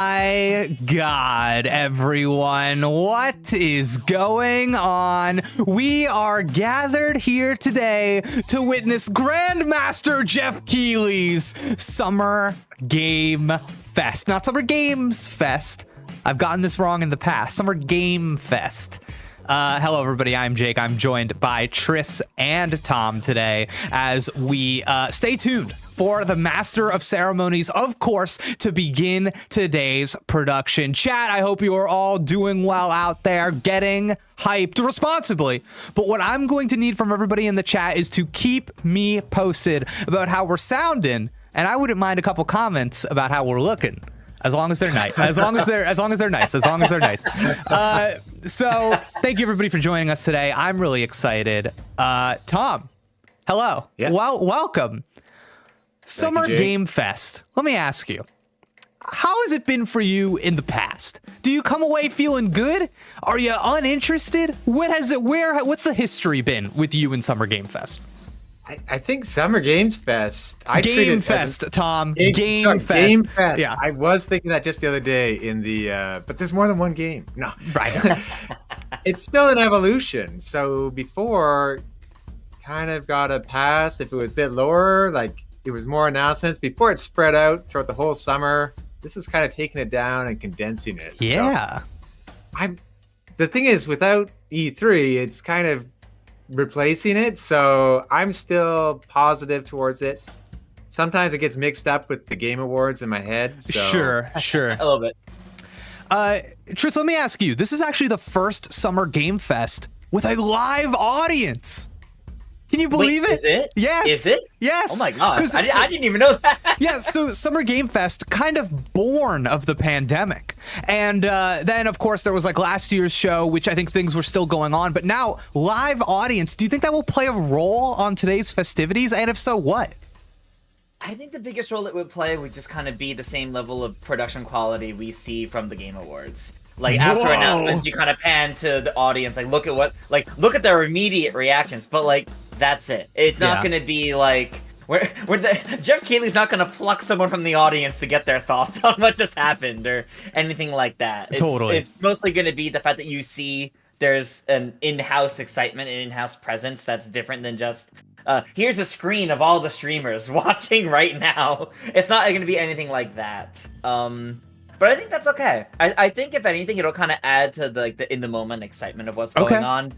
My God, everyone, what is going on? We are gathered here today to witness Grandmaster Jeff Keighley's Summer Game Fest. Not Summer Games Fest. I've gotten this wrong in the past. Summer Game Fest. Hello, everybody. I'm Jake. I'm joined by Tris and Tom today as we stay tuned for the Master of Ceremonies, of course, to begin today's production. Chat, I hope you are all doing well out there, getting hyped responsibly. But what I'm going to need from everybody in the chat is to keep me posted about how we're sounding, and I wouldn't mind a couple comments about how we're looking. As long as they're nice. As long as they're nice. So thank you everybody for joining us today. I'm really excited. Tom, hello. Yeah. Well, welcome. Summer Game Fest. Let me ask you, how has it been for you in the past? Do you come away feeling good? Are you uninterested? What's the history been with you in Summer Game Fest? I think Summer Games Fest. Game Fest. Game Fest. Yeah. I was thinking that just the other day in the, but there's more than one game. No. Right. It's still an evolution. So before, kind of got a pass if it was a bit lower, like it was more announcements. Before it spread out throughout the whole summer, this is kind of taking it down and condensing it. Yeah. So the thing is, without E3, it's kind of replacing it, so I'm still positive towards it. Sometimes it gets mixed up with the Game Awards in my head. So. Sure. I love it. Tris, let me ask you. This is actually the first Summer Game Fest with a live audience. Can you believe it? Is it? Yes. Is it? Yes. Oh my God. I didn't even know that. Yeah, so Summer Game Fest, kind of born of the pandemic. And then, of course, there was like last year's show, which I think things were still going on. But now, live audience, do you think that will play a role on today's festivities? And if so, what? I think the biggest role it would play would just kind of be the same level of production quality we see from the Game Awards. Like, after announcements, you kind of pan to the audience, like, look at their immediate reactions. But, like, that's it. It's not going to be, like... Jeff Keighley's not going to pluck someone from the audience to get their thoughts on what just happened or anything like that. Totally. It's mostly going to be the fact that you see there's an in-house excitement and in-house presence that's different than just, here's a screen of all the streamers watching right now. It's not going to be anything like that. But I think that's okay. I think if anything, it'll kind of add to the in the moment excitement of what's going on.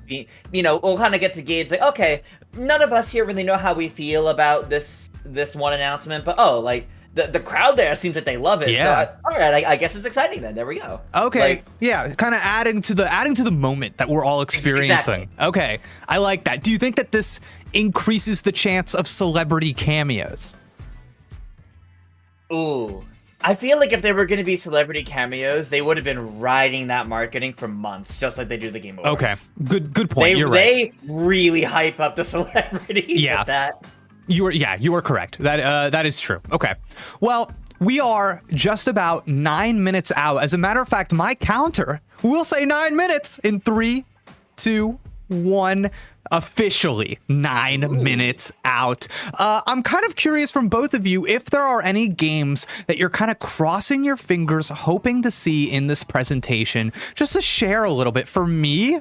We'll kind of get to gauge like, okay, none of us here really know how we feel about this one announcement, but the crowd there seems that they love it. Yeah. So all right, I guess it's exciting then. There we go. Okay. Yeah, kind of adding to the moment that we're all experiencing. Exactly. Okay, I like that. Do you think that this increases the chance of celebrity cameos? Ooh. I feel like if there were going to be celebrity cameos, they would have been riding that marketing for months, just like they do the Game Awards. Okay, good point. You're right. They really hype up the celebrities with that. You are correct. That is true. Okay. Well, we are just about 9 minutes out. As a matter of fact, my counter will say 9 minutes in 3, 2, 1. Officially 9 minutes out. I'm kind of curious from both of you if there are any games that you're kind of crossing your fingers hoping to see in this presentation, just to share a little bit. For me,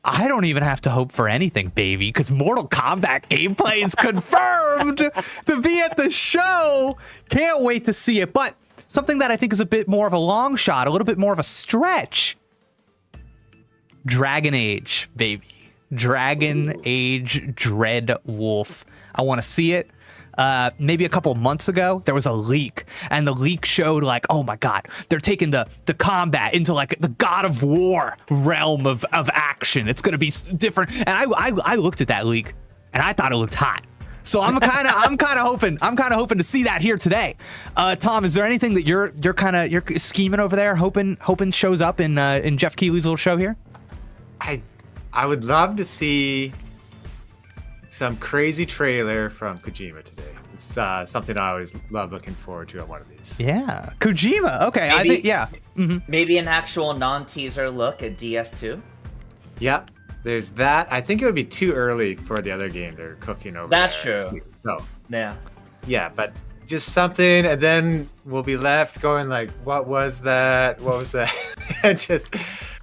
I don't even have to hope for anything, baby, because Mortal Kombat gameplay is confirmed to be at the show. Can't wait to see it. But something that I think is a bit more of a long shot, a little bit more of a stretch. Dragon Age, baby. Dragon Age Dread Wolf. I want to see it. Maybe a couple months ago, there was a leak, and the leak showed like, oh my God, they're taking the combat into like the God of War realm of action. It's gonna be different. And I looked at that leak, and I thought it looked hot. So I'm kind of hoping to see that here today. Tom, is there anything that you're scheming over there, hoping shows up in Jeff Keighley's little show here? I would love to see some crazy trailer from Kojima today. It's something I always love looking forward to at one of these. Yeah, Kojima. Okay, I think Maybe an actual non-teaser look at DS2. Yep, there's that. I think it would be too early for the other game they're cooking over. That's there, true. too. So yeah, but just something, and then we'll be left going like, what was that? What was that? And just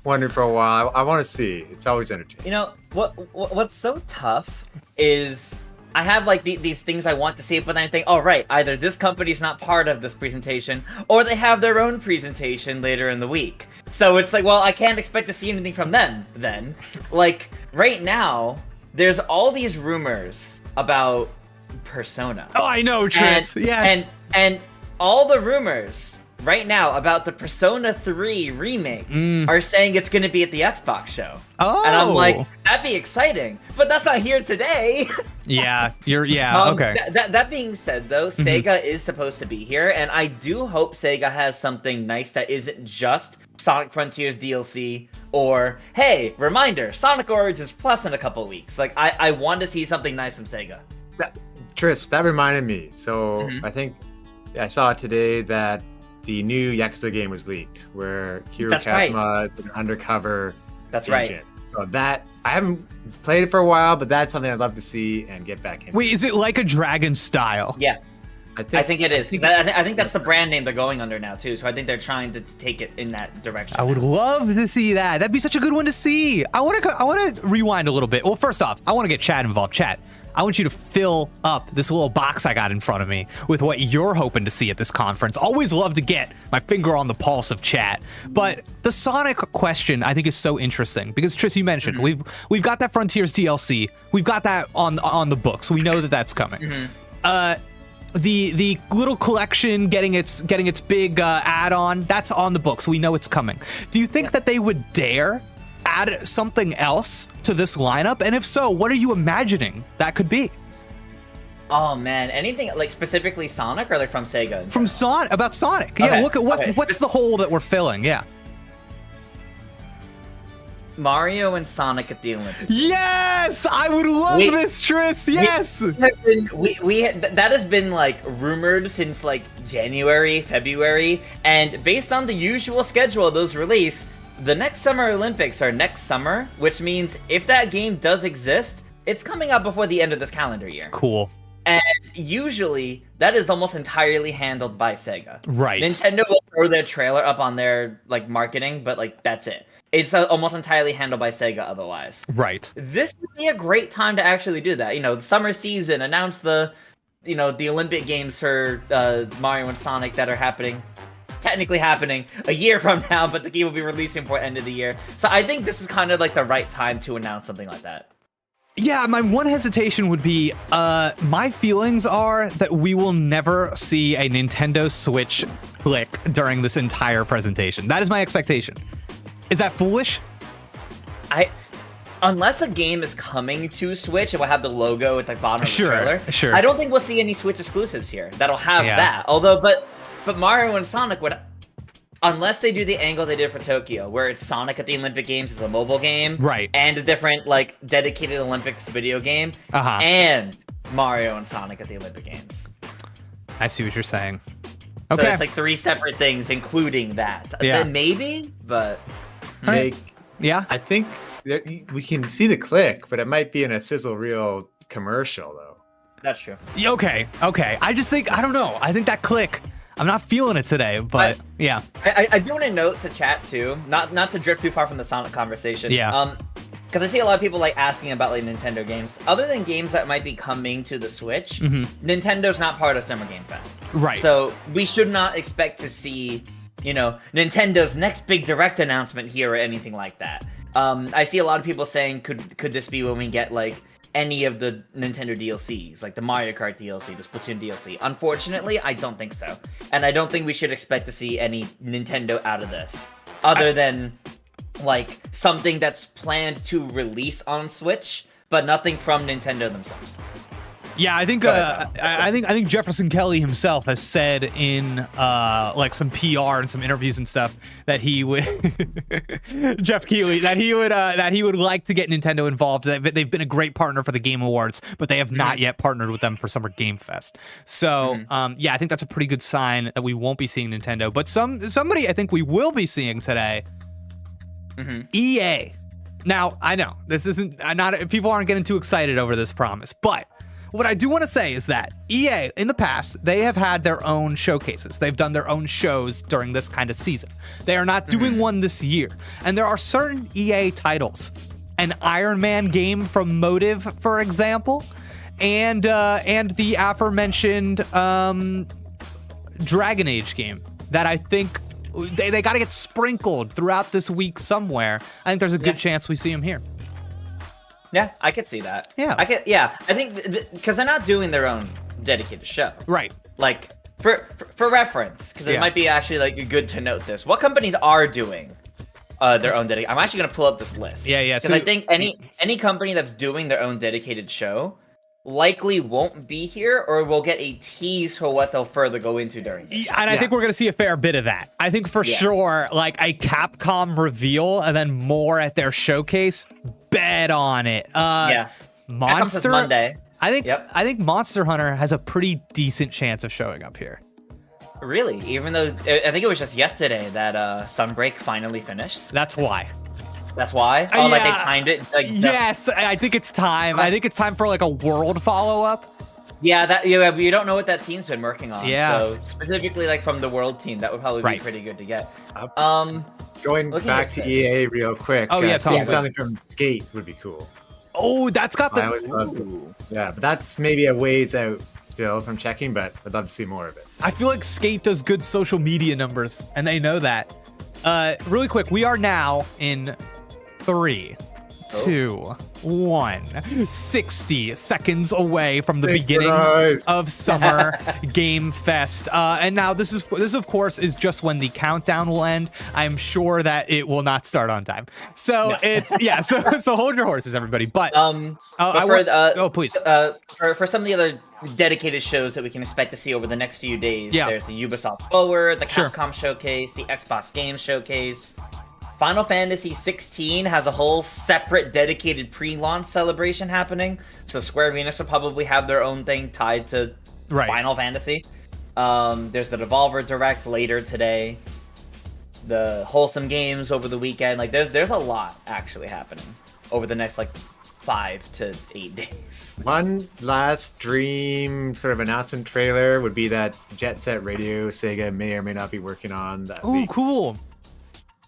wondering for a while. I want to see. It's always entertaining. You know what's so tough is I have like these things I want to see, but then I think, oh right, either this company's not part of this presentation, or they have their own presentation later in the week. So it's like, well, I can't expect to see anything from them then. Like right now, there's all these rumors about Persona. Oh, I know, Tris. Yes. And all the rumors right now about the Persona 3 remake are saying it's going to be at the Xbox show. Oh. And I'm like, that'd be exciting, but that's not here today. Yeah, okay. That being said, though, Sega is supposed to be here, and I do hope Sega has something nice that isn't just Sonic Frontiers DLC, or, hey, reminder, Sonic Origins Plus in a couple weeks. Like, I want to see something nice from Sega. Tris, that reminded me. So I think I saw today that the new Yakuza game was leaked, where Hiro Kazuma is an undercover agent. So that, I haven't played it for a while, but that's something I'd love to see and get back into. Wait, is it like a Dragon style? Yeah. I think it is. I think that's the brand name they're going under now, too. So I think they're trying to take it in that direction. I would love to see that. That'd be such a good one to see. I want to rewind a little bit. Well, first off, I want to get Chad involved. Chad, I want you to fill up this little box I got in front of me with what you're hoping to see at this conference. Always love to get my finger on the pulse of chat. But the Sonic question I think is so interesting because Tris, you mentioned we've got that Frontiers DLC. We've got that on the books. We know that that's coming. The little collection getting its big add-on, that's on the books. We know it's coming. Do you think that they would dare add something else to this lineup? And if so, what are you imagining that could be? Oh man, anything like specifically Sonic or like from Sega? From Sonic, about Sonic. Yeah, look at what's the hole that we're filling. Yeah. Mario and Sonic at the Olympics. Yes, I would love this, Tris. Yes. That has been like rumored since like January, February, and based on the usual schedule of those release, the next Summer Olympics are next summer, which means if that game does exist, it's coming out before the end of this calendar year. Cool. And usually, that is almost entirely handled by Sega. Right. Nintendo will throw their trailer up on their like marketing, but like that's it. It's almost entirely handled by Sega otherwise. Right. This would be a great time to actually do that. You know, the summer season, announce the Olympic Games for Mario and Sonic that are technically happening a year from now, but the game will be releasing before end of the year. So I think this is kind of like the right time to announce something like that. Yeah, my one hesitation would be, my feelings are that we will never see a Nintendo Switch click during this entire presentation. That is my expectation. Is that foolish? Unless a game is coming to Switch, it will have the logo at the bottom of the trailer. Sure. I don't think we'll see any Switch exclusives here that'll have that. Although, but Mario and Sonic would, unless they do the angle they did for Tokyo, where it's Sonic at the Olympic Games as a mobile game, right, and a different like dedicated Olympics video game, and Mario and Sonic at the Olympic Games. I see what you're saying. So it's like 3 separate things, including that. Yeah. Then maybe, but Jake, yeah, I think we can see the click, but it might be in a sizzle reel commercial though. That's true. Okay. I just think, I don't know. I think that click, I'm not feeling it today, but yeah. I do want to note to chat too, not to drift too far from the Sonic conversation. Yeah. Because I see a lot of people like asking about like Nintendo games. Other than games that might be coming to the Switch, Nintendo's not part of Summer Game Fest. Right. So we should not expect to see, Nintendo's next big direct announcement here or anything like that. I see a lot of people saying, could this be when we get like any of the Nintendo DLCs, like the Mario Kart DLC, the Splatoon DLC? Unfortunately, I don't think so. And I don't think we should expect to see any Nintendo out of this, other than like something that's planned to release on Switch, but nothing from Nintendo themselves. Yeah, I think I think Jefferson Kelly himself has said in like some PR and some interviews and stuff that he would Jeff Keighley that he would like to get Nintendo involved. They've been a great partner for the Game Awards, but they have not yet partnered with them for Summer Game Fest. So yeah, I think that's a pretty good sign that we won't be seeing Nintendo. But somebody I think we will be seeing today. EA. Now I know this isn't people aren't getting too excited over this promise, but What I do want to say is that EA, in the past, they have had their own showcases. They've done their own shows during this kind of season. They are not doing one this year. And there are certain EA titles, an Iron Man game from Motive, for example, and the aforementioned Dragon Age game that I think they got to get sprinkled throughout this week somewhere. I think there's a good chance we see them here. Yeah, I could see that. Yeah. I think because they're not doing their own dedicated show. Right. Like for reference, because it might be actually like good to note this. What companies are doing their own dedicated? I'm actually gonna pull up this list. Yeah. Because I think any company that's doing their own dedicated show likely won't be here, or will get a tease for what they'll further go into during this. And I think we're going to see a fair bit of that. I think for sure, like a Capcom reveal and then more at their showcase. Bet on it. Monster Monday. I think Monster Hunter has a pretty decent chance of showing up here. Really? Even though I think it was just yesterday that Sunbreak finally finised. That's why. That's why? Oh, like they timed it? Like, yes, I think it's time. I think it's time for like a world follow-up. Yeah, you don't know what that team's been working on. Yeah. So specifically like from the world team, that would probably be pretty good to get. Going back to EA real quick. Oh, yeah, seeing something from Skate would be cool. Oh, that's got the... I always loved it. Yeah, but that's maybe a ways out still from checking, but I'd love to see more of it. I feel like Skate does good social media numbers, and they know that. Really quick, we are now in 3, 2, 1. 60 seconds away from the beginning of Summer Game Fest. And now this of course is just when the countdown will end. I'm sure that it will not start on time. So it's so hold your horses, everybody. But please. For some of the other dedicated shows that we can expect to see over the next few days, there's the Ubisoft Forward, the Capcom Showcase, the Xbox Games Showcase. Final Fantasy 16 has a whole separate dedicated pre-launch celebration happening, so Square Enix will probably have their own thing tied to Final Fantasy. There's the Devolver Direct later today, the Wholesome Games over the weekend. Like there's a lot actually happening over the next like 5 to 8 days. One last dream sort of announcement trailer would be that Jet Set Radio Sega may or may not be working on that. Ooh, cool.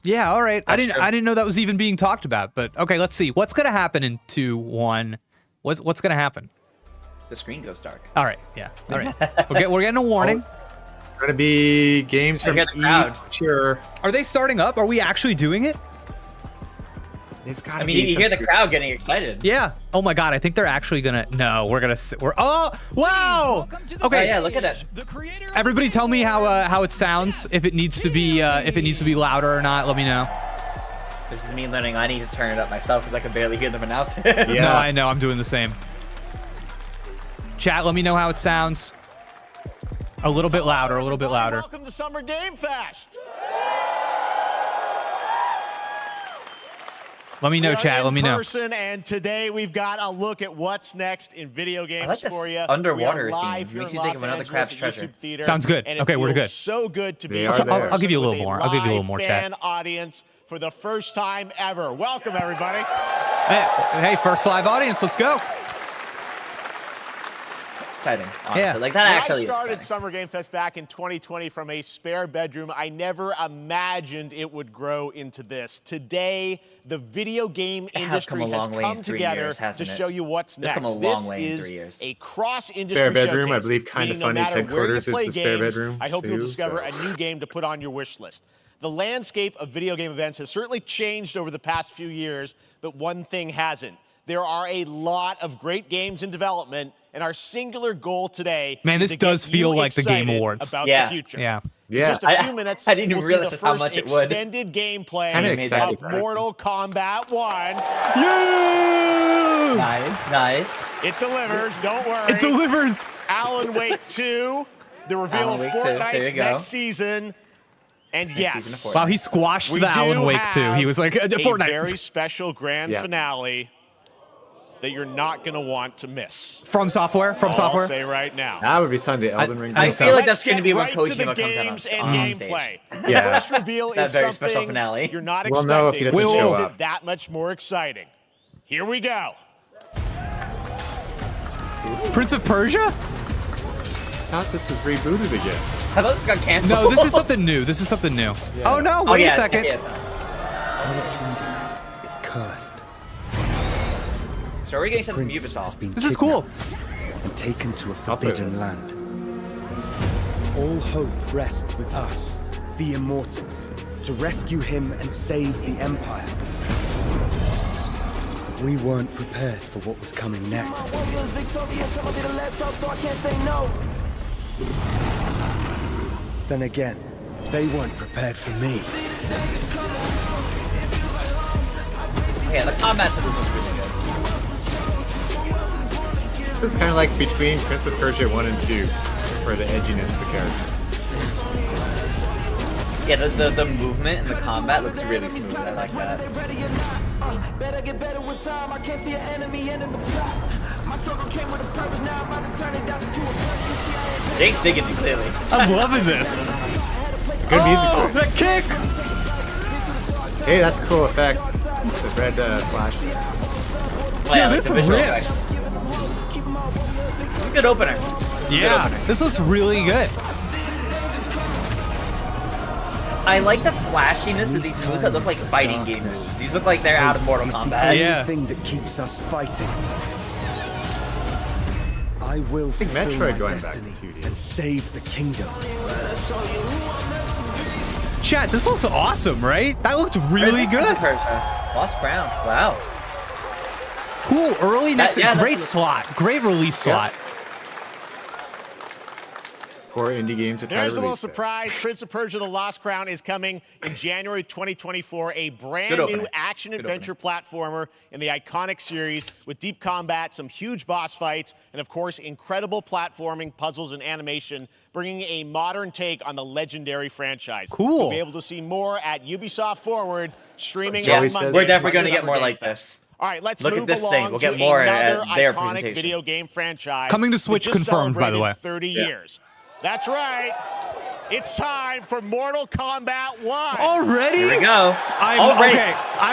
Yeah, all right. I didn't know that was even being talked about, but okay, let's see. What's gonna happen in 2, 1? What's gonna happen? The screen goes dark. All right, yeah. All right. We're getting a warning. Gonna be games from Sure. Are they starting up? Are we actually doing it? It's gotta I mean, you hear the crowd getting excited. Yeah. Oh my god, I think they're actually gonna. No, oh wow. Okay. Oh, yeah, look at it. Everybody, tell me how it sounds. If it needs to be louder or not, let me know. This is me learning. I need to turn it up myself because I can barely hear them announce it. Yeah. No, I know. I'm doing the same. Chat, let me know how it sounds. A little bit louder. A little bit louder. Welcome to Summer Game Fest. Let me know, chat. Let me know. And today we've got a look at what's next in video games for you. Underwater theme makes you think of another Crab's Treasure. Sounds good. Okay, we're good. So good to be. I'll give you a little more. I'll give you a little more, chat. Audience for the first time ever. Welcome, everybody. Hey, first live audience. Let's go. Exciting, honestly. Yeah. Like that actually I started Summer Game Fest back in 2020 from a spare bedroom. I never imagined it would grow into this. Today, the video game industry has come together to show you what's next. This is a cross-industry spare bedroom. Showcase, I believe Kind of Funny's headquarters is the spare bedroom. I hope you'll discover a new game to put on your wish list. The landscape of video game events has certainly changed over the past few years, but one thing hasn't. There are a lot of great games in development, and our singular goal today this does feel like the Game Awards. About the future. Yeah. In just a few minutes, I didn't even realize we'll see how the much first it would. extended gameplay of Mortal Kombat 1. Yeah! Nice. It delivers, don't worry. It delivers. Alan Wake 2, the reveal of Fortnite's next season. And yes, wow, he squashed the Alan Wake 2. He was like, Fortnite. A very special grand finale that you're not going to want to miss. From Software? I'll say right now. That would be Sunday, Elden Ring. I feel like that's going to be when Kojima comes out on stage. The first reveal is very something special finale. You're not We'll know if he expecting. doesn't show Makes up. it that much more exciting. Here we go. Prince of Persia? I thought this was rebooted again. I thought this got canceled. No, this is something new. This is something new. Yeah. Oh no, wait a second. Our kingdom is cursed. So are we getting something from Prince has Ubisoft? been This is cool. kidnapped and taken to a I'll play forbidden this. land. All hope rests with us, the Immortals, to rescue him and save the Empire. But we weren't prepared for what was coming next. Then again, they weren't prepared for me. Yeah, the combat to this was really good. This is kind of like between Prince of Persia 1 and 2 for the edginess of the character. Yeah, the movement and the combat looks really smooth. I like that. Jake's digging it clearly. I'm loving this. Good music. Oh, the kick! Hey, that's a cool effect. The red flash. Oh, Yeah, like this the visual rips. effects. This is a good opener. Yeah, this looks really good. I like the flashiness of these moves that look like fighting game moves. These look like they're out of Mortal Is the Kombat. only Yeah. thing that keeps us fighting. I will think fulfill Metroid my going back destiny to 2D. and save the kingdom. Chat, this looks awesome, right? That looked really good. Lost Crown. Wow. Cool, early next, yeah, great that's- slot, great release slot. Poor indie games at There's a little release there. surprise. Prince of Persia: The Lost Crown is coming in January 2024. A brand Good new opening. action-adventure platformer in the iconic series with deep combat, some huge boss fights, and of course, incredible platforming, puzzles, and animation, bringing a modern take on the legendary franchise. Cool. You'll be able to see more at Ubisoft Forward, streaming Yeah, on Joey Monday. says we're definitely for going to get Summer more Game like Fest. this. All right, let's Look at move this along thing. We'll get to more another at their iconic presentation. video game franchise. Coming to that Switch, just confirmed, by the celebrated way. 30 years. That's right. It's time for Mortal Kombat 1. Already? Here we go. I'm Already. okay.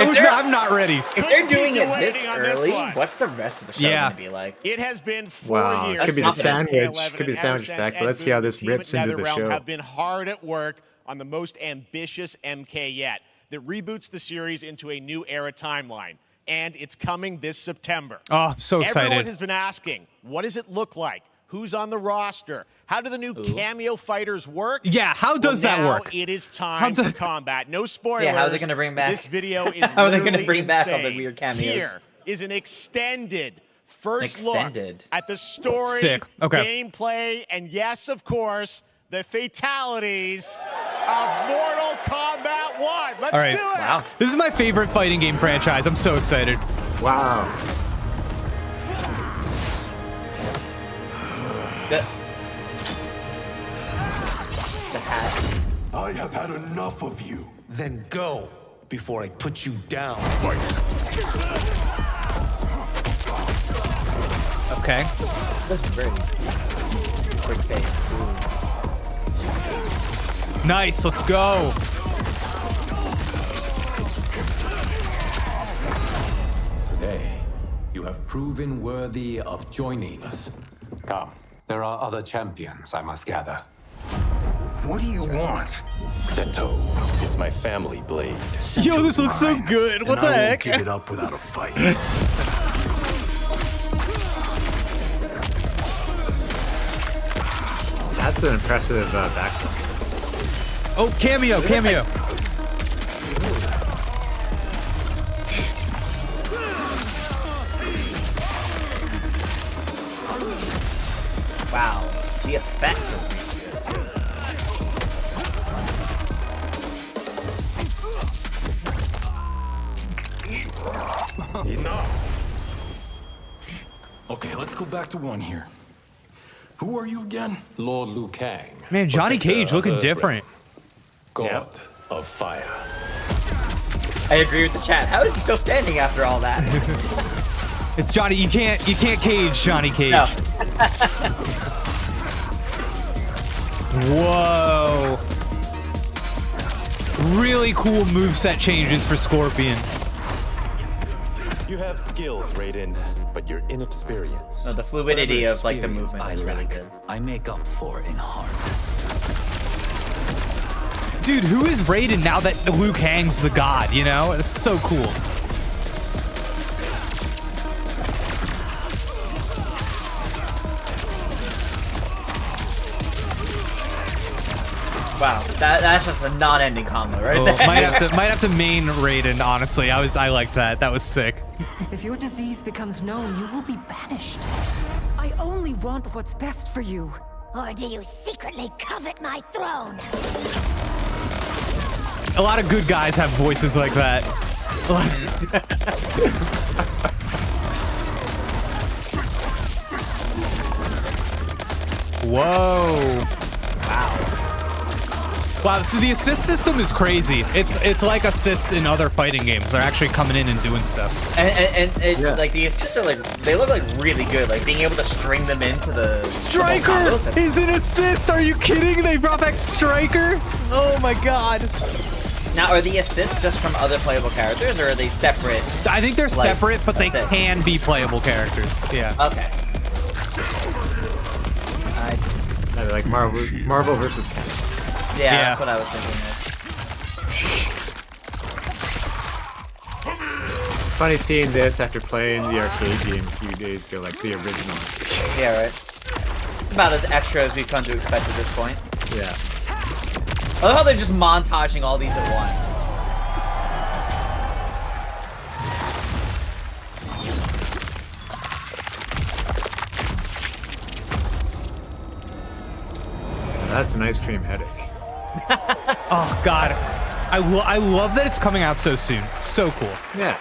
If they're- I'm not ready. If they're Couldn't keep doing you it this waiting on this early, one. what's the rest of the show Yeah. going to be like? It has been 4 Wow, years. could be the That's not sandwich. MK11 Could be the and sandwich ever effect, since but let's see how this Ed Boon and rips team at into the NetherRealm show. have been hard at work on the most ambitious MK yet that reboots the series into a new era timeline. And it's coming this September. Oh, I'm so Everyone excited. has been asking, what does it look like? Who's on the roster? How do the new cameo fighters work? Yeah, how does that now work? It is time for combat. No spoilers. Yeah, how are they gonna bring back- This video is How are they gonna literally bring back all the insane. weird cameos? Here is an extended first Extended. look at the story, Sick. Okay. gameplay, and yes, of course, the fatalities of Mortal Kombat 1. Let's All right. do it. Wow. This is my favorite fighting game franchise. I'm so excited. Wow. The hat. I have had enough of you. Then go before I put you down. Okay. That's very quick pace. Nice, let's go. Today, you have proven worthy of joining us. Come, there are other champions I must gather. What do you want? Seto. It's my family blade. Yo, this looks so good. What the heck? Give it up without a fight. That's an impressive background. Oh, cameo. Wow. The effects are really good, too. Enough. Okay, let's go back to one here. Who are you again? Lord Liu Kang, Man, Johnny Protector Cage of looking Earthrealm. different. God of Fire. I agree with the chat. How is he still standing after all that? It's Johnny. You can't cage Johnny Cage. No. Whoa. Really cool moveset changes for Scorpion. You have skills, Raiden, but you're inexperienced. No, the fluidity of like the movement I is really lack, good. I make up for in heart. Dude, who is Raiden now that Liu Kang's the god, you know? It's so cool. Wow, that's just a non-ending combo right there. Might have to main Raiden, honestly. I liked that. That was sick. If your disease becomes known, you will be banished. I only want what's best for you. Or do you secretly covet my throne? A lot of good guys have voices like that. Whoa. Wow, so the assist system is crazy. It's like assists in other fighting games. They're actually coming in and doing stuff. And like the assists are like, they look like really good. Like being able to string them into the Striker is an assist. Are you kidding? They brought back Striker? Oh my god. Now, are the assists just from other playable characters, or are they separate? I think they're like, separate, but they that's it? can be playable characters. Yeah. Okay. Nice. Like Marvel versus Capcom. Yeah, that's what I was thinking of. It's funny seeing this after playing the arcade game a few days ago, like the original. Yeah, right. About as extra as we've come to expect at this point. Yeah. I love how they're just montaging all these at once. That's an ice cream headache. Oh god. I love that it's coming out so soon. So cool. Yeah.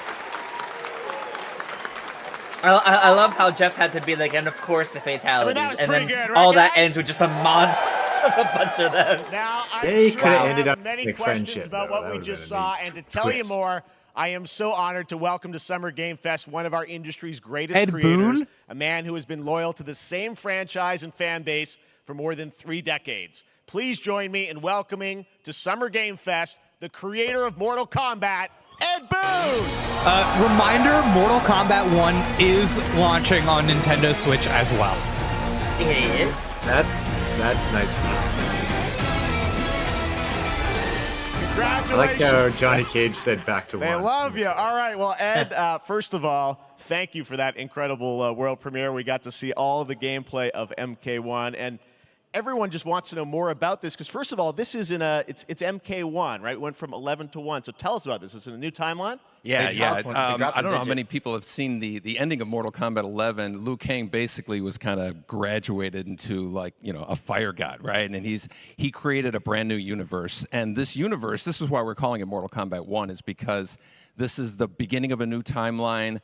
I love how Jeff had to be like, and of course the fatalities, that was and then pretty good, right, all that guys? ends with just a montage of a bunch of them. Now, They I'm sure coulda I ended have up many like questions friendship, about though. what That we would've just been a saw, neat and to tell you twist. more, I am so honored to welcome to Summer Game Fest one of our industry's greatest Ed creators, Boon? a man who has been loyal to the same franchise and fan base for more than 3 decades. Please join me in welcoming to Summer Game Fest the creator of Mortal Kombat, Ed Boon! Reminder, Mortal Kombat 1 is launching on Nintendo Switch as well. It is. That's nice to know. Congratulations. I like how Johnny Cage said back to one. They love you. All right. Well, Ed, first of all, thank you for that incredible world premiere. We got to see all the gameplay of MK1, and everyone just wants to know more about this because, first of all, this is it's MK1, right? It went from 11 to 1. So tell us about this. Is it a new timeline? Yeah. I I don't know how many people have seen the ending of Mortal Kombat 11. Liu Kang basically was kind of graduated into a fire god, right? And he created a brand new universe. And this universe, this is why we're calling it Mortal Kombat 1, is because this is the beginning of a new timeline.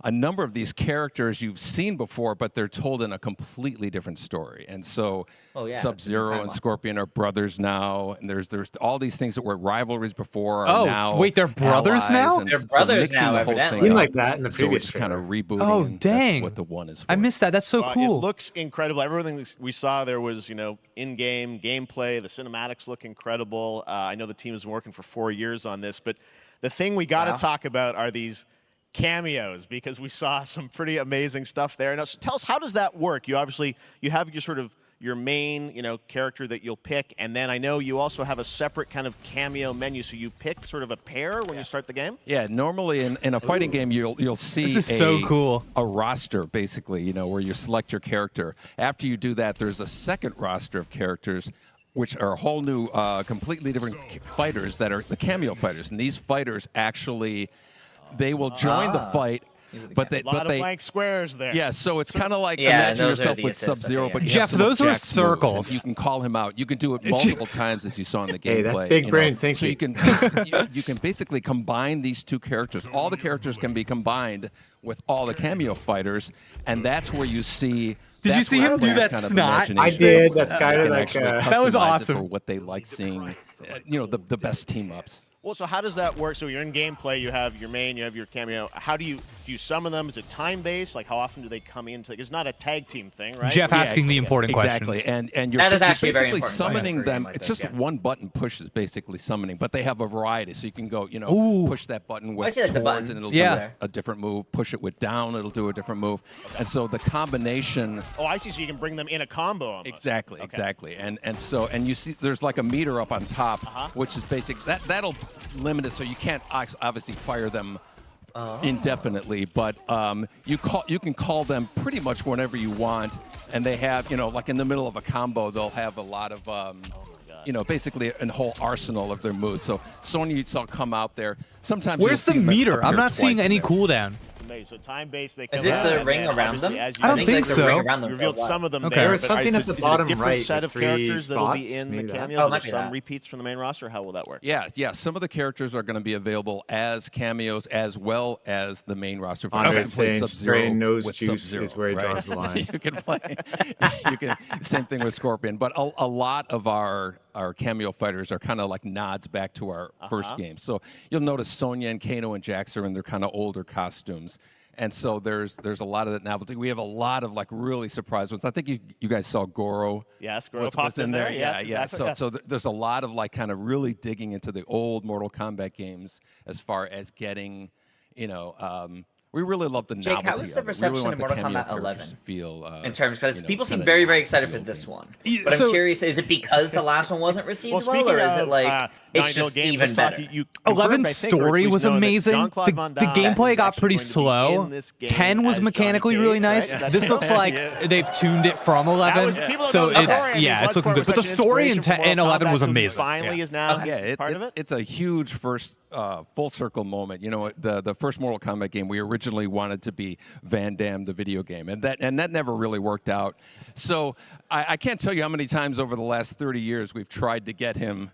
A number of these characters you've seen before, but they're told in a completely different story. And so Sub-Zero and Scorpion are brothers now, and there's all these things that were rivalries before are now wait, they're brothers now? They're brothers now, the whole evidently. thing Seemed up. like that in the previous So it's kind of rebooting. Oh, and dang. That's what the one is for. I missed that. That's so cool. It looks incredible. Everything we saw there was, in-game gameplay. The cinematics look incredible. I know the team has been working for 4 years on this, but the thing we got to talk about are these cameos, because we saw some pretty amazing stuff there. Now, so tell us, how does that work? You have your main, character that you'll pick, and then I know you also have a separate kind of cameo menu, so you pick sort of a pair when you start the game? Yeah, normally in a fighting game, you'll see This is so cool. a roster, basically, where you select your character. After you do that, there's a second roster of characters, which are a whole new, completely different fighters that are the cameo fighters. And these fighters actually, they will join the fight, but they... A lot of blank squares there. Yeah, so it's kind of like imagine yourself with Sub-Zero, but you Jeff, have some those were Jack's moves, and circles. you can call him out. You can do it multiple times, as you saw in the gameplay. Hey, that's big brain thinking. So you can basically combine these two characters. All the characters can be combined with all the cameo fighters, and that's where you see... Did you see him do that kind of snot? imagination I did. goes. That's kind They of can like actually That was customize it awesome. for what they like seeing. The best team ups. Well, so how does that work? So you're in gameplay, you have your main, you have your cameo. How do you summon them? Is it time-based? Like, how often do they come into? It's not a tag team thing, right? Jeff asking the important questions. Exactly, and you're, that is actually you're basically very important summoning them. Like it's this, just one button push is basically summoning, but they have a variety, so you can go, you know, push that button with towards, and it'll do a different move. Push it with down, it'll do a different move. And so the combination. Oh, I see. So you can bring them in a combo. Almost. Exactly, exactly. And you see, there's like a meter up on top, which is basic. That'll limit it, so you can't obviously fire them indefinitely, but you can call them pretty much whenever you want, and they have, you know, like in the middle of a combo, they'll have a lot of you know, basically a whole arsenal of their moves. So Sonya, you saw come out there. Sometimes where's the meter? I'm not seeing any cooldown. So time-based, they come. Is it the ring around them? I don't think so. The ring around them revealed some of them there. There was something at the bottom different right. Set of characters that'll be in the cameos. Oh, some repeats from the main roster. How will that work? Yeah. Some of the characters are going to be available as cameos as well as the main roster. For Andre saying spraying nose juice is where he draws the line. You can play. Same thing with Scorpion, but a lot of our cameo fighters are kind of like nods back to our first game. So you'll notice Sonya and Kano and Jax are in their kind of older costumes. And so there's a lot of that novelty. We have a lot of like really surprise ones. I think you guys saw Goro. Yes, Goro popped in there. Yeah. Exactly. So there's a lot of like kind of really digging into the old Mortal Kombat games as far as getting, you know, we really love the Jake, novelty. how was the reception of Mortal Kombat 11? In terms, because people seem very, very excited for this one. But I'm curious, is it because the last one wasn't received well, or is it like it's just even better? 11's story was amazing. The gameplay got pretty slow. 10 was mechanically really nice. This looks like they've tuned it from 11, so it's looking good. But the story in 11 was amazing. Finally, is now part of it. It's a huge first full circle moment. You know, the first Mortal Kombat game we originally wanted to be Van Damme, the video game, and that never really worked out. So I can't tell you how many times over the last 30 years we've tried to get him.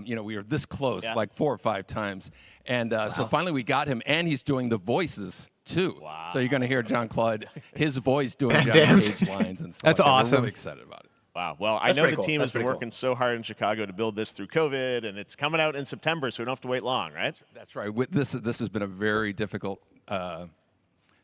You know, we were this close, like 4 or 5 times. And so finally we got him, and he's doing the voices, too. Wow. So you're going to hear Jean-Claude, his voice doing Johnny Cage lines and stuff. That's awesome. We're really excited about it. Wow. Well, I know the team has been working so hard in Chicago to build this through COVID, and it's coming out in September, so we don't have to wait long, right? That's right. This has been a very difficult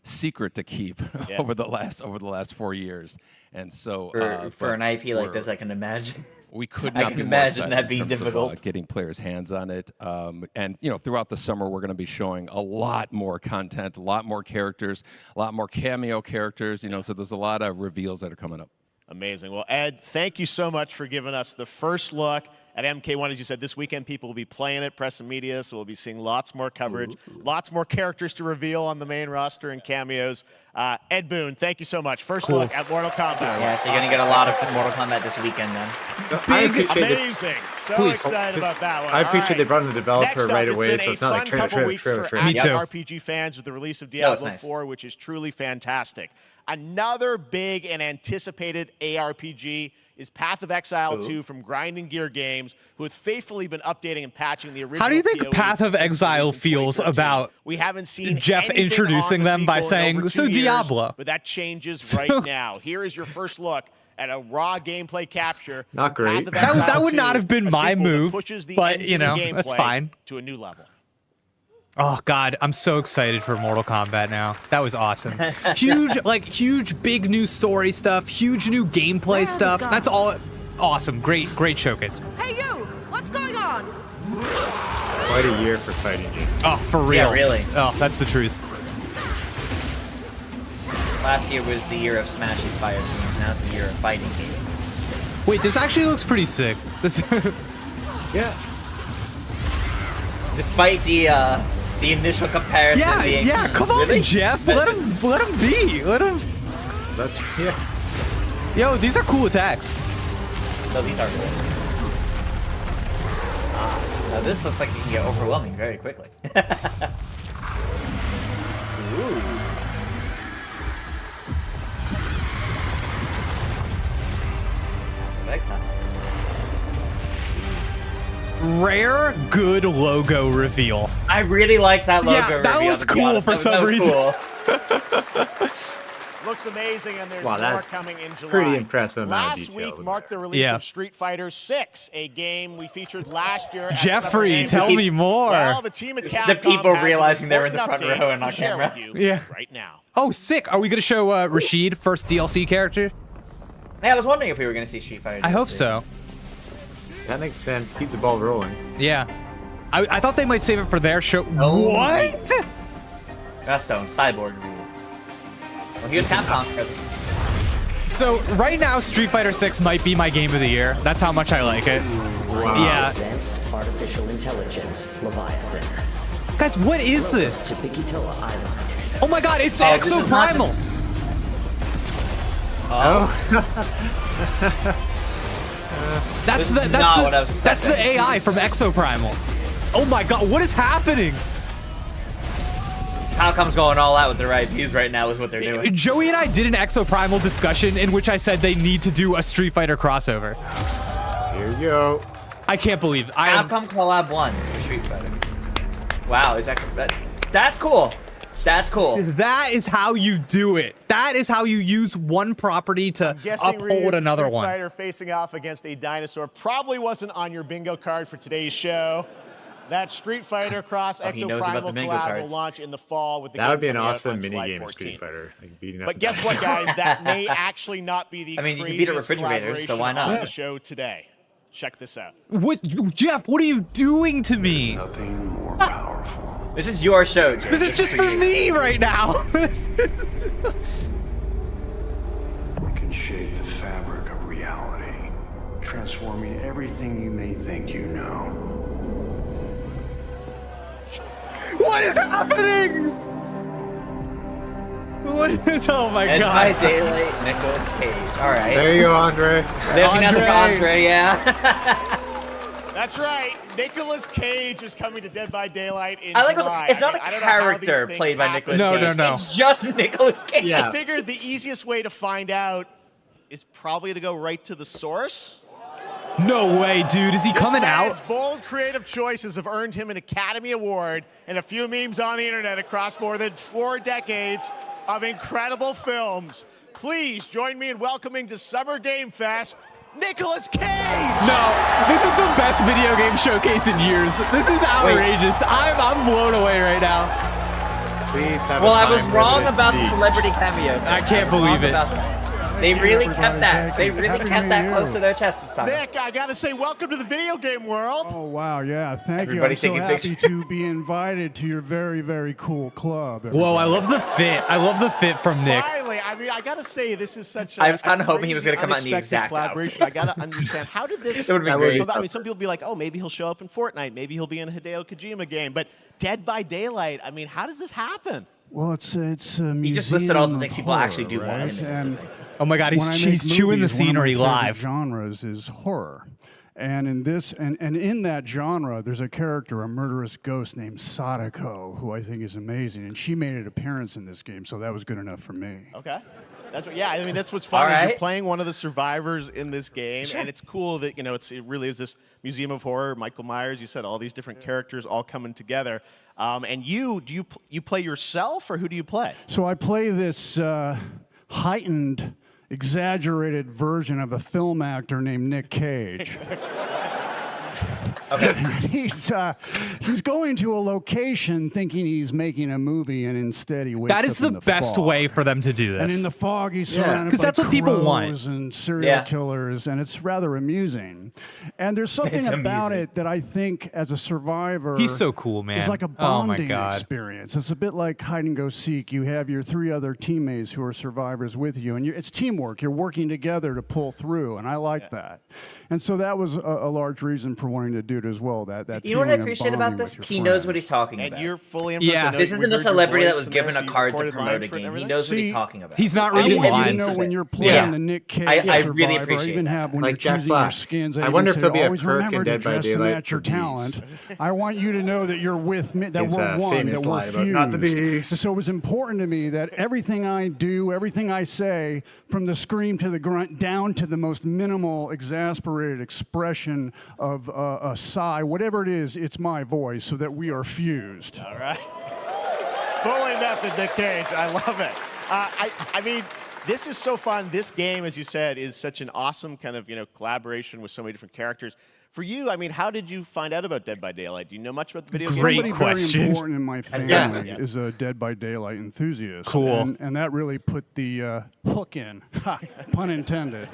secret to keep over the last 4 years. And so for an IP like this, I can imagine. We could not be more excited that being difficult. Of, getting players' hands on it, and you know, throughout the summer, we're going to be showing a lot more content, a lot more characters, a lot more cameo characters. You know, so there's a lot of reveals that are coming up. Amazing. Well, Ed, thank you so much for giving us the first look at MK1. As you said, this weekend people will be playing it, press and media, so we'll be seeing lots more coverage, lots more characters to reveal on the main roster and cameos. Ed Boon, thank you so much. First look at Mortal Kombat. Yeah, so you're going to get a lot of Mortal Kombat this weekend then. Amazing. So excited about that one. I appreciate they brought in the developer right away, so it's not like trailer. Me too. RPG fans with the release of Diablo 4, which is truly fantastic. Another big and anticipated ARPG is Path of Exile 2 from Grinding Gear Games, who have faithfully been updating and patching the original. How do you think Path of Exile feels about Jeff introducing them by saying, so Diablo? But that changes right now. Here is your first look at a raw gameplay capture. Not great. That would not have been my move, but, you know, that's fine. To a new level. Oh God, I'm so excited for Mortal Kombat now. That was awesome. Huge, big new story stuff, huge new gameplay stuff. That's all awesome. Great showcase. Hey you, what's going on? Quite a year for fighting games. Oh, for real. Yeah, really. Oh, that's the truth. Last year was the year of Smash-inspired games. Now it's the year of fighting games. Wait, this actually looks pretty sick. Yeah. Despite the initial comparison being... Yeah, come on, really? Jeff. Let him be. Let him... Yo, these are cool attacks. No, these are cool. Now this looks like it can get overwhelming very quickly. Ooh. Rare, good logo reveal. I really liked that logo reveal. Yeah, that was cool for some reason. Cool. Looks amazing, and there's Wow, more that's coming in July. pretty impressive amount of Last detail week in marked there. the release Yeah. of Street Fighter 6, a game we featured last year. At Jeffrey, Summer Game tell Fest. me more. Well, the team at Capcom The people has an realizing they were in the important front update row and on to share camera. with you Yeah. right now. Oh, sick. Are we going to show Rashid, first DLC character? Hey, I was wondering if we were going to see Street Fighter. I hope DLC. so. That makes sense. Keep the ball rolling. Yeah. I thought they might save it for their show. Oh, What? Stone, Cyborg rule. Well, here's Capcom. So right now, Street Fighter 6 might be my game of the year. That's how much I like it. Wow. Yeah. Advanced artificial intelligence, Leviathan. Guys, what is this? To Bikitoa Island. Oh my god, it's Oh, this is not Exoprimal. That's This the is not what I was that's the expecting. AI from Exoprimal. Oh my god, what is happening? Capcom's going all out with their IPs right now is what they're doing. Joey and I did an Exoprimal discussion in which I said they need to do a Street Fighter crossover. Here you go. I can't believe I am. Capcom Collab 1 for Street Fighter. Wow, is that's cool. That's cool. That is how you do it. That is how you use one property to Guessing Ryu, uphold another Street one. Fighter facing off against a dinosaur probably wasn't on your bingo card for today's show. That Street Fighter Cross Oh, he knows about the Exoprimal bingo collab will cards. launch in the fall with the That game would be an coming out awesome on July mini game of 14th. Street Fighter. Like beating up But the guess what, dinosaur. guys? That may actually not be the I mean, you can beat a craziest refrigerator, so why collaboration not? on the show today. Check this out. What, Jeff? What are you doing to me? Nothing more powerful. This is your show, Jay. This is just for you. me right now. We can shape the fabric of reality, transforming everything you may think you know. What is happening? What is? Oh my Dead god! by Daylight, Nicolas Cage. All right. There you go, Andre. There's another Andre. Andre, yeah. That's right. Nicolas Cage is coming to Dead by Daylight in I like July. it's not I a don't know how these character things played by happen. Nicolas No, Cage. no, no. It's just Nicolas Cage. Yeah. I figured the easiest way to find out is probably to go right to the source. No way, dude. Is he coming His out? bold creative choices have earned him an Academy Award and a few memes on the internet across more than 4 decades of incredible films. Please join me in welcoming to Summer Game Fest, Nicolas Cage! No, this is the best video game showcase in years. This is outrageous. I'm blown away right now. Please have Well, a I was time wrong limit. about the celebrity cameo. I can't was wrong believe it. about that. They really kept that. They really kept that close to their chest this time. Nick, I gotta say, welcome to the video game world. Oh, wow, yeah, thank Everybody you. I'm so taking happy pictures. to be invited to your very, very cool club. Whoa, I love the fit. I love the fit from Nick. Finally, I mean, I gotta say, this is such a I was kinda a hoping he was gonna crazy, come out in the unexpected exact collaboration. I gotta understand, how did this It would've been come great. about? I mean, some people be like, oh, maybe he'll show up in Fortnite. Maybe he'll be in a Hideo Kojima game. But Dead by Daylight, I mean, how does this happen? Well, it's a museum You just listed all the of things people horror, actually do want right? in this, And Oh my god, when I he's make chewing the movies, one of my scenery favorite live. Genres is horror. And in this, and in that genre, there's a character, a murderous ghost named Sadako, who I think is amazing, and she made an appearance in this game, so that was good enough for me. Okay. That's what, yeah, I mean, that's what's fun All is you're right. playing one of the survivors in this game, Sure. and it's cool that, you know, it really is this museum of horror. Michael Myers, you said all these different characters all coming together. And you play yourself, or who do you play? So I play this heightened, exaggerated version of a film actor named Nick Cage. He's going to a location thinking he's making a movie, and instead he wakes That is up in the best fog. way for them to do this. And in the fog, he's surrounded 'Cause by that's what people want. crows and serial Yeah. killers, and it's rather amusing. And there's something It's about amusing. it that I think, as a survivor, He's so cool, man. It's like a Oh my bonding God. experience. It's a bit like hide and go seek. You have your 3 other teammates who are survivors with you, and it's teamwork. You're working together to pull through, and I like that. And so that was a large reason for wanting to do it as well. That You know what I feeling of appreciate about bonding this? with He your knows friends. what he's talking And about. you're fully impressed. Yeah. I know This we isn't a heard your celebrity that voice was in there, given so a you card to recorded promote lines a for it and game. He everything? knows what he's See, talking about. He's not I reading want you lines. to know when you're Yeah. playing the Nick Cage I really survivor. appreciate even that. have when Like you're Jack choosing Black. your skins. I even wonder if say, there'll be a always perk in remember to Dead by dress to Daylight match your for bees. talent. I want you to know that you're with me. That His, we're one. famous That we're line about fused. not the bees. So it was important to me that everything I do, everything I say, from the scream to the grunt, down to the most minimal, exasperated expression of a sigh, whatever it is, it's my voice, so that we are fused. All right. Fully method, Nick Cage. I love it. I mean, this is so fun. This game, as you said, is such an awesome kind of, collaboration with so many different characters. For you, I mean, how did you find out about Dead by Daylight? Do you know much about the video game? Great question. Very important in my family is a Dead by Daylight enthusiast. Cool. And that really put the hook in, pun intended.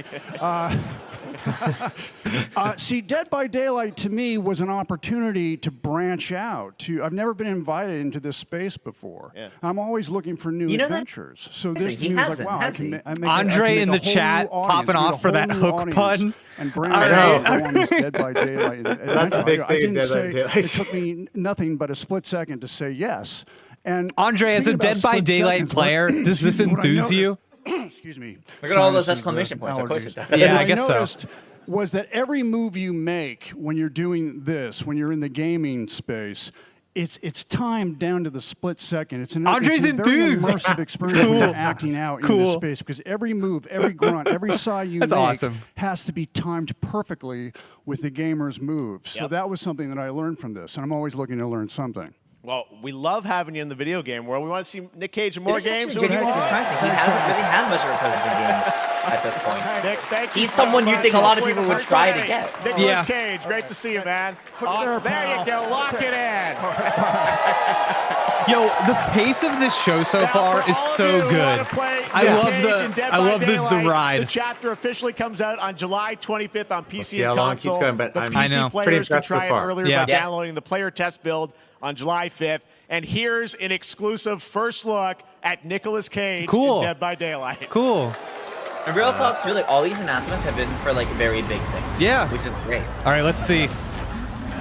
See, Dead by Daylight to me was an opportunity to branch out. I've never been invited into this space before. Yeah. I'm always looking for new adventures. So this to me was like, wow, I can make Andre in the chat popping off for that hook pun. And branch out on this Dead by Daylight. That's a big thing. I didn't Dead say by Daylight. it took me nothing but a split second to say yes. And Andre, as a Dead by Daylight player, does this enthuse you? Excuse me. Look at all those exclamation points. Of course it does. Yeah, what I guess so. noticed was that every move you make when you're doing this, when you're in the gaming space, it's timed down to the split second. It's Andre's it's a very enthused. immersive experience when you're acting out in this space because every move, every grunt, every sigh you make has to be timed perfectly with the gamer's moves. So that was something that I learned from this, and I'm always looking to learn something. Well, we love having you in the video game world. We want to see Nick Cage in more games. Genuinely surprising. He hasn't really had much of a presence in games at this point. Nick, thank you. He's someone you think a lot of people would try to get. Nicolas Cage, great to see you, man. Awesome. There you go. Lock it in. Yo, the pace of this show so far is so good. I love the ride. The chapter officially comes out on July 25th on PC how and long it keeps console. going, but PC players can try it earlier by Yeah. downloading the player test build on July 5th. And here's an exclusive first look at Nicolas Cage in Dead by Daylight. Cool. And real talk, too, like all these announcements have been for like very big things. Yeah. Which is great. All right, let's see.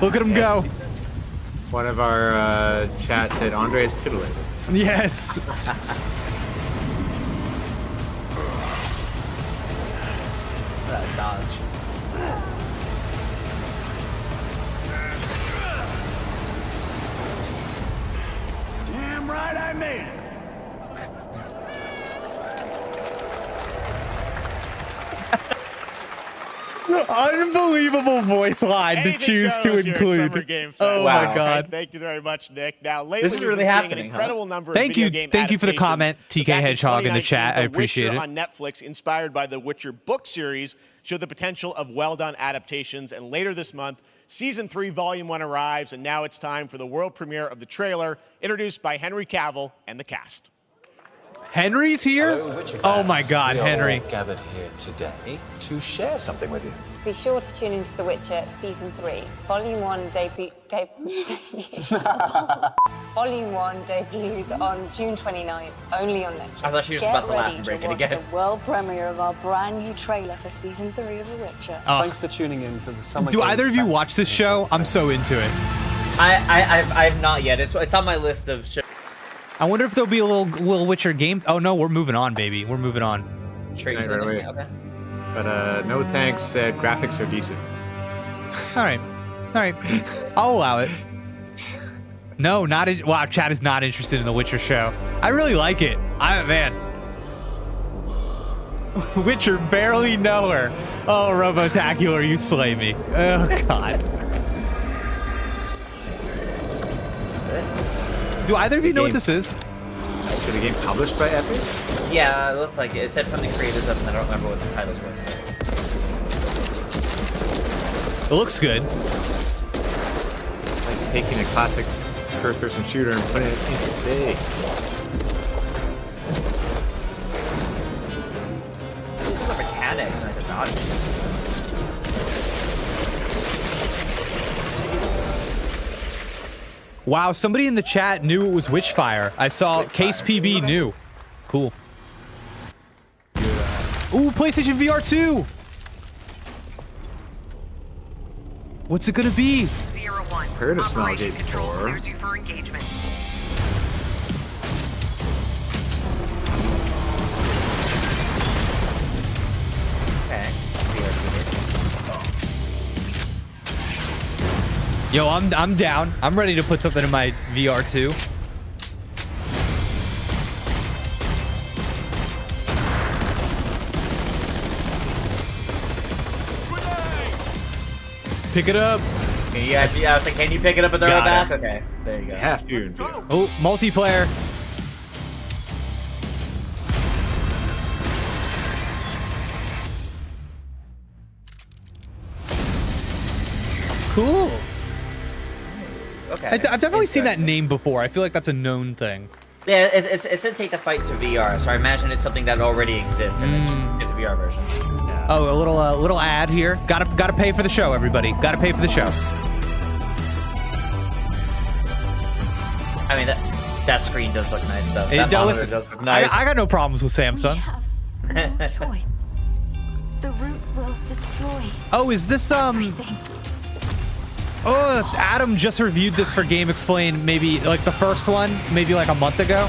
Look at him go. One of our chat said Andre is titillated. Yes. Dodge. Damn right I made it. Unbelievable voice line to choose to include. Oh my God! Thank you very much, Nick. Now, lately This is we've really been seeing happening, an incredible number of Thank video you, game thank you for the adaptations. comment, TK Back in Hedgehog in the 2019, chat. I The appreciate Witcher it. on Netflix, inspired by the Witcher book series, showed the potential of well-done adaptations. And later this month, Season 3, Volume 1 arrives, and now it's time for the world premiere of the trailer, introduced by Henry Cavill and the cast. Henry's here? Oh my God, Henry. We are all gathered here today to share something with you. Be sure to tune into The Witcher Season 3. Volume 1 Volume 1 debuts on June 29th, only on Netflix. I thought she was about to laugh and break it again. The world premiere of our brand new trailer for Season 3 of The Witcher. Thanks for tuning in to the Summer Do Games either of you Fest. watch this show? I'm so into it. I've not yet. It's on my list of shows. I wonder if there'll be a little Witcher game. Oh no, we're moving on, baby. We're moving on. Straight to the next thing. Okay. But no thanks said graphics are decent. All right. I'll allow it. No, not in, wow. Chad is not interested in the Witcher show. I really like it. Man. Witcher, barely know her. Oh, Robotacular, you slay me. Oh God. Do either of you know what this is? Is the game published by Epic? Yeah, it looked like it. It said from the creators of, and I don't remember what the titles were. It looks good. Like taking a classic first-person shooter and putting it into today. This is the mechanics, and I did not. Wow, somebody in the chat knew it was Witchfire. I saw Case PB knew. Cool. Ooh, PlayStation VR 2. What's it gonna be? Heard of Smilegate before. Okay. Yo, I'm down. I'm ready to put something in my VR 2. Pick it up. Yeah, I was like, can you pick it up and throw it back? Okay, there you go. You have to. Oh, multiplayer. Cool. Okay. I've definitely seen that name before. I feel like that's a known thing. Yeah, it's to take the fight to VR, so I imagine it's something that already exists, and it just is a VR version. Yeah. Oh, a little ad here. Gotta pay for the show, everybody. Gotta pay for the show. I mean, that screen does look nice, though. That monitor does look nice. I got no problems with Samsung. We have no choice. The root will destroy. Oh, is this everything. Oh, Adam just reviewed this for GameXplain, maybe like the first one, maybe like a month ago.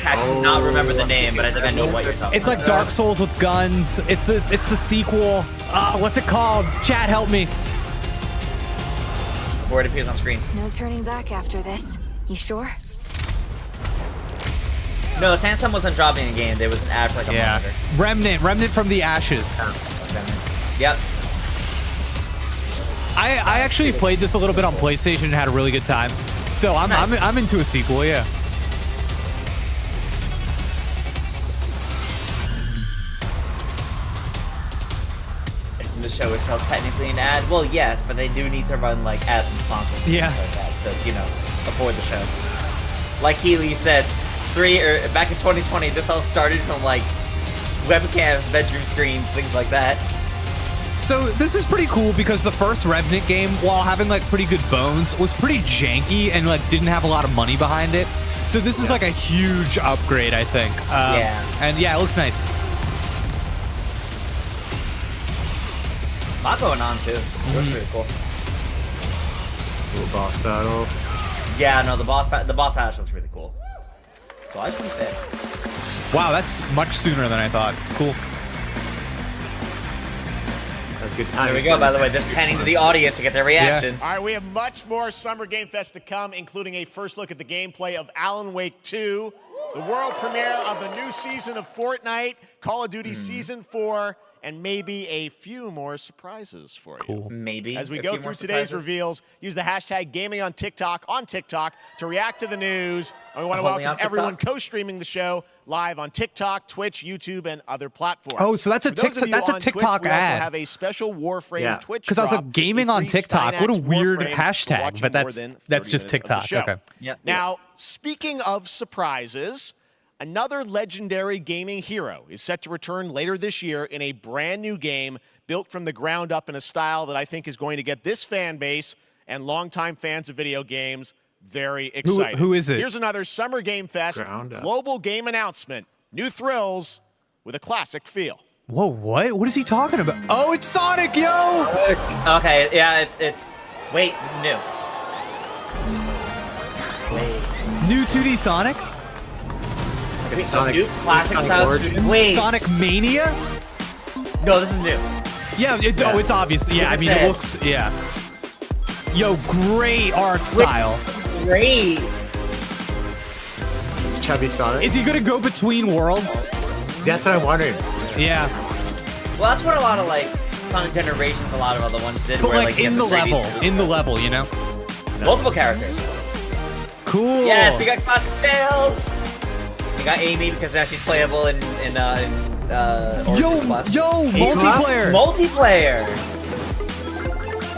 I cannot remember the name, but I think I know what you're talking about. It's like Dark Souls with guns. It's the sequel. What's it called? Chat, help me. Before it appears on screen. No turning back after this. You sure? No, Samsung wasn't dropping a game. There was an ad for like a monitor. Remnant from the Ashes. Yep. I actually played this a little bit on PlayStation and had a really good time. So I'm into a sequel, yeah. The show itself technically an ad. Well, yes, but they do need to run like ads and sponsors. And yeah. Like that to afford the show. Like Healy said, back in 2020, this all started from like webcams, bedroom screens, things like that. So this is pretty cool because the first Revenant game, while having like pretty good bones, was pretty janky and like didn't have a lot of money behind it. So this is like a huge upgrade, I think. Yeah. And yeah, it looks nice. A lot going on too. It looks pretty cool. Cool boss battle. Yeah, no, the boss battle looks really cool. July 25th. Wow, that's much sooner than I thought. Cool. That's good time. There we go, by the way. Just panning to the audience to get their reaction. All right, we have much more Summer Game Fest to come, including a first look at the gameplay of Alan Wake 2, the world premiere of the new season of Fortnite, Call of Duty Season 4, and maybe a few more surprises for you. Cool. Maybe. As we go through today's reveals, use the hashtag gaming on TikTok to react to the news. And we want to welcome everyone co-streaming the show live on TikTok, Twitch, YouTube, and other platforms. Oh, so that's a TikTok ad. We also have a special Warframe Twitch because I was like gaming on TikTok. What a weird hashtag, but that's just TikTok. Okay. Yep. Now, speaking of surprises, another legendary gaming hero is set to return later this year in a brand new game built from the ground up in a style that I think is going to get this fan base and longtime fans of video games very excited. Who is it? Here's another Summer Game Fest global game announcement. New thrills with a classic feel. Whoa, what? What is he talking about? Oh, it's Sonic, yo! Okay, yeah, it's... Wait, this is new. New 2D Sonic? Wait, Sonic, new classic style. Wait. Sonic Mania? No, this is new. Yeah, oh, it's obvious. Yeah, I mean, it looks, yeah. Yo, great art style. Great. It's chubby Sonic. Is he gonna go between worlds? That's what I'm wondering. Yeah. Well, that's what a lot of like Sonic Generations, a lot of other ones did. But where, like in the level, you know? Multiple characters. Cool. Yes, we got classic Tails. We got Amy because now she's playable in Plus. Yo, multiplayer. Multiplayer.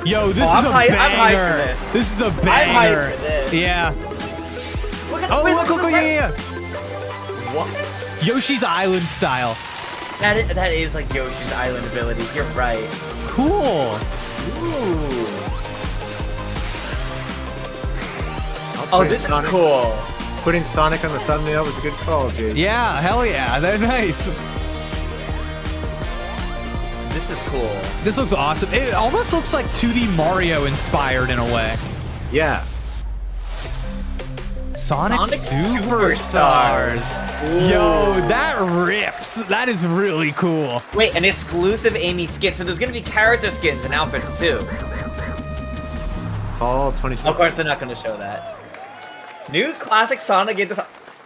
Yo, this is a banger. This is a banger. I'm hyped for this. Yeah. Look, yeah. What? Yoshi's Island style. That is like Yoshi's Island abilities. You're right. Cool. Ooh. Oh, this is cool. Putting Sonic on the thumbnail was a good call, Jay. Yeah, hell yeah. They're nice. This is cool. This looks awesome. It almost looks like 2D Mario inspired in a way. Yeah. Sonic Superstars. Yo, that rips. That is really cool. Wait, an exclusive Amy skin. So there's going to be character skins and outfits too. Fall 2020. Of course, they're not going to show that. New classic Sonic game.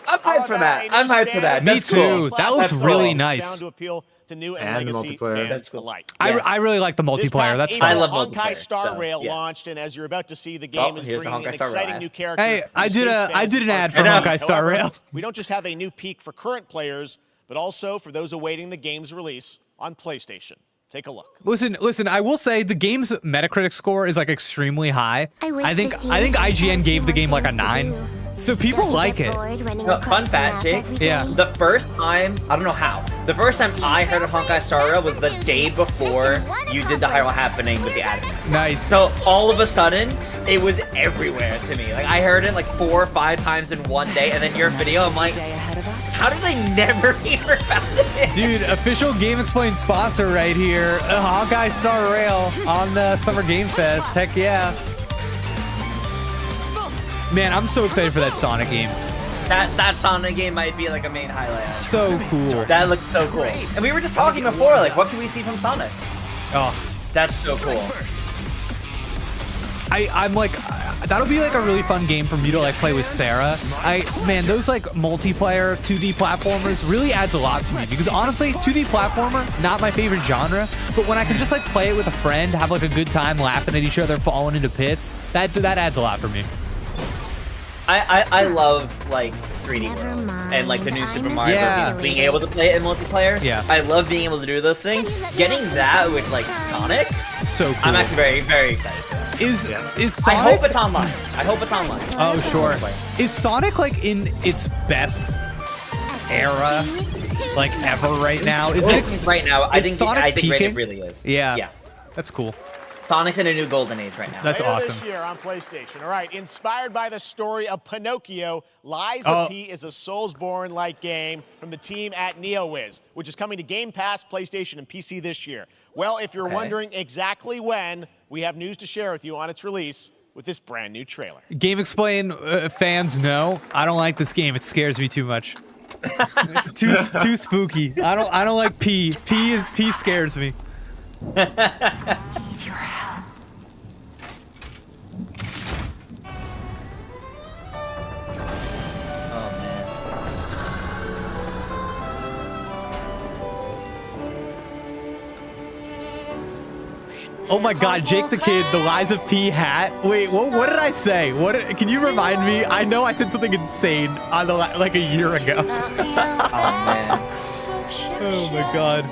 I'm hyped for that. I'm hyped for that. Me too. That looks really nice. Down to appeal to new and And the legacy multiplayer. fans alike. I really like the multiplayer. That's fun. I love Honkai multiplayer, Star so, Rail yeah. launched, and as you're about to see, the game is here's the bringing an Honkai Star Rail exciting ad. new character. Hey, I whose did face fans an ad for are Honkai proud of. Star However, Rail. We don't just have a new peak for current players, but also for those awaiting the game's release on PlayStation. Take a look. Listen, I will say the game's Metacritic score is like extremely high. I think IGN gave the game like a 9. So people like it. Fun fact, Jake. Yeah. The first time, I don't know how, the first time I heard of Honkai Star Rail was the day before you did the Hyrule Happening with the anime. Nice. So all of a sudden, it was everywhere to me. Like I heard it like 4 or 5 times in one day, and then your video, I'm like, how did I never hear about it? Dude, official GameXplain sponsor right here. Honkai Star Rail on the Summer Game Fest. Heck yeah. Man, I'm so excited for that Sonic game. That Sonic game might be like a main highlight. So cool. That looks so cool. And we were just talking before, like, what can we see from Sonic? Oh, that's so cool. I'm like, that'll be like a really fun game for me to like play with Sarah. Man, those like multiplayer 2D platformers really adds a lot to me because honestly, 2D platformer, not my favorite genre, but when I can just like play it with a friend, have like a good time laughing at each other, falling into pits, that adds a lot for me. I love like 3D World and like the new Super Mario Bros. Being able to play it in multiplayer. Yeah. I love being able to do those things. Getting that with like Sonic, so cool. I'm actually very, very excited for that. Is Sonic? I hope it's online. I hope it's online. Oh sure. Is Sonic like in its best era, like ever right now? Is it right now? I think peaking? it really is. Yeah. Yeah. That's cool. Sonic's in a new golden age right now. That's Later awesome. This year on PlayStation. All right, inspired by the story of Pinocchio, Lies of P is a Soulsborne-like game from the team at NeoWiz, which is coming to Game Pass, PlayStation, and PC this year. Well, if you're wondering exactly when, we have news to share with you on its release with this brand new trailer. GameXplain fans know I don't like this game. It scares me too much. It's too spooky. I don't like P. P scares me. Oh my God, Jake the Kid, the Lies of P hat. Wait, what did I say? Can you remind me? I know I said something insane on the like a year ago. Oh man. Oh my God.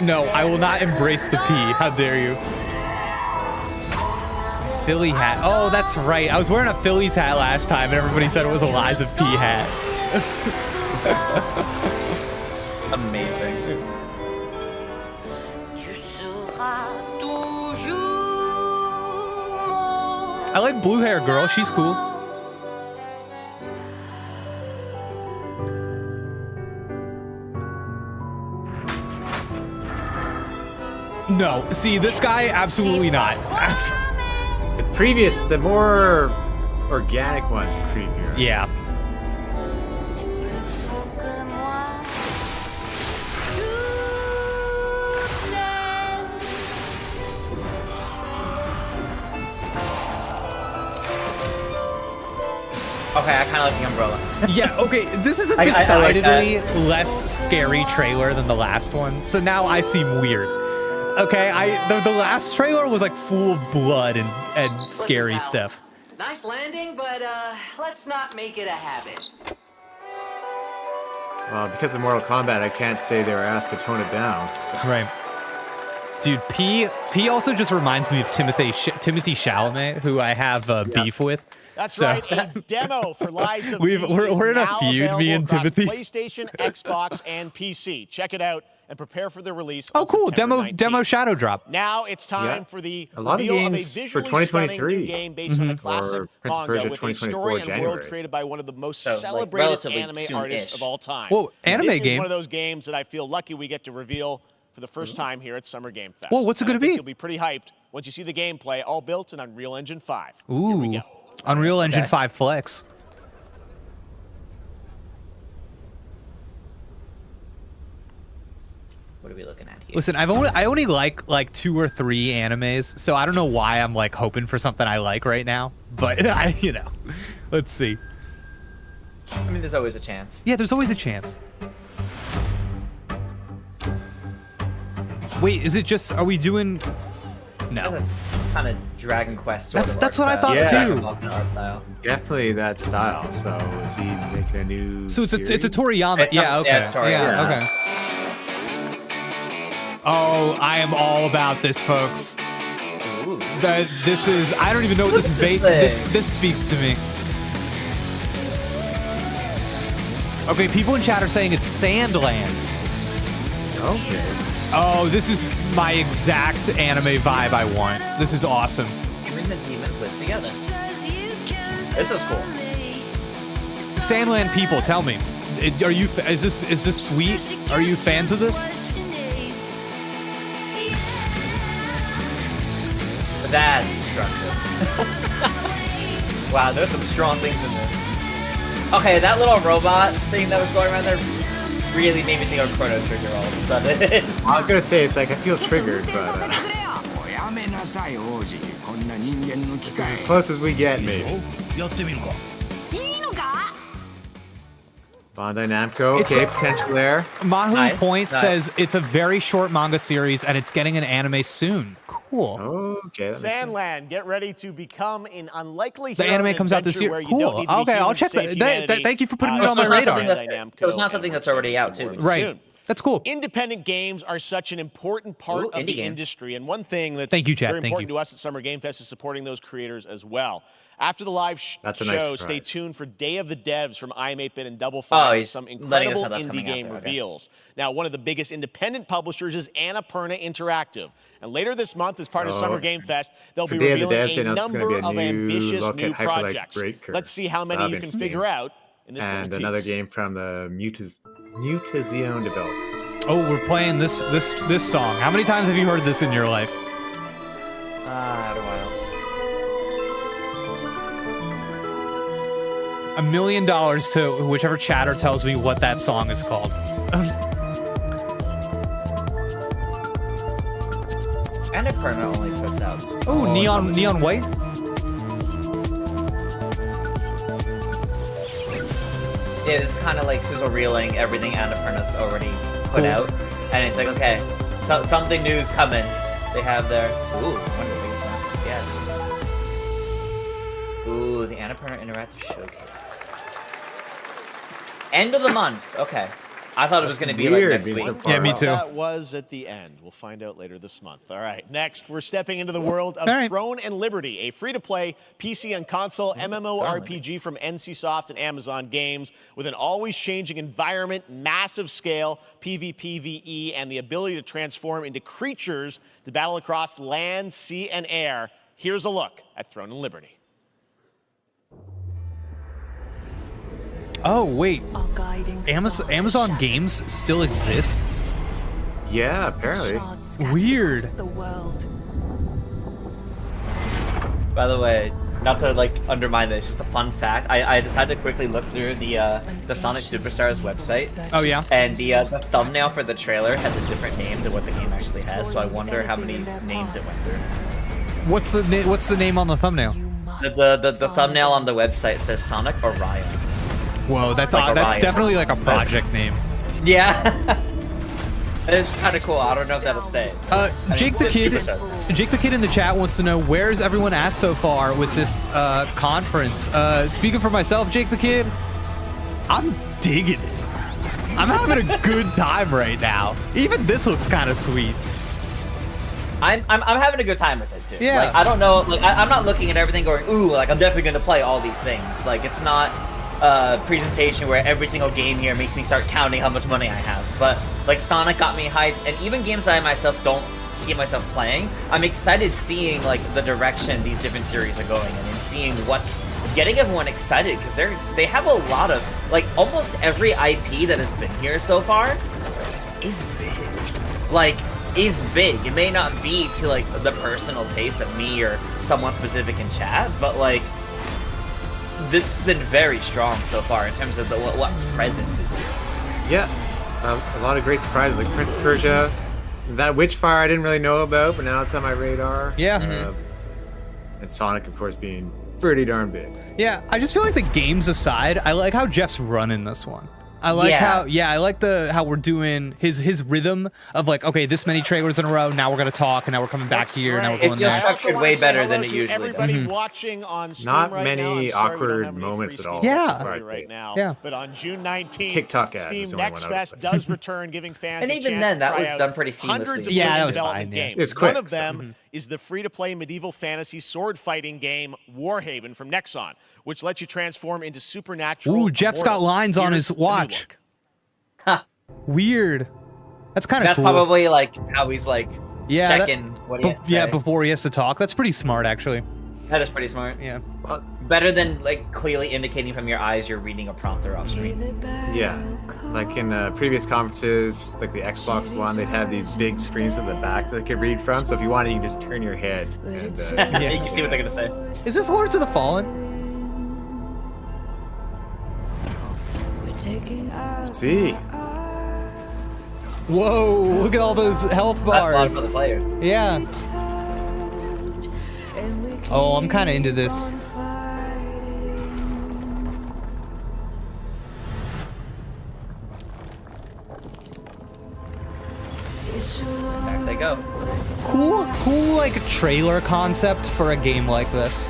No, I will not embrace the P. How dare you? Philly hat. Oh, that's right. I was wearing a Phillies hat last time, and everybody said it was a Lies of P hat. Amazing. I like blue hair girl. She's cool. No, see, this guy, absolutely not. The more organic ones creepier. Yeah. Okay, I kind of like the umbrella. Yeah, okay, this is a decidedly less scary trailer than the last one, so now I seem weird. Okay, the last trailer was like full of blood and scary stuff. Nice landing, but let's not make it a habit. Well, because of Mortal Kombat, I can't say they were asked to tone it down. So. Right. Dude, P also just reminds me of Timothy Chalamet, who I have beef with. That's right, a demo for Lies of P we're in a now feud, me and available Timothy. across PlayStation, Xbox, and PC. Check it out and prepare for the release. Oh, cool! September 19th. Demo shadow drop. Now it's time for the a lot reveal of a games visually for stunning 2023 new game based on the classic Prince of manga Persia with a story and January. world created by one of the most So, like, celebrated relatively anime soon-ish. artists of all time. Whoa, anime this game? is one of those games that I feel lucky we get to reveal for the first time here at Summer Game Fest. Whoa, what's it And I gonna think be? You'll be pretty hyped once you see the gameplay, all built in Unreal Engine 5. Ooh, Here we go. Unreal Engine 5 Flex. What are we looking at here? Listen, I only like 2 or 3 animes, so I don't know why I'm like hoping for something I like right now. But let's see. I mean, there's always a chance. Yeah, there's always a chance. Wait, is it just? Are we doing? No. kind of Dragon Quest. That's what I thought too. Definitely that style. So is he making a new? So it's series? a Toriyama. Yeah. Okay. Yeah, it's Toriyama. Okay. Oh, I am all about this, folks. This is. I don't even know what this is based. This speaks to me. Okay, people in chat are saying it's Sandland. Okay. Oh, this is my exact anime vibe I want. This is awesome. Humans and demons live together. This is cool. Sandland people, tell me, are you? Is this sweet? Are you fans of this? That's destructive. Wow, there's some strong things in this. Okay, that little robot thing that was going around there really made me think of Chrono Trigger all of a sudden. I was gonna say it's like I feel triggered, but this is as close as we get, maybe. Bandai Namco, okay, potential there. Mahu Point says it's a very short manga series and it's getting an anime soon. Cool. Okay. Sandland, get ready to become an unlikely The anime comes out this year. Cool. Okay, I'll check that. Thank you for putting it on my radar. It's not something that's already out too. Right. That's cool. Independent games are such an important part of the industry, and one thing that's very important to us at Summer Game Fest is supporting those creators as well. After the live show, stay tuned for Day of the Devs from I'm 8-Bit and Double Fine with some incredible indie game reveals. Now, one of the biggest independent publishers is Annapurna Interactive. And later this month, as part of Summer Game Fest, they'll be revealing a number of ambitious new projects. Let's see how many you can figure out in this little tease. And another game from the Mutazione developers. Oh, we're playing this song. How many times have you heard this in your life? How do I else? $1 million to whichever chatter tells me what that song is called. Annapurna only puts out. Oh, neon white. Yeah, this is kind of like sizzle reeling everything Annapurna's already put out, and it's like, okay, so something new's coming. They have their one of the biggest announcements yet. Ooh, the Annapurna Interactive Showcase. End of the month. Okay. I thought it was going to be like next week. Yeah, me too. That was at the end. We'll find out later this month. All right. Next, we're stepping into the world of Throne and Liberty, a free-to-play PC and console MMORPG from NCSoft and Amazon Games with an always-changing environment, massive scale, PvPvE, and the ability to transform into creatures to battle across land, sea, and air. Here's a look at Throne and Liberty. Oh, wait. Amazon Games still exists? Yeah, apparently. Weird. By the way, not to like undermine this, just a fun fact. I decided to quickly look through the Sonic Superstars website. Oh yeah. And the thumbnail for the trailer has a different name than what the game actually has. So I wonder how many names it went through. What's the name on the thumbnail? The thumbnail on the website says Sonic Orion. Whoa, that's definitely like a project name. Yeah. It's kind of cool. I don't know if that'll stay. Jake the Kid in the chat wants to know, where's everyone at so far with this conference? Speaking for myself, Jake the Kid, I'm digging it. I'm having a good time right now. Even this looks kind of sweet. I'm having a good time with it too. Yeah. Like, I don't know. Like I'm not looking at everything going, ooh, like I'm definitely going to play all these things. Like it's not presentation where every single game here makes me start counting how much money I have. But like Sonic got me hyped, and even games that I myself don't see myself playing, I'm excited seeing like the direction these different series are going in and seeing what's getting everyone excited, because they have a lot of like almost every IP that has been here so far is big. Like is big. It may not be to like the personal taste of me or someone specific in chat, but like this has been very strong so far in terms of what presence is here. Yeah, a lot of great surprises like Prince of Persia. That Witchfire I didn't really know about, but now it's on my radar. Yeah. And Sonic, of course, being pretty darn big. Yeah, I just feel like the games aside, I like how Jeff's running this one. I like how I like how we're doing his rhythm of like, okay, this many trailers in a row, now we're gonna talk, and now we're coming back here, and now we're going there. It feels structured way better than it usually does. Everybody watching on Steam Not right many now. I'm sorry awkward moments at all. Yeah. Right now. Yeah. But on June 19th, TikTok ad Steam is the only Next one I would Fest say. does return, giving fans And a even chance then, to that try was out done pretty hundreds of seamlessly. Yeah, that early was development fine, yeah. games. It's quick, One of so- them is the free-to-play medieval fantasy sword fighting game Warhaven from Nexon, which lets you transform into supernatural. Ooh, Jeff's got immortals. lines on Here's his a new watch. look. Weird. That's kind of That's cool. probably like how he's like Yeah, checking what he has to say. before he has to talk. That's pretty smart, actually. That is pretty smart. Yeah. Better than like clearly indicating from your eyes you're reading a prompter off screen. Yeah, like in previous conferences, like the Xbox One, they'd have these big screens in the back that they could read from. So if you wanted, you can just turn your head. And, You can see what they're gonna say. Is this Lords of the Fallen? See. Whoa! Look at all those health bars. That's a lot for the players. Yeah. Oh, I'm kind of into this. Back they go. Cool, like trailer concept for a game like this.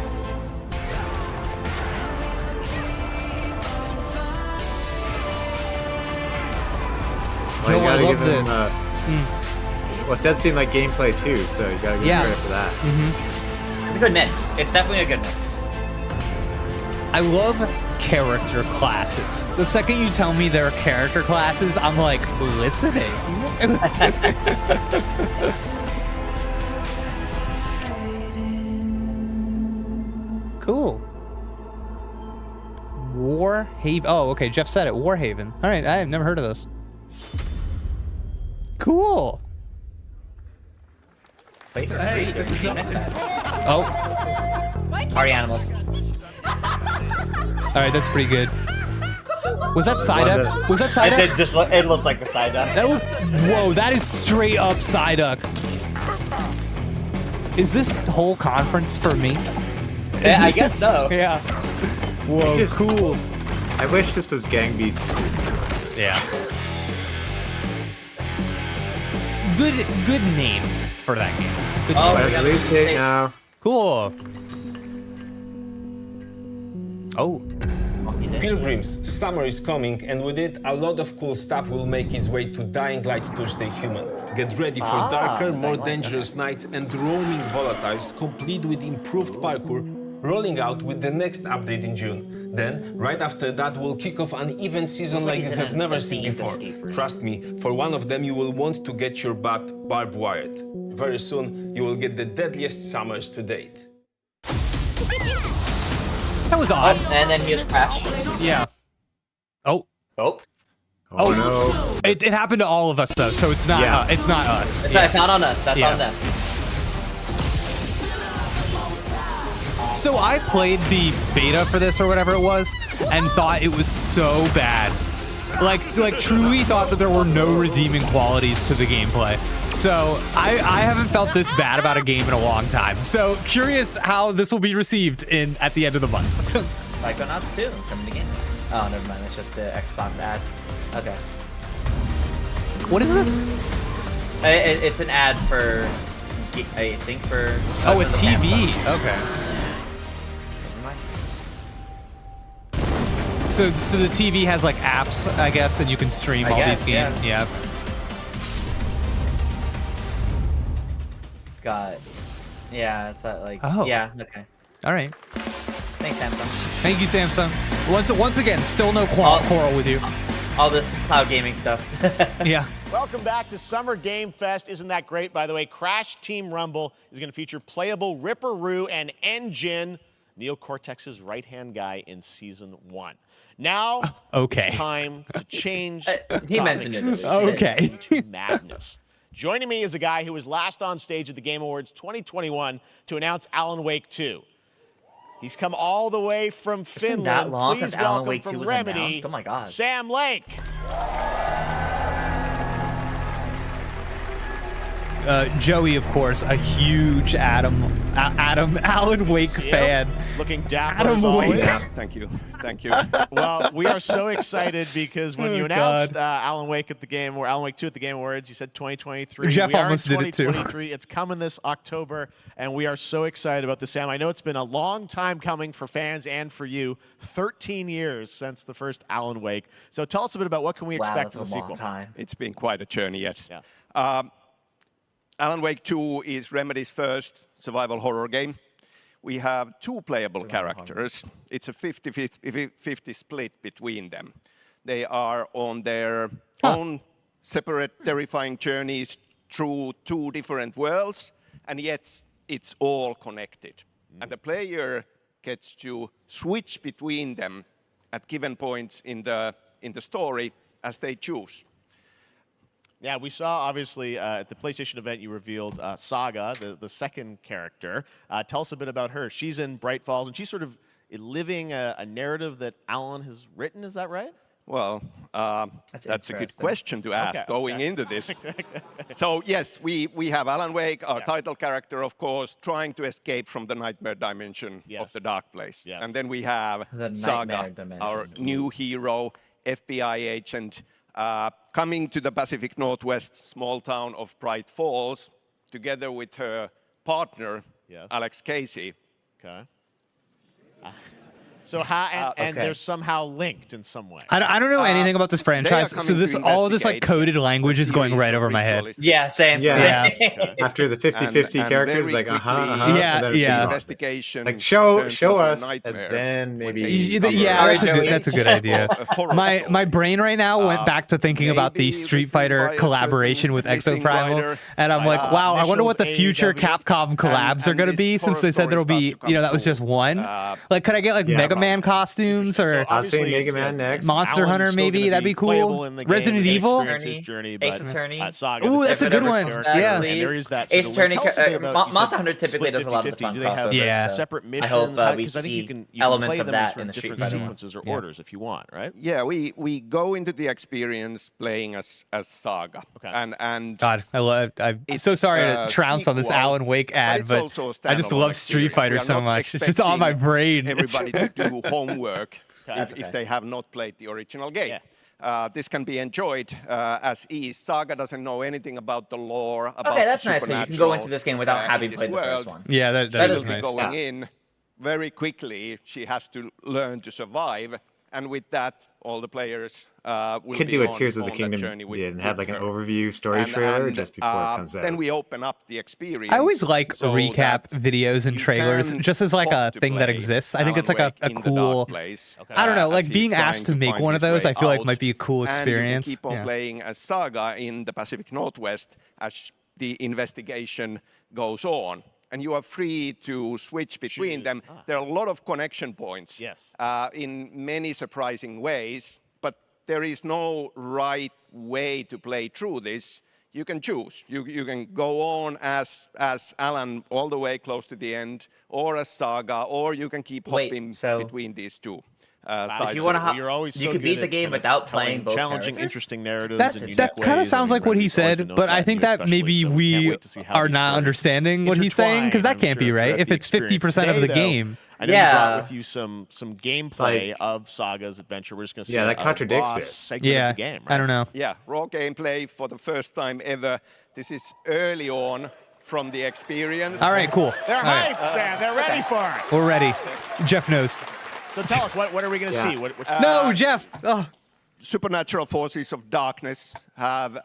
Well, you I gotta love give them, this. well, it does seem like gameplay too, so you gotta give them credit for that. It's a good mix. It's definitely a good mix. I love character classes. The second you tell me there are character classes, I'm like listening. Cool. Warhaven. Oh, okay. Jeff said it. Warhaven. All right. I have never heard of this. Cool. Wait for free. This is next time. Oh. Party animals. All right. That's pretty good. Was that Psyduck? Was that Psyduck? It looked like a Psyduck. That looked. Whoa. That is straight up Psyduck. Is this whole conference for me? Yeah, I guess so. Yeah. Whoa, cool. I wish this was Gang Beast. Yeah. Good name for that game. Good name. Release date now. Cool. Oh. Pilgrims, summer is coming, and with it, a lot of cool stuff will make its way to Dying Light Tuesday Human. Get ready for darker, more dangerous nights and roaming volatiles, complete with improved parkour, rolling out with the next update in June. Then, right after that, we'll kick off an event season like you have never seen before. Trust me, for one of them, you will want to get your butt barbed wired. Very soon, you will get the deadliest summers to date. That was odd. Oh, and then he just crashed. Yeah. Oh. Oh. Oh no. It happened to all of us though, so it's not. It's not us. It's not on us. That's on them. So I played the beta for this or whatever it was, and thought it was so bad. Like truly thought that there were no redeeming qualities to the gameplay. So I haven't felt this bad about a game in a long time. So curious how this will be received at the end of the month. Psychonauts 2 coming to Game Pass. Oh, never mind. It's just the Xbox ad. Okay. What is this? It's an ad for, I think for. Oh, a TV. Okay. So the TV has like apps, I guess, and you can stream all these games. Yeah. It's got. Yeah, it's like. Oh. Yeah. Okay. All right. Thanks, Samsung. Thank you, Samsung. Once again, still no quarrel with you. All this cloud gaming stuff. Yeah. Welcome back to Summer Game Fest. Isn't that great, by the way? Crash Team Rumble is going to feature playable Ripperoo and Engine, Neo Cortex's right-hand guy in Season 1. Now, it's time to change he mentioned it. into madness. Joining me is a guy who was last on stage at the Game Awards 2021 to announce Alan Wake 2. He's come all the way from Finland. That long Please since Alan welcome Wake 2 from was Remedy, announced. Oh my god. Sam Lake. Joey, of course, a huge Alan Wake fan. Looking dapper Adam as always. Wake. Thank you. Thank you. Well, we are so excited because when you announced Alan Wake at the Game, or Alan Wake 2 at the Game Awards, you said 2023. Jeff we are almost in did it too. 2023. It's coming this October, and we are so excited about this, Sam. I know it's been a long time coming for fans and for you. 13 years since the first Alan Wake. So tell us a bit about what can we expect from the sequel. It's been quite a journey, yes. Yeah. Alan Wake 2 is Remedy's first survival horror game. We have 2 playable characters. It's a 50-50 split between them. They are on their own separate terrifying journeys through 2 different worlds, and yet it's all connected. And the player gets to switch between them at given points in the story as they choose. Yeah, we saw, obviously, at the PlayStation event, you revealed Saga, the second character. Tell us a bit about her. She's in Bright Falls, and she's sort of living a narrative that Alan has written. Is that right? Well, that's a good question to ask going into this. So, yes, we have Alan Wake, our title character, of course, trying to escape from the nightmare dimension of the dark place. And then we have Saga, our new hero, FBI agent, coming to the Pacific Northwest small town of Bright Falls, together with her partner, Alex Casey. Okay. So how and they're somehow linked in some way. I don't know anything about this franchise, so all of this like coded language is going right over my head. Yeah, same. Yeah. After the 50-50 characters, like yeah. Investigation. Like show us, and then maybe. Yeah, that's a good idea. My brain right now went back to thinking about the Street Fighter collaboration with Exoprimal, and I'm like, wow, I wonder what the future Capcom collabs are going to be, since they said there'll be, that was just one. Like, could I get like Mega Man costumes, or Mega Man next, Monster Hunter maybe? That'd be cool. Resident Evil, Ace Attorney. Ooh, that's a good one. Yeah, there is that. Ace Attorney. Monster Hunter typically does a lot of the fun crossovers. Yeah, separate missions. I hope we I think see you can elements play of them that in in the Street different Fighter sequences or orders if you want, right? Yeah, we go into the experience playing as Saga. Okay. And God, I'm so sorry to trounce on this Alan Wake ad, but I just love Street Fighter so much. It's just on my brain. Everybody to do homework if they have not played the original game. This can be enjoyed as is. Saga doesn't know anything about the lore, about that's nice. So you can go into this game without having played the first one. Yeah, that is nice. Going in very quickly, she has to learn to survive, and with that, all the players will could be do a on Tears of the that Kingdom journey with, and have like an her. overview story trailer just before it comes out. Then we open up the experience. I always like recap videos and trailers just as like a thing that exists. I think it's like a cool, I don't know, like being asked to make one of those, I feel like might be a cool experience. And you can keep on playing as Saga in the Pacific Northwest as the investigation goes on. And you are free to switch between them. There are a lot of connection points in many surprising ways, but there is no right way to play through this. You can choose. You can go on as Alan all the way close to the end, or as Saga, or you can keep hopping between these two. If you want to, you could beat the game without playing both challenging, characters. interesting narratives. That kind of sounds like what he said, but I think that maybe we are not understanding what he's saying, because that can't be right if it's 50% of the game. I know you brought with you some gameplay of Saga's adventure. We're just going to see that contradicts it. Segment of the game, right? I don't know. Yeah, raw gameplay for the first time ever. This is early on from the experience. All right, cool. They're hyped, Sam. They're ready for it. We're ready. Jeff knows. So tell us, what are we going to see? No, Jeff. Oh. Supernatural forces of darkness have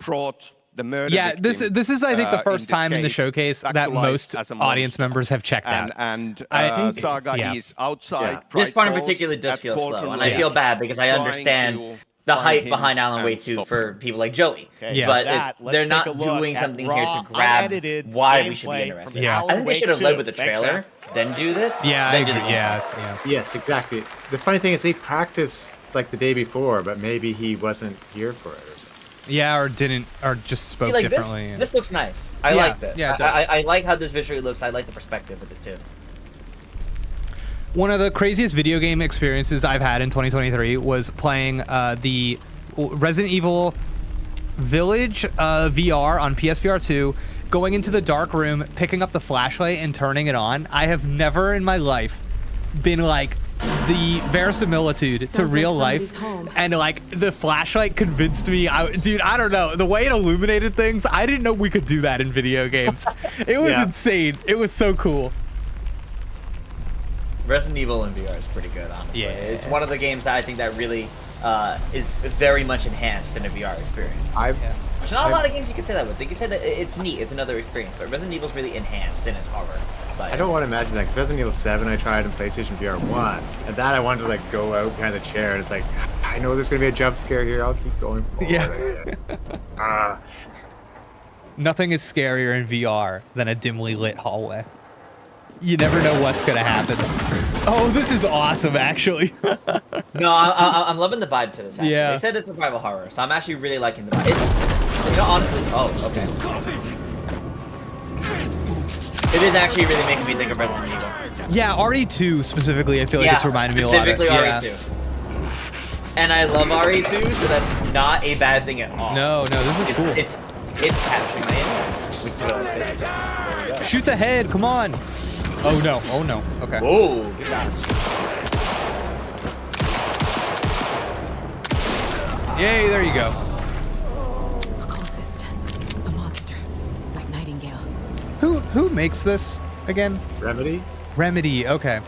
brought the murder. Yeah, this is I think the first time in the showcase that most audience members have checked out. And I think Saga is outside. This part in particular does feel slow, and I feel bad because I understand the hype behind Alan Wake 2 for people like Joey. But they're not doing something here to grab why we should be interested. I think they should have led with the trailer, then do this. Yes, exactly. The funny thing is they practiced like the day before, but maybe he wasn't here for it or something. Yeah, or didn't, or just spoke like differently. This looks nice. I like this. Yeah, it does. I like how this visually looks. I like the perspective of it too. One of the craziest video game experiences I've had in 2023 was playing the Resident Evil Village VR on PSVR 2, going into the dark room, picking up the flashlight and turning it on. I have never in my life been like the verisimilitude to real life, and like the flashlight convinced me. Dude, I don't know, the way it illuminated things, I didn't know we could do that in video games. It was insane. It was so cool. Resident Evil in VR is pretty good, honestly. Yeah, it's one of the games that I think that really is very much enhanced in a VR experience. There's not a lot of games you can say that with. They can say that it's neat, it's another experience, but Resident Evil's really enhanced in its horror. I don't want to imagine that. 'Cause Resident Evil 7 I tried on PlayStation VR 1, and that I wanted to like go out behind the chair, and it's like, I know there's gonna be a jump scare here. I'll keep going forward. Yeah. Nothing is scarier in VR than a dimly lit hallway. You never know what's gonna happen. Oh, this is awesome, actually. No, I'm loving the vibe to this. Actually. Yeah. They said it's survival horror, so I'm actually really liking the vibe. It's, you know, honestly. Oh, okay. It is actually really making me think of Resident Evil. Yeah, RE2 specifically, I feel like it's reminding me a lot of. Specifically RE2. And I love RE2, so that's not a bad thing at all. No, this is cool. It's capturing my interest, which is what I was thinking. Shoot the head, come on. Oh no, okay. Whoa, good dodge. Yay, there you go. A cultist, a monster, like Nightingale. Who makes this again? Remedy? Remedy, okay.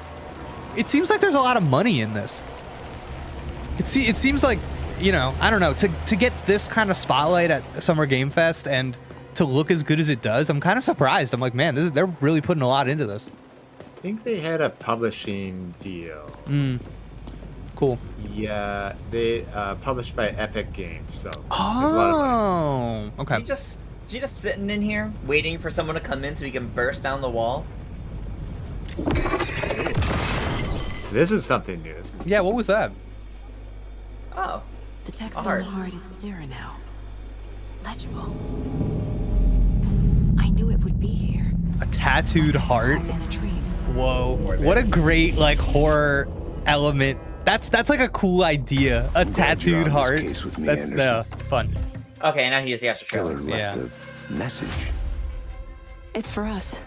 It seems like there's a lot of money in this. It seems like, you know, I don't know, to get this kind of spotlight at Summer Game Fest and to look as good as it does, I'm kind of surprised. I'm like, man, they're really putting a lot into this. I think they had a publishing deal. Cool. Yeah, they published by Epic Games, so. Oh, okay. She just sitting in here waiting for someone to come in so he can burst down the wall. This is something new. Yeah, what was that? Oh. The text on the heart is clearer now. Legible. I knew it would be here. A tattooed heart. Whoa. What a great like horror element. That's like a cool idea. A tattooed heart. That's fun. Okay, now he has the extra Killer trailer. left a message. It's for us.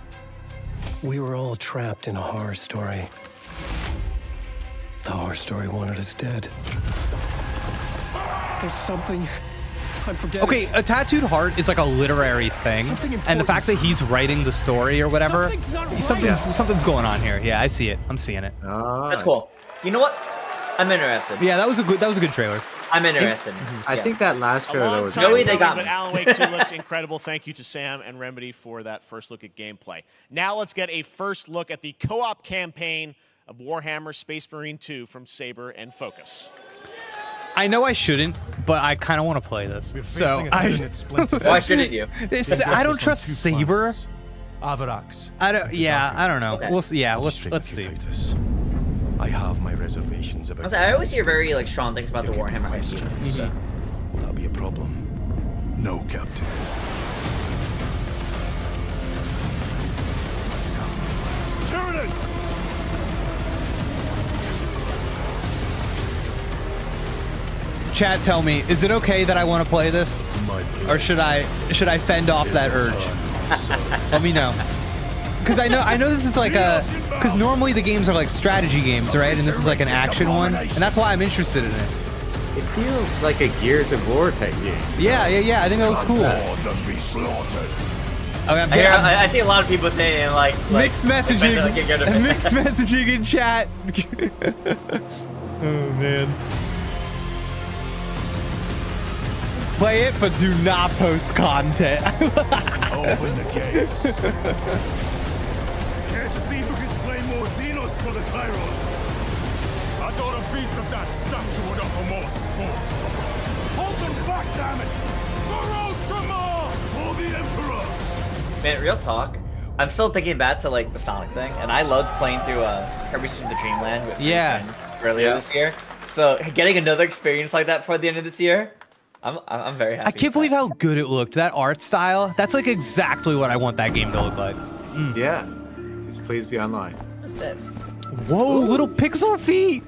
We were all trapped in a horror story. The horror story wanted us dead. There's something I'm forgetting. Okay, a tattooed heart is like a literary thing, and the fact that he's writing the story or whatever, something's going on here. Yeah, I see it. I'm seeing it. That's cool. You know what? I'm interested. Yeah, that was a good trailer. I'm interested. I think that last trailer though was. Joey, they got me. But Alan Wake 2 looks incredible. Thank you to Sam and Remedy for that first look at gameplay. Now let's get a first look at the co-op campaign of Warhammer Space Marine 2 from Saber and Focus. I know I shouldn't, but I kind of want to play this. So why shouldn't you? I don't trust Saber. Avarax. I don't know. Okay. We'll see. Yeah, let's see. I have my reservations about. I always hear very like strong things about the Warhammer IP. So. Will that be a problem? No, Captain. Chat, tell me, is it okay that I want to play this, or should I fend off that urge? Let me know, because I know this is like because normally the games are like strategy games, right? And this is like an action one, and that's why I'm interested in it. It feels like a Gears of War type game. Yeah. I think that looks cool. Okay, I see a lot of people saying like mixed messaging. Mixed messaging in chat. Oh man. Play it, but do not post content. Open the gates. Care to see who can slay more Xenos for the Chiron? I thought a piece of that statue would offer more sport. Hold them back, damn it! For Ultramar! For the Emperor! Man, real talk. I'm still thinking back to like the Sonic thing, and I loved playing through Kirby's Dream Dreamland with my friend earlier this year. So getting another experience like that for the end of this year, I'm very happy. I can't believe how good it looked. That art style, that's like exactly what I want that game to look like. Yeah. Just please be online. What's this? Whoa, little pixel feet.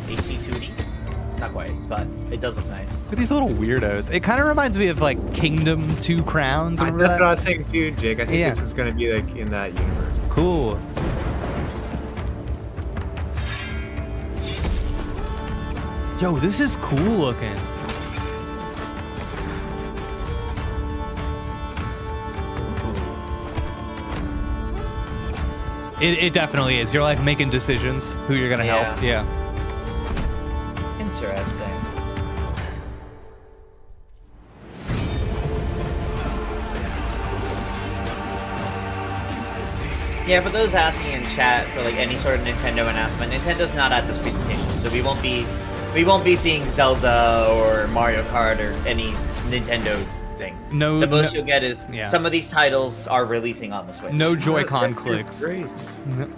HC2D? Not quite, but it does look nice. Look at these little weirdos. It kind of reminds me of like Kingdom 2 Crowns. That's what I was saying too, Jake. I think this is going to be like in that universe. Cool. Yo, this is cool looking. It definitely is. You're like making decisions who you're gonna help. Yeah. Interesting. Yeah, for those asking in chat for like any sort of Nintendo announcement, Nintendo's not at this presentation, so we won't be seeing Zelda or Mario Kart or any Nintendo thing. No, the most you'll get is some of these titles are releasing on the Switch. No Joy-Con clicks. No.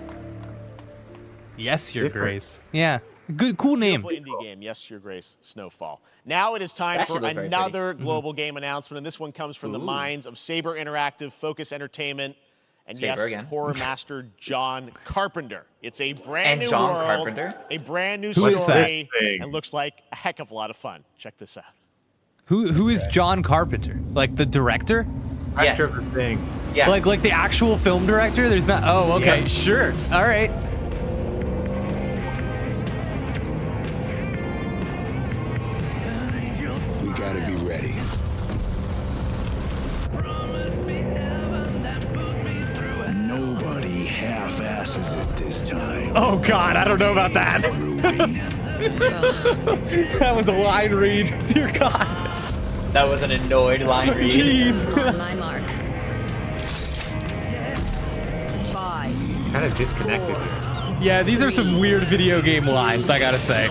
Yes, Your Grace. Yeah. Good, cool name. Beautiful indie game. Yes, Your Grace. Snowfall. Now it is time for another global game announcement, and this one comes from the minds of Saber Interactive, Focus Entertainment, and horror master John Carpenter. It's a brand new world, a brand new story, and looks like a heck of a lot of fun. Check this out. Who is John Carpenter? Like the director? Director of the thing. Yeah. Like the actual film director? There's not. Oh, okay, sure. All right. We gotta be ready. Nobody half-asses it this time. Oh God, I don't know about that. That was a line read. Dear God. That was an annoyed line read. Jeez. On my mark. 5. Kind of disconnected here. Yeah, these are some weird video game lines, I gotta say.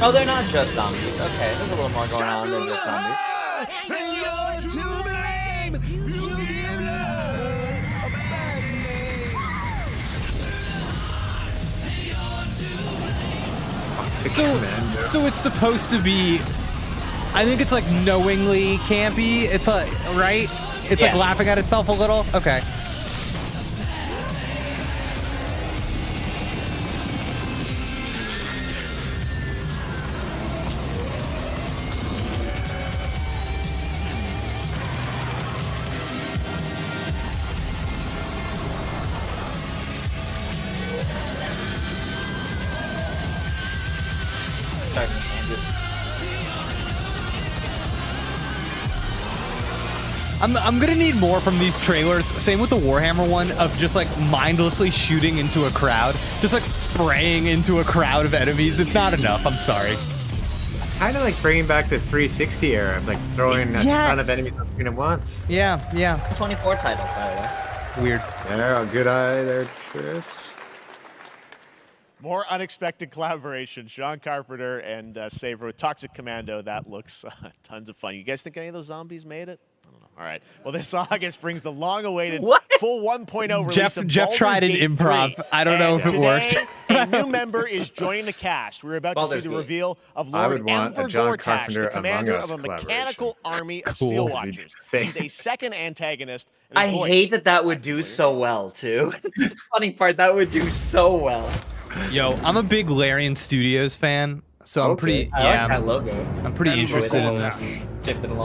Oh, they're not just zombies. Okay, there's a little more going on than just zombies. So it's supposed to be, I think it's like knowingly campy. It's like, right? It's like laughing at itself a little. Okay. I'm gonna need more from these trailers. Same with the Warhammer one of just like mindlessly shooting into a crowd, just like spraying into a crowd of enemies. It's not enough. I'm sorry. Kind of like bringing back the 360 era, of like throwing a ton of enemies on screen at once. Yeah, yeah. 24 title, by the way. Weird. Yeah, good eye there, Tris. More unexpected collaboration. Sean Carpenter and Saber with Toxic Commando. That looks tons of fun. You guys think any of those zombies made it? I don't know. All right. Well, this August brings the long-awaited full 1.0 release of Jeff tried an improv. I don't know if it worked. A new member is joining the cast. We're about to see the reveal of Lord Enver Gortash, the commander of a mechanical army of Steel Watchers. He's a second antagonist. I hate that would do so well, too. The funny part, that would do so well. Yo, I'm a big Larian Studios fan, so I'm pretty. I like that logo. I'm pretty interested in this.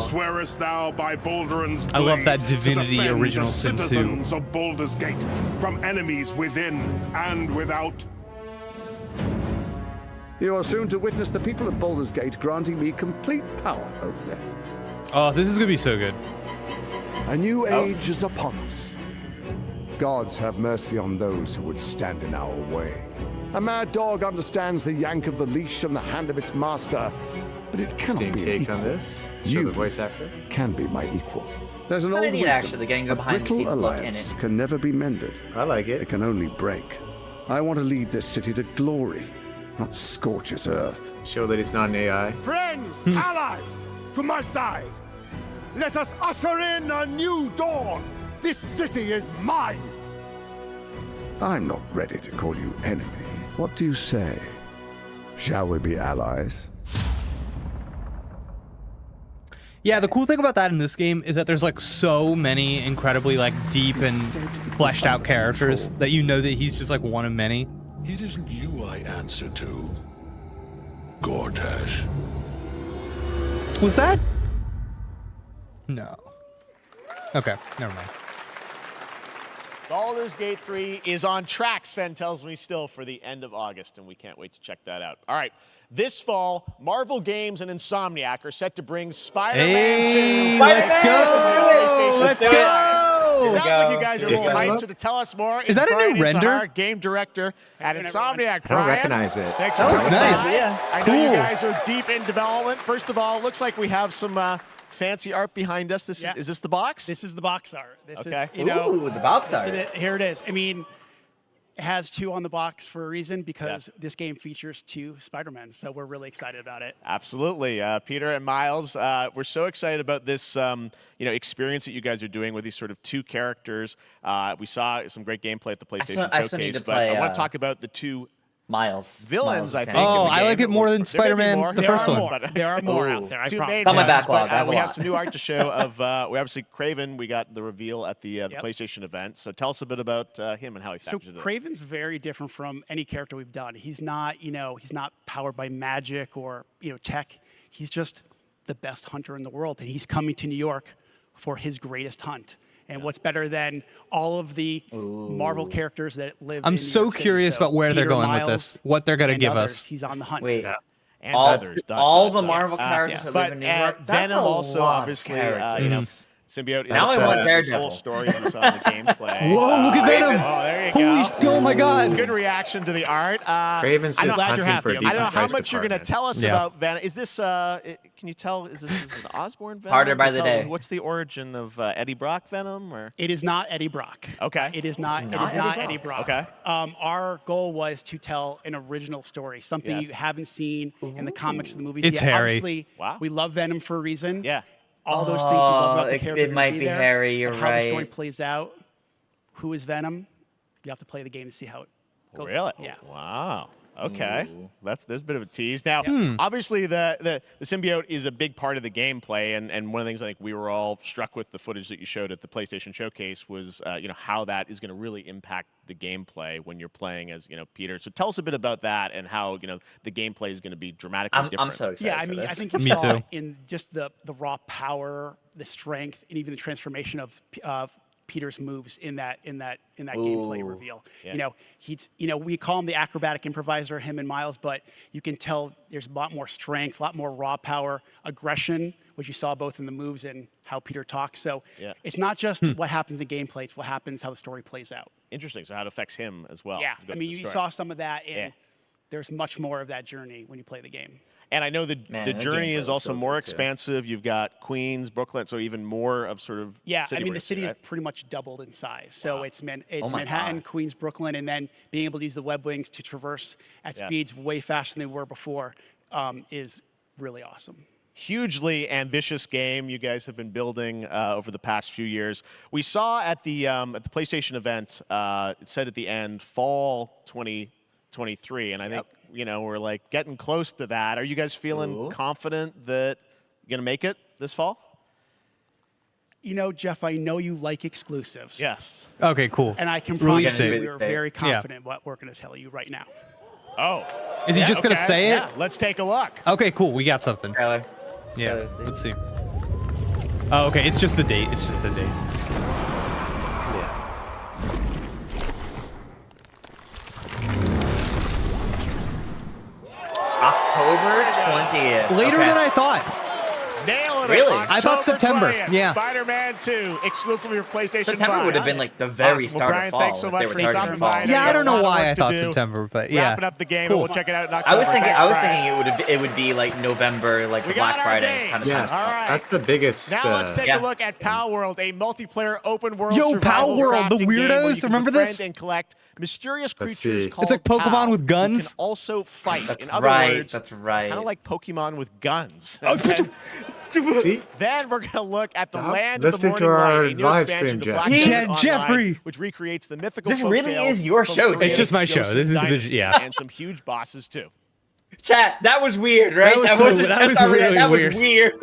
Swearest thou by Balduran's blade, I love that Divinity Original Sin 2. Citizens of Baldur's Gate from enemies within and without. You are soon to witness the people of Baldur's Gate granting me complete power over them. Oh, this is gonna be so good. A new age is upon us. Gods have mercy on those who would stand in our way. A mad dog understands the yank of the leash from the hand of its master, but it cannot be an equal. On this? You the voice actor? Can be my equal. There's an old neat, wisdom. actually, getting the a brittle alliance can never be mended. I like it. It can only break. I want to lead this city to glory, not scorch its earth. Show that it's not an AI. Friends, allies, to my side. Let us usher in a new dawn. This city is mine. I'm not ready to call you enemy. What do you say? Shall we be allies? Yeah, the cool thing about that in this game is that there's like so many incredibly like deep and fleshed out characters that you know that he's just like one of many. It isn't you I answer to. Gortash. Was that? No. Okay, never mind. Baldur's Gate 3 is on track, Sven tells me, still for the end of August, and we can't wait to check that out. All right, this fall, Marvel Games and Insomniac are set to bring Spider-Man 2. Let's go! Let's go! It sounds like you guys are a little hyped. So to tell us more, is that a new render? Our game director at Insomniac. I don't recognize it. Thanks That looks nice. I know you guys are deep in development. First of all, it looks like we have some fancy art behind us. Is this the box? This is the box art. This is, the box art. Here it is. I mean, it has 2 on the box for a reason because this game features 2 Spider-Men. So we're really excited about it. Absolutely. Peter and Miles, we're so excited about this experience that you guys are doing with these sort of 2 characters. We saw some great gameplay at the PlayStation Showcase, but I want to talk about the 2 Miles. Villains, I think. Oh, I like it more than Spider-Man, the first one. There are more out there. I promise. On my backlog. We have some new art to show of, we obviously, Craven, we got the reveal at the PlayStation event. So tell us a bit about him and how he factors in. Craven's very different from any character we've done. He's not, he's not powered by magic or, tech. He's just the best hunter in the world. And he's coming to New York for his greatest hunt. And what's better than all of the Marvel characters that live I'm in so New York City. curious about where Peter, they're going Miles, with this. What they're going to give others. us. He's on the hunt. Wait. And all the Marvel characters that live in New York. That's Venom a also, lot obviously, Symbiote Symbiote. now I want Daredevil. Daredevil. Whole story you saw in the gameplay. Whoa, look at Venom. Oh, there you go. Oh my God. Good reaction to the art. Craven's I'm just glad you're hunting happy. for a I don't know decent how price much you're going to department. tell us about Venom. Is this, can you tell, is this an Osborn Venom? Harder by the Tell- day. What's the origin of Eddie Brock Venom? Or It is not Eddie Brock. Okay. It is not. Eddie Brock. Okay. Our goal was to tell an original story, something you haven't seen in the comics or the movies It's yet. Harry. Obviously, we love Venom for a reason. Yeah. All those things we love about the it character. are might gonna be there, Harry, you're but how the story right. plays out. Who is Venom? You have to play the game to see how it goes. Really? Yeah. Wow. Okay, there's a bit of a tease. Now, obviously, the symbiote is a big part of the gameplay, and one of the things I think we were all struck with the footage that you showed at the PlayStation Showcase was, how that is going to really impact the gameplay when you're playing as, Peter. So tell us a bit about that and how, the gameplay is going to be dramatically different. I'm so excited. Yeah, I mean, I think you Me saw too. in just the raw power, the strength, and even the transformation of Peter's moves in that gameplay reveal. Yeah. We call him the acrobatic improviser, him and Miles, but you can tell there's a lot more strength, a lot more raw power, aggression, which you saw both in the moves and how Peter talks. So it's not just what happens in gameplay, it's what happens, how the story plays out. Interesting. So how it affects him as well. Yeah, Go I to mean, the you story. saw some of that, and there's much more of that journey when you play the game. And I know the that journey gameplay is was also so more good, too. expansive. You've got Queens, Brooklyn, so even more of sort of Yeah, city I mean, the racing, city is right? pretty much doubled in size. So it's my Manhattan, God. Queens, Brooklyn, and then being able to use the web wings to traverse at speeds way faster than they were before is really awesome. Hugely ambitious game you guys have been building over the past few years. We saw at the PlayStation event, it said at the end, fall 2023, and I think we're like getting close to that. Are you guys feeling confident that you're gonna make it this fall? Jeff, I know you like exclusives. Yes. Okay, cool. And I can Release promise you date. we are very confident what we're going to tell you right now. Oh. Is he just going to say it? Yeah, let's take a look. Okay, cool. We got something. Tyler. Yeah, let's see. Oh, okay. It's just the date. It's just the date. October 20th. Later than I thought. Nailing it. Really? I thought September. 20th, Yeah. Spider-Man 2, exclusively for PlayStation 5. September would have been like the very Awesome. start Well, Brian, of fall. thanks so if much they were for targeting stopping fall. by. Yeah, I don't know Got a lot why of I work thought to do. September, but yeah. Wrapping up the game, Cool. and we'll check it out in October. I was Thanks, thinking Brian. it would be like November, like We Black got our Friday date. kind of Yeah, stuff. All right. that's the biggest. Now let's take Yeah. a look at Pal World, a multiplayer open world Yo, survival Pal World, the crafting game where weirdos, you can remember befriend this? and collect mysterious Let's creatures see. called It's like Pokemon Pal. with guns. You can also fight. That's In other right. words, That's right. kind of like Pokemon with guns. See? Then we're going to look at the Stop Land of the listening to Morning our Light, a new live expansion stream, to Jeff. Black Yeah, Desert Online, Jeffrey. which recreates the mythical This really folktales is your from show, Korean It's just my show. Joseon This is the- Dynasty, yeah. and some huge bosses too. Chat, that was weird, right? That was wasn't that just was our- really that weird. was weird.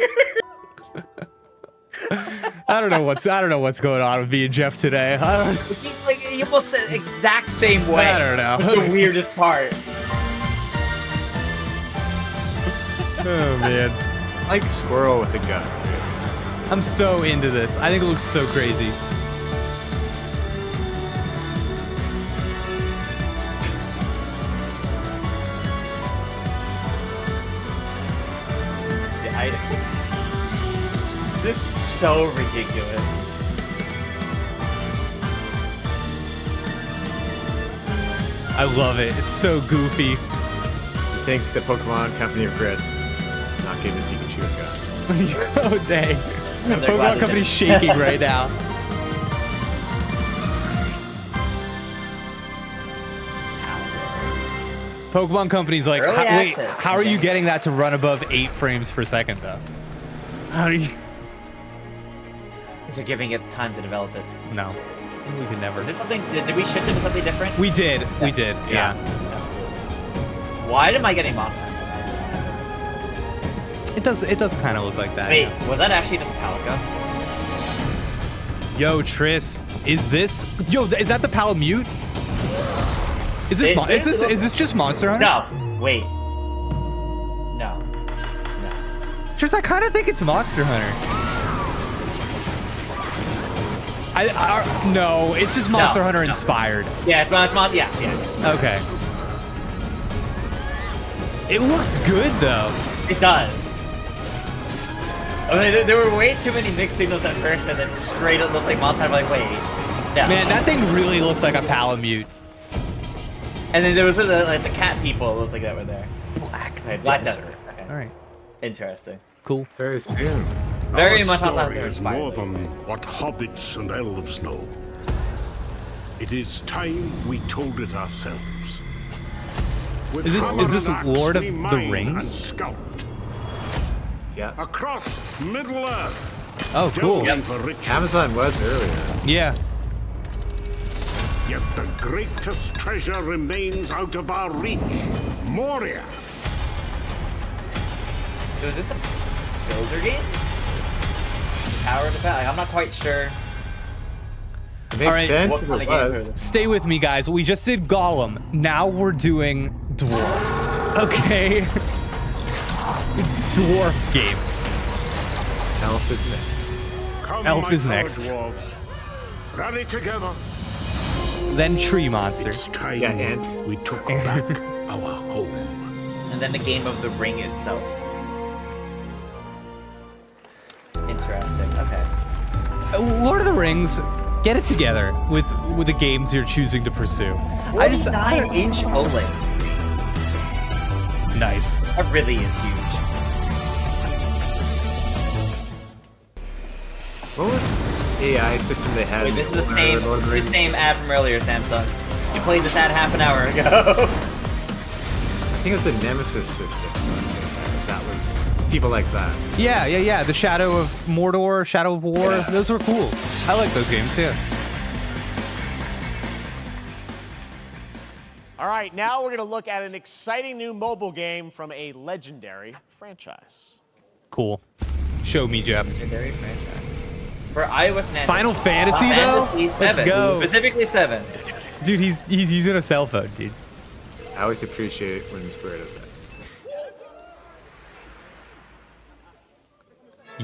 I don't know what's going on with me and Jeff today. He's like, he almost said exact same way. I don't know. That's the weirdest part. Oh man. Like squirrel with a gun. I'm so into this. I think it looks so crazy. This is so ridiculous. I love it. It's so goofy. You think the Pokemon Company regrets not giving Pikachu a gun? Oh dang. Pokemon Company's shaking right now. Pokemon Company's like, wait, how are you getting that to run above 8 frames per second though? How do you? Because they're giving it time to develop it. No, we could never. Is this something? Did we ship them something different? We did. We did. Yeah. Absolutely. Why am I getting Monster Hunter? It does kind of look like that. Wait, yeah. Was that actually just Palico? Yo, Triss, is this? Yo, is that the Palamute? Is this? Is this just Monster Hunter? No. Wait. No. Triss, I kind of think it's Monster Hunter. No, it's just Monster Hunter inspired. Yeah, it's not. Yeah. Okay. It looks good though. It does. I mean, there were way too many mixed signals at first, and then straight up looked like Monster Hunter. Like, wait, yeah. Man, that thing really looked like a Palamute. And then there was like the cat people looked like that were there. Black Desert. Okay. All right. Interesting. Cool. Very soon. Very Our much story is more than what hobbits and elves know. It is time we told it ourselves. With Is this Lord of the mine Rings? and scout. Yeah. Across Middle Earth. Oh, cool. Amazon was earlier. Yeah. Yet the greatest treasure remains out of our reach. Moria. So is this a builder game? Power of the Like, I'm not quite sure. It makes sense if it was. Stay with me, guys. We just did Gollum. Now we're doing Dwarf. Okay. Dwarf game. Elf is next. Come, Elf my is fellow next. Dwarves. Rally together. Then Tree Monster. It's time we took back our home. And then the game of the ring itself. Interesting. Okay. Lord of the Rings, get it together with the games you're choosing to pursue. I just 9-inch OLED screen. Nice. That really is huge. What was the AI system they had? Wait, this is the in same ad from earlier, Samsung. You played this ad half an hour ago. I think it was the Nemesis system or something. That was people like that. Yeah. The Shadow of Mordor, Shadow of War. Yeah. Those were cool. I like those games, yeah. All right, now we're going to look at an exciting new mobile game from a legendary franchise. Cool. Show me, Jeff. Legendary franchise. For iOS and Android. Final Fantasy, though? Fantasy 7. Let's go. Specifically 7. Dude, he's using a cell phone, dude. I always appreciate it when Square does that.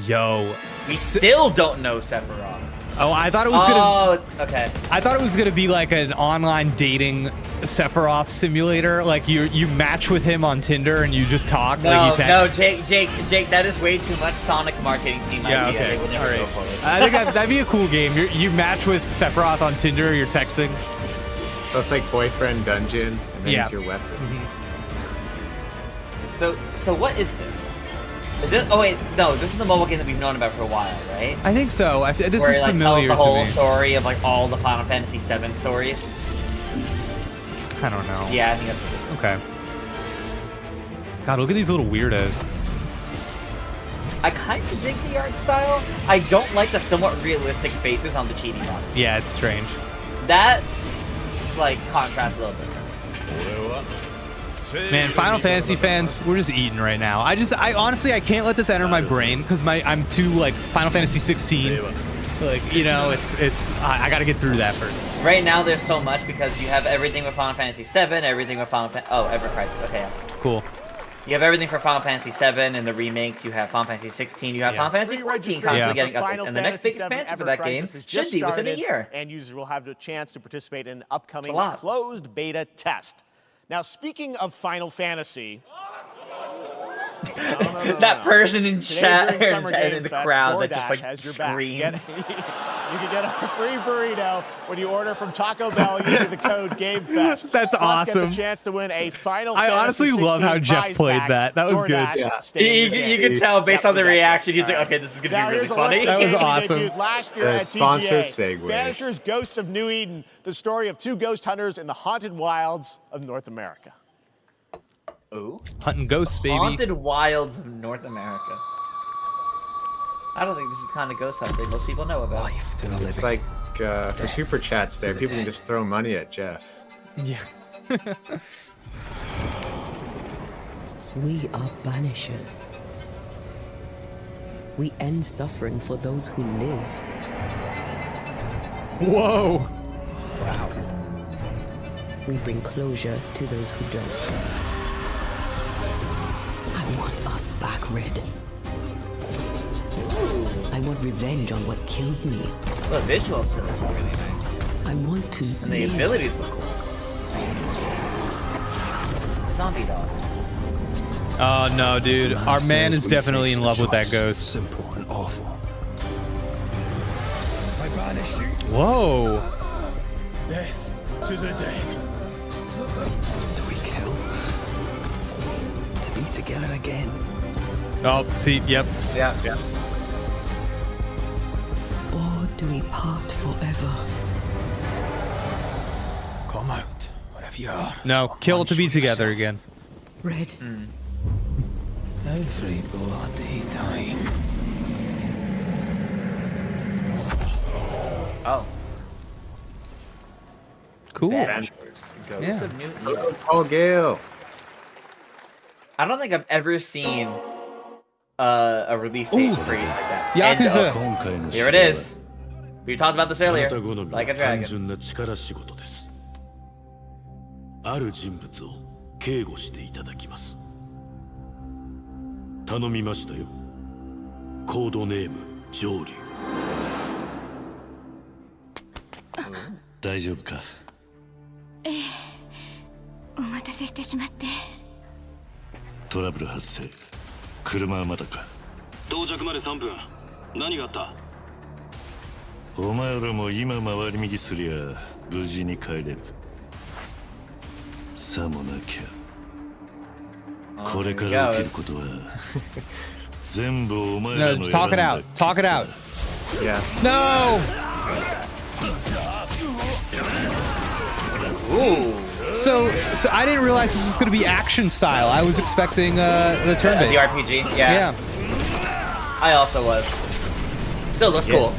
Yo. We still don't know Sephiroth. Oh, I thought it was gonna. Oh, okay. I thought it was gonna be like an online dating Sephiroth simulator. Like you match with him on Tinder and you just talk. No, like you text. Jake, that is way too much Sonic marketing team Yeah, idea. okay. They would never All right. go for it. I think that'd be a cool game. You match with Sephiroth on Tinder. You're texting. So it's like boyfriend dungeon, and then Yeah. it's your weapon. So what is this? Is it? Oh wait, no. This is the mobile game that we've known about for a while, right? I think so. This Where is it, like, familiar tells the whole to me. story of like all the Final Fantasy VII stories. I don't know. Yeah, I think that's what this is. Okay. God, look at these little weirdos. I kind of dig the art style. I don't like the somewhat realistic faces on the cheating models. Yeah, it's strange. That like contrasts a little bit. Man, Final Fantasy fans, we're just eating right now. I honestly, I can't let this enter my brain because I'm too like Final Fantasy 16. Like, you know, I gotta get through that first. Right now, there's so much because you have everything with Final Fantasy VII, everything with Final Fantasy. Oh, Ever Crisis. Okay. Cool. You have everything for Final Fantasy 7 and the remakes. You have Final Fantasy 16. You have Final Fantasy 14 constantly getting updates. And the next big expansion for that game should be within a year. And users will have the chance to participate in an upcoming closed beta test. Now, speaking of Final Fantasy... That person in chat in the crowd that just like screamed. You can get a free burrito when you order from Taco Bell using the code GameFest. That's awesome. Get the chance to win a Final I honestly love how Jeff played that. That was good. You can tell based on the reaction. He's like, okay, this is gonna be really funny. That was awesome. Last year at TGA, Banishers Ghosts of New Eden, the story of 2 ghost hunters in the haunted wilds of North America. Ooh. Hunting ghosts, baby. Haunted wilds of North America. I don't think this is the kind of ghost hunting most people know about. Life to the living. It's like for super chats there, people can just throw money at Jeff. Yeah. We are banishers. We end suffering for those who live. Whoa. Wow. We bring closure to those who don't. I want us back, Red. I want revenge on what killed me. The visuals to this are really nice. I want to And the abilities look cool. Zombie dog. Oh no, dude. Our man is definitely in love with that ghost. Simple and awful. I banish you. Whoa. Death to the dead. Do we kill? To be together again. Oh, see, yep. Yeah. Or do we part forever? Come out, wherever you are. No, kill to be together again. Red. Every bloody time. Oh. Cool. Ghosts of New Eden. Oh, Gale. I don't think I've ever seen a release date phrase like that. Yakuza. Here it is. We talked about this earlier. Like a dragon. ある人物を警護していただきます。頼みましたよ。コードネーム上流。大丈夫か？お待たせしてしまって。トラブル発生。車はまだか？到着まで3分。何があった？お前らも今回り右すりゃ無事に帰れる。さもなきゃ。これから起きることは全部お前らの No, talk it out. Talk it out. Yeah. No. Ooh. So I didn't realize this was going to be action style. I was expecting the turn-based. The RPG. Yeah. I also was. Still looks cool.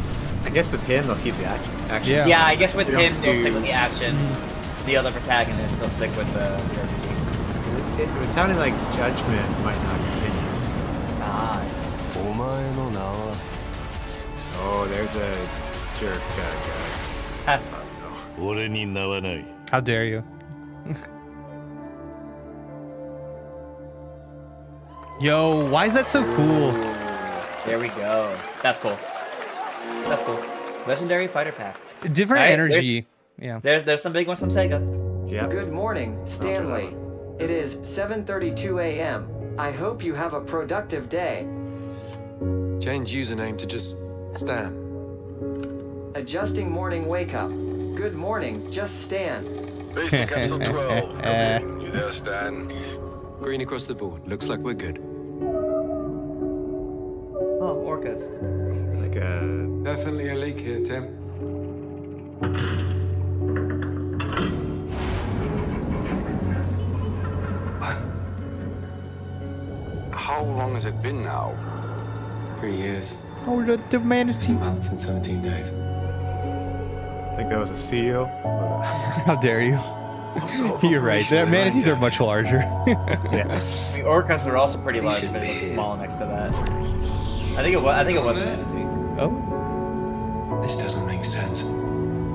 I guess with him, they'll keep the action. Yeah, I guess with him, they'll stick with the action. The other protagonists, they'll stick with the RPG. It was sounding like Judgment might not continue. Nice. Oh, there's a jerk guy. How dare you? Yo, why is that so cool? There we go. That's cool. That's cool. Legendary fighter pack. Different energy. Yeah. There's some big ones from Sega. Yeah. Good morning, Stanley. It is 7:32 a.m. I hope you have a productive day. Change username to just Stan. Adjusting morning wake up. Good morning, just Stan. Base to Capsule 12. Come in. You there, Stan? Green across the board. Looks like we're good. Oh, orcas. Like a... Definitely a leak here, Tim. How long has it been now? 3 years. Oh, the manatee. 2 months and 17 days. I think that was a seal. How dare you? You're right. The manatees are much larger. Yeah. The orcas are also pretty large, but they look small next to that. I think it was a manatee. Oh. This doesn't make sense.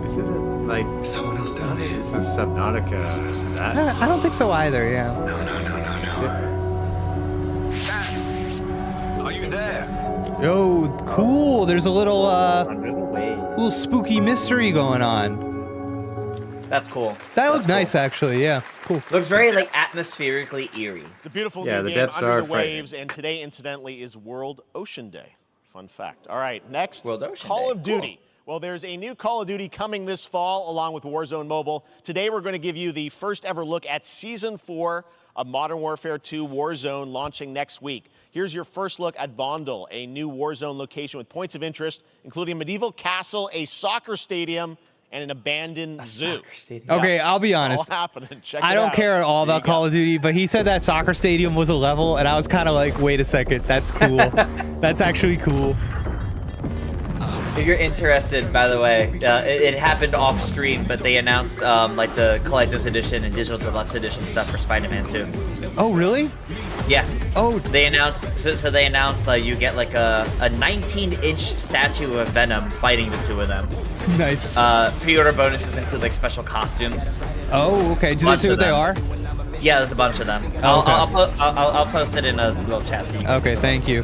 This isn't like someone else down here. This is Subnautica. I don't think so either. Yeah. No. Oh, cool. There's a little Under the waves. little spooky mystery going on. That's cool. That looks nice, actually. Yeah, cool. Looks very like atmospherically eerie. It's a beautiful Yeah, new the game, depths Under are the Waves, and today, incidentally, is World Ocean Day. Fun fact. All right, next, World Ocean Call Day. of Duty. Cool. Well, there's a new Call of Duty coming this fall, along with Warzone Mobile. Today, we're going to give you the first ever look at Season 4 of Modern Warfare 2 Warzone, launching next week. Here's your first look at Vondel, a new Warzone location with points of interest, including a medieval castle, a soccer stadium, and an abandoned zoo. Okay, I'll be honest. All happening. Check I it don't out. care at all There you about Call of Duty, but he said that soccer stadium was a level, and I was kind of like, wait a second, that's cool. That's actually cool. If you're interested, by the way, it happened off stream, but they announced like the Collector's Edition and Digital Deluxe Edition stuff for Spider-Man 2. Oh, really? Yeah. Oh. They announced, so they announced you get like a 19-inch statue of Venom fighting the two of them. Nice. Pre-order bonuses include like special costumes. Oh, okay. Do they say what they are? Yeah, there's a bunch of them. Oh, okay. I'll post it in a little chat. So you can Okay, thank you.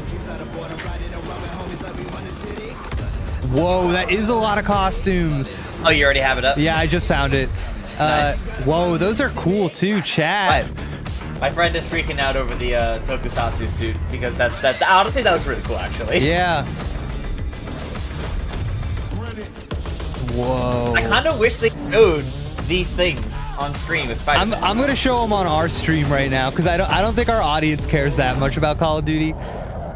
Whoa, that is a lot of costumes. Oh, you already have it up? Yeah, I just found it. Nice. Whoa, those are cool too, chat. My friend is freaking out over the Tokusatsu suit because that's honestly that was really cool actually. Yeah. Whoa. I kind of wish they showed these things on stream with Spider-Man. I'm gonna show them on our stream right now because I don't think our audience cares that much about Call of Duty.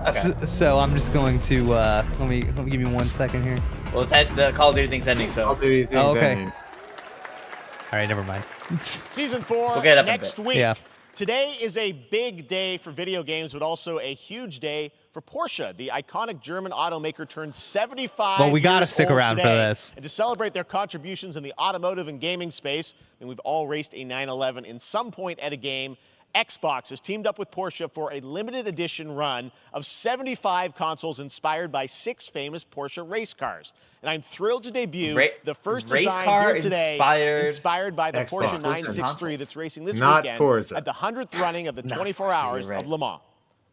Okay. So I'm just going to let me give me 1 second here. Well, the Call of Duty thing's ending, so. Call of Duty thing's okay. ending. All right, never mind. Season 4 We'll get up next in a bit. week. Yeah. Today is a big day for video games, but also a huge day for Porsche. The iconic German automaker turned 75 Well, we gotta years stick old around for today. this. And to celebrate their contributions in the automotive and gaming space, and we've all raced a 911 in some point at a game, Xbox has teamed up with Porsche for a limited edition run of 75 consoles inspired by 6 famous Porsche race cars. And I'm thrilled to debut the first race design car here today inspired by the Xbox. Porsche 963 that's racing this Not weekend Forza. at the 100th running of the 24 Forza, Hours you're right. of Le Mans.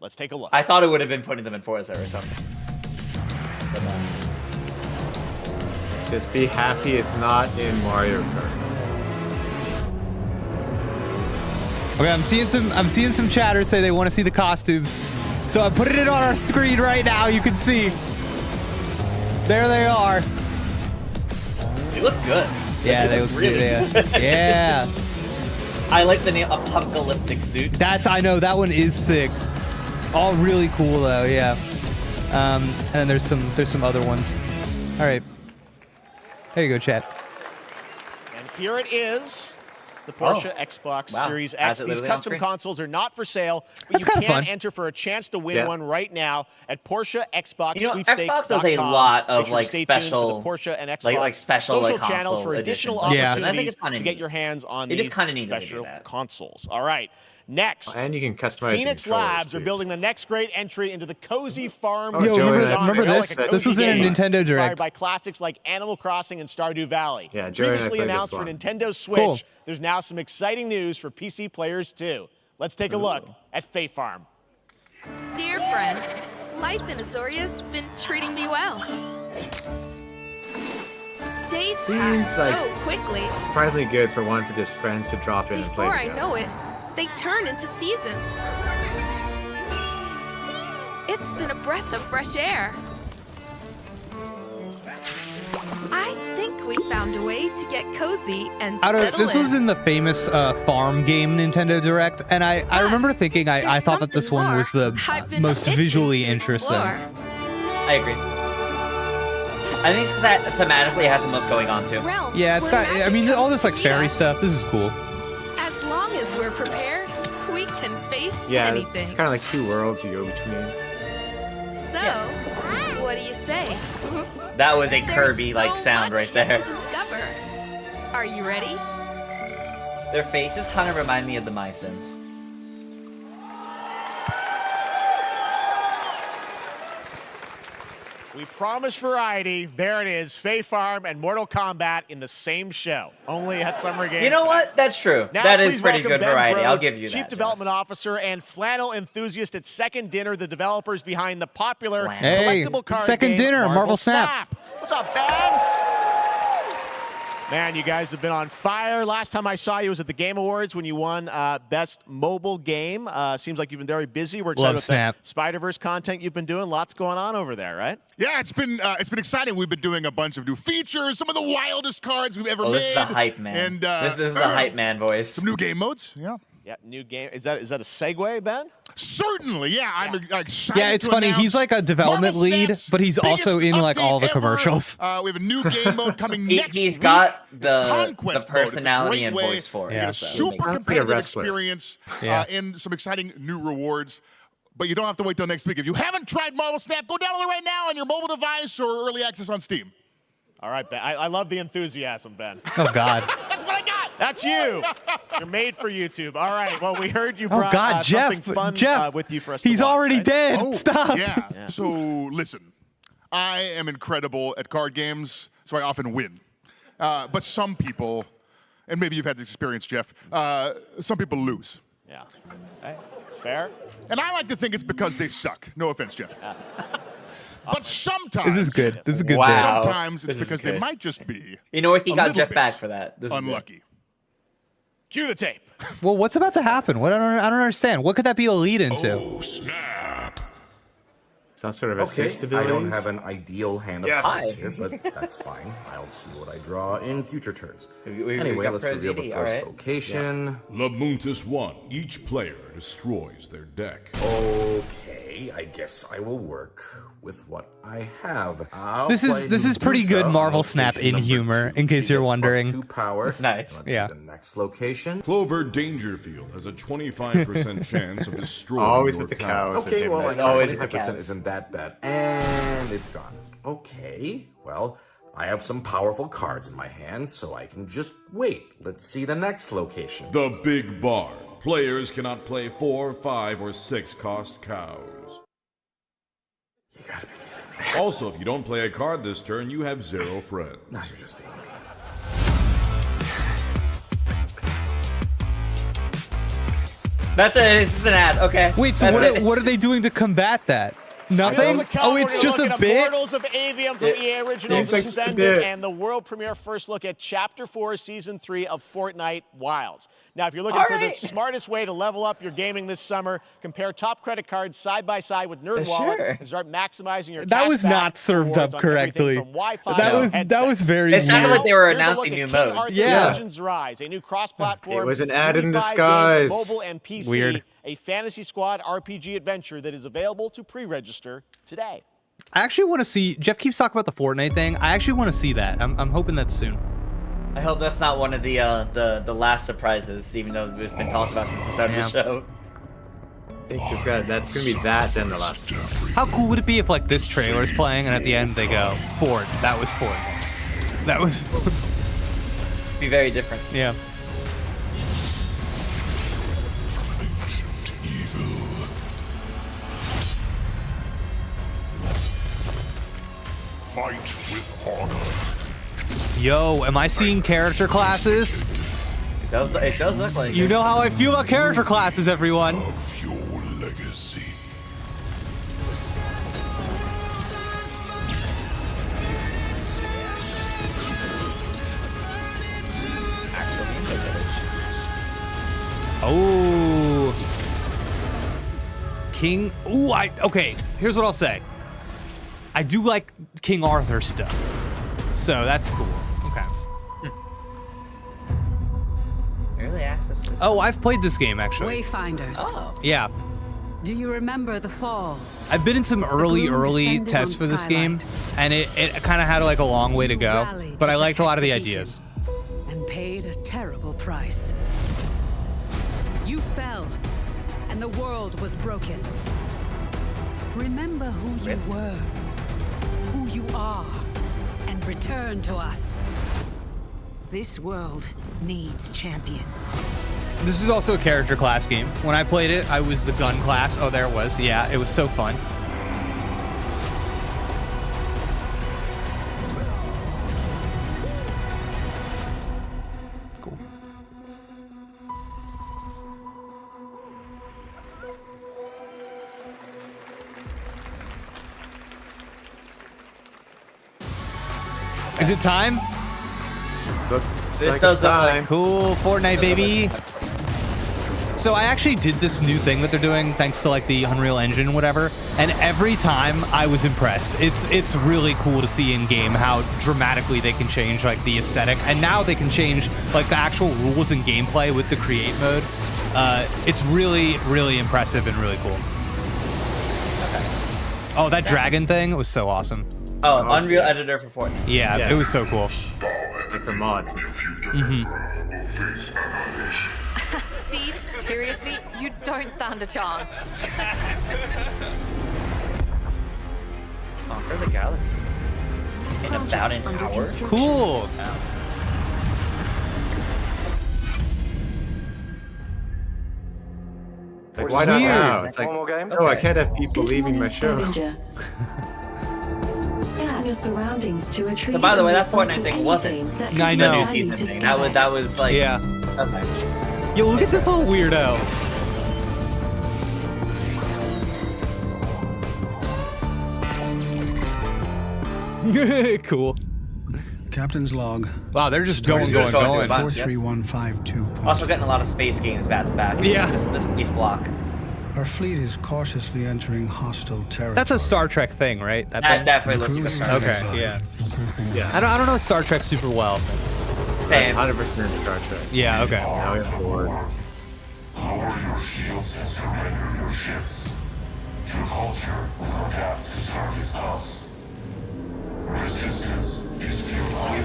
Let's take a look. I thought it would have been putting them in Forza or something. Just be happy it's not in Mario Kart. Okay, I'm seeing some chatters say they want to see the costumes, so I'm putting it on our screen right now. You can see. There they are. They look good. Yeah, they look really good. good. Yeah. I like the name Apocalyptic suit. I know that one is sick. All really cool though. Yeah. And then there's some other ones. All right. There you go, chat. And here it is. The Porsche Xbox Wow. Series Has X. it These literally on custom screen? consoles are not for sale, but That's you kinda can fun. enter for a chance to win one right now at Porsche Xbox You know, Sweepstakes.com. Xbox does a lot of Make sure to like stay tuned special, for the Porsche and Xbox like special social like channels console for additional editions. Yeah. opportunities And I think it's kinda to get neat. your hands on It is these kinda neat that they do special that. consoles. All right. Next, And you can customize your Phoenix controllers, Labs are too. building the next great entry into the cozy farm. Yo, genre. remember Like this? a This was cozy in a game Nintendo inspired Direct. by classics like Animal Crossing and Stardew Valley. Yeah, Joey and I Previously played this announced for one. Nintendo Switch, Cool. there's now some exciting news for PC players too. Let's take a look at Fae Farm. Dear friend, life in Azoria's been treating me well. Days Seems pass like- so quickly. Surprisingly good for one for just friends to drop in and play Before I together. know it, they turn into seasons. It's been a breath of fresh air. I think we found a way to get cozy and settle This in. was in the famous farm game Nintendo Direct, and I remember thinking I thought that this one was the I've been most itching visually to interesting. explore. I agree. I think it's because that thematically has the most going on too. Realms Yeah, it's where got. I magic mean, all comes this to like meet fairy us. stuff. This is cool. As long as we're prepared, we can face Yeah, anything. it's kind of like 2 worlds you go between. So, what do you say? That was a There's Kirby like so sound much right yet there. to discover. Are you ready? Their faces kind of remind me of the Mysons. We promised variety. There it is. Fae Farm and Mortal Kombat in the same show, only at Summer Games. You know what? That's true. Now, that is pretty welcome good Ben variety. Brode, I'll give you Chief that. Development Officer and flannel enthusiast at Second Dinner, the developers behind the popular Hey, collectible card Second game Dinner, Marvel Snap. What's up, Ben? Man, you guys have been on fire. Last time I saw you was at the Game Awards when you won Best Mobile Game. Seems like you've been very busy. We're excited about the Spider-Verse content you've been doing. Lots going on over there, right? Yeah, it's been exciting. We've been doing a bunch of new features, some of the wildest cards we've ever made. This is the hype man. And this is the hype man voice. Some new game modes. Yeah. Yeah, new game. Is that a segue, Ben? Certainly, yeah. I'm excited. Yeah, it's funny. He's like a development lead, but he's also in like all the commercials. We have a new game mode coming next week. He's got the Conquest personality and mode. voice for it. You get a So super competitive experience and some exciting new rewards. But you don't have to wait till next week. If you haven't tried Marvel Snap, go download it right now on your mobile device or early access on Steam. All right, Ben. I love the enthusiasm, Ben. Oh, God. That's what I got. That's you. You're made for YouTube. All right. Well, we heard you brought Oh, God, something Jeff. fun Jeff. with you for us He's to watch, already right? dead. Oh, Stop. Yeah. So listen, I am incredible at card games, so I often win. But some people, and maybe you've had this experience, Jeff, some people lose. Yeah. Hey, fair. And I like to think it's because they suck. No offense, Jeff. But sometimes... This is good. This is a good. Wow. Sometimes it's This is because they good. might just be You know what? He a got little Jeff bit back for that. This is unlucky. Cue the tape. Well, what's about to happen? What I don't understand. What could that be a lead into? Oh, snap. Some sort of Okay, assist I abilities. don't have an ideal hand of Yes. cards here, but that's fine. I'll see what I draw in future turns. We Anyway, got let's Pro reveal the ZD, first alright. location. Lamuntis 1. Each player destroys their deck. Okay, I guess I will work with what I have. This is pretty good Marvel Snap in humor, in case you're wondering. 2 power. Nice. Let's Yeah. see the next location. Clover Dangerfield has a 25% chance of destroying Always your with the cow. cows. Okay, well, I know Always with the 25% cows. isn't that bad. And it's gone. Okay, well, I have some powerful cards in my hand, so I can just wait. Let's see the next location. The Big Barn. Players cannot play 4, 5, or 6 cost cows. You gotta be kidding me. Also, if you don't play a card this turn, you have 0 friends. Now you're just being mean. That's it's just an ad. Okay. Wait, so what are they doing to combat that? Nothing? Oh, it's just a bit? Immortals of Avium from EA Originals like a Ascended bit. and the world premiere first look at Chapter 4, Season 3 of Fortnite Wilds. Now, if you're looking for the smartest way to level up your gaming this summer, compare top credit cards side by side with NerdWallet Sure. and start maximizing your That was cashback not served rewards up on everything correctly. from Wi-Fi That to was headsets. very It sounded weird. like they were Here's a announcing look new at King modes. Arthur's Yeah. Legends Rise, a new cross-platform It was an ad in 85 disguise. games, mobile and PC, Weird. a Fantasy Squad RPG adventure that is available to pre-register today. I actually want to see. Jeff keeps talking about the Fortnite thing. I actually want to see that. I'm hoping that's soon. I hope that's not one of the last surprises, even though it's been talked about since the start of the show. I think that's gonna be that, then the last one. How cool would it be if like this trailer's playing and at the end they go, Ford, that was Ford. That was Be very different. yeah. Fight with honor. Yo, am I seeing character classes? It does look like You it. know how I feel about character classes, everyone. Of your legacy. Oh. King. Ooh, okay, here's what I'll say. I do like King Arthur stuff. So that's cool. Okay. Early access this. Oh, I've played this game actually. Wayfinders. Oh. Yeah. Do you remember the fall? I've been in some early descended tests on for this Skylight. game, and it kind of had like a long way to go, rallied but to I liked a lot of the protect the ideas. And paid a terrible price. You fell, and the world was broken. Remember who you were, who you are, and return to us. This world needs champions. This is also a character class game. When I played it, I was the gun class. Oh, there it was. Yeah, it was so fun. Is it time? This This does look like Cool, Fortnite, baby. So I actually did this new thing that they're doing thanks to like the Unreal Engine, whatever. And every time I was impressed. It's really cool to see in game how dramatically they can change like the aesthetic, and now they can change like the actual rules and gameplay with the create mode. It's really, really impressive and really cool. Oh, that dragon thing was so awesome. Oh, Unreal Editor for Fortnite. Yeah, it was so cool. Like for mods. Steve, seriously, you don't stand a chance. Conquer the galaxy. In about an hour. Cool. Like, why not Weird. now? It's like, oh, I can't have people leaving my show. Scan your surroundings to retrieve. So by the way, that Fortnite thing wasn't I know. the new season thing. That was like Yeah. Okay. Yo, look at this little weirdo. Cool. Captain's log. Wow, they're just going. 43152. Also getting a lot of space games back to back. Yeah. Just the space block. Our fleet is cautiously entering hostel territory. That's a Star Trek thing, right? That thing? definitely looks like a Star Trek. Okay, yeah. I don't know Star Trek super well. Same. 100% Star Trek. Yeah, okay. Now it's bored. Lower your shields and surrender your ships. Your culture will adapt to service us. Resistance is futile.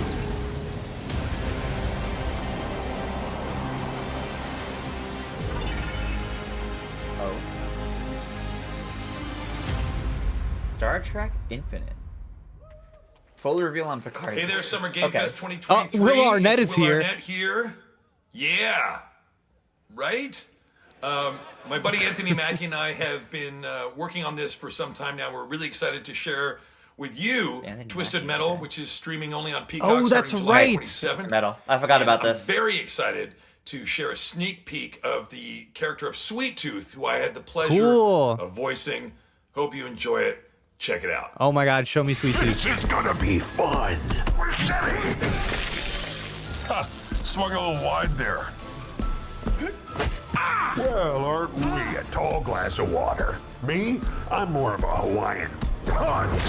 Oh. Star Trek Infinite. Full reveal on Picard. Hey there, Summer Game Fest 2023. Will Arnett is Will here. Arnett here. Yeah. Right? My buddy Anthony Mackie and I have been working on this for some time now. We're really excited to share with you Twisted Metal, which is streaming only on Peacock. Oh, that's starting July right. 27th. Metal. I forgot about I'm this. very excited to share a sneak peek of the character of Sweet Tooth, who I had the pleasure Cool. of voicing. Hope you enjoy it. Check it out. Oh my God, show me Sweet Tooth. This is gonna be fun. Ha, swung a little wide there. Well, aren't we a tall glass of water? Me? I'm more of a Hawaiian punch.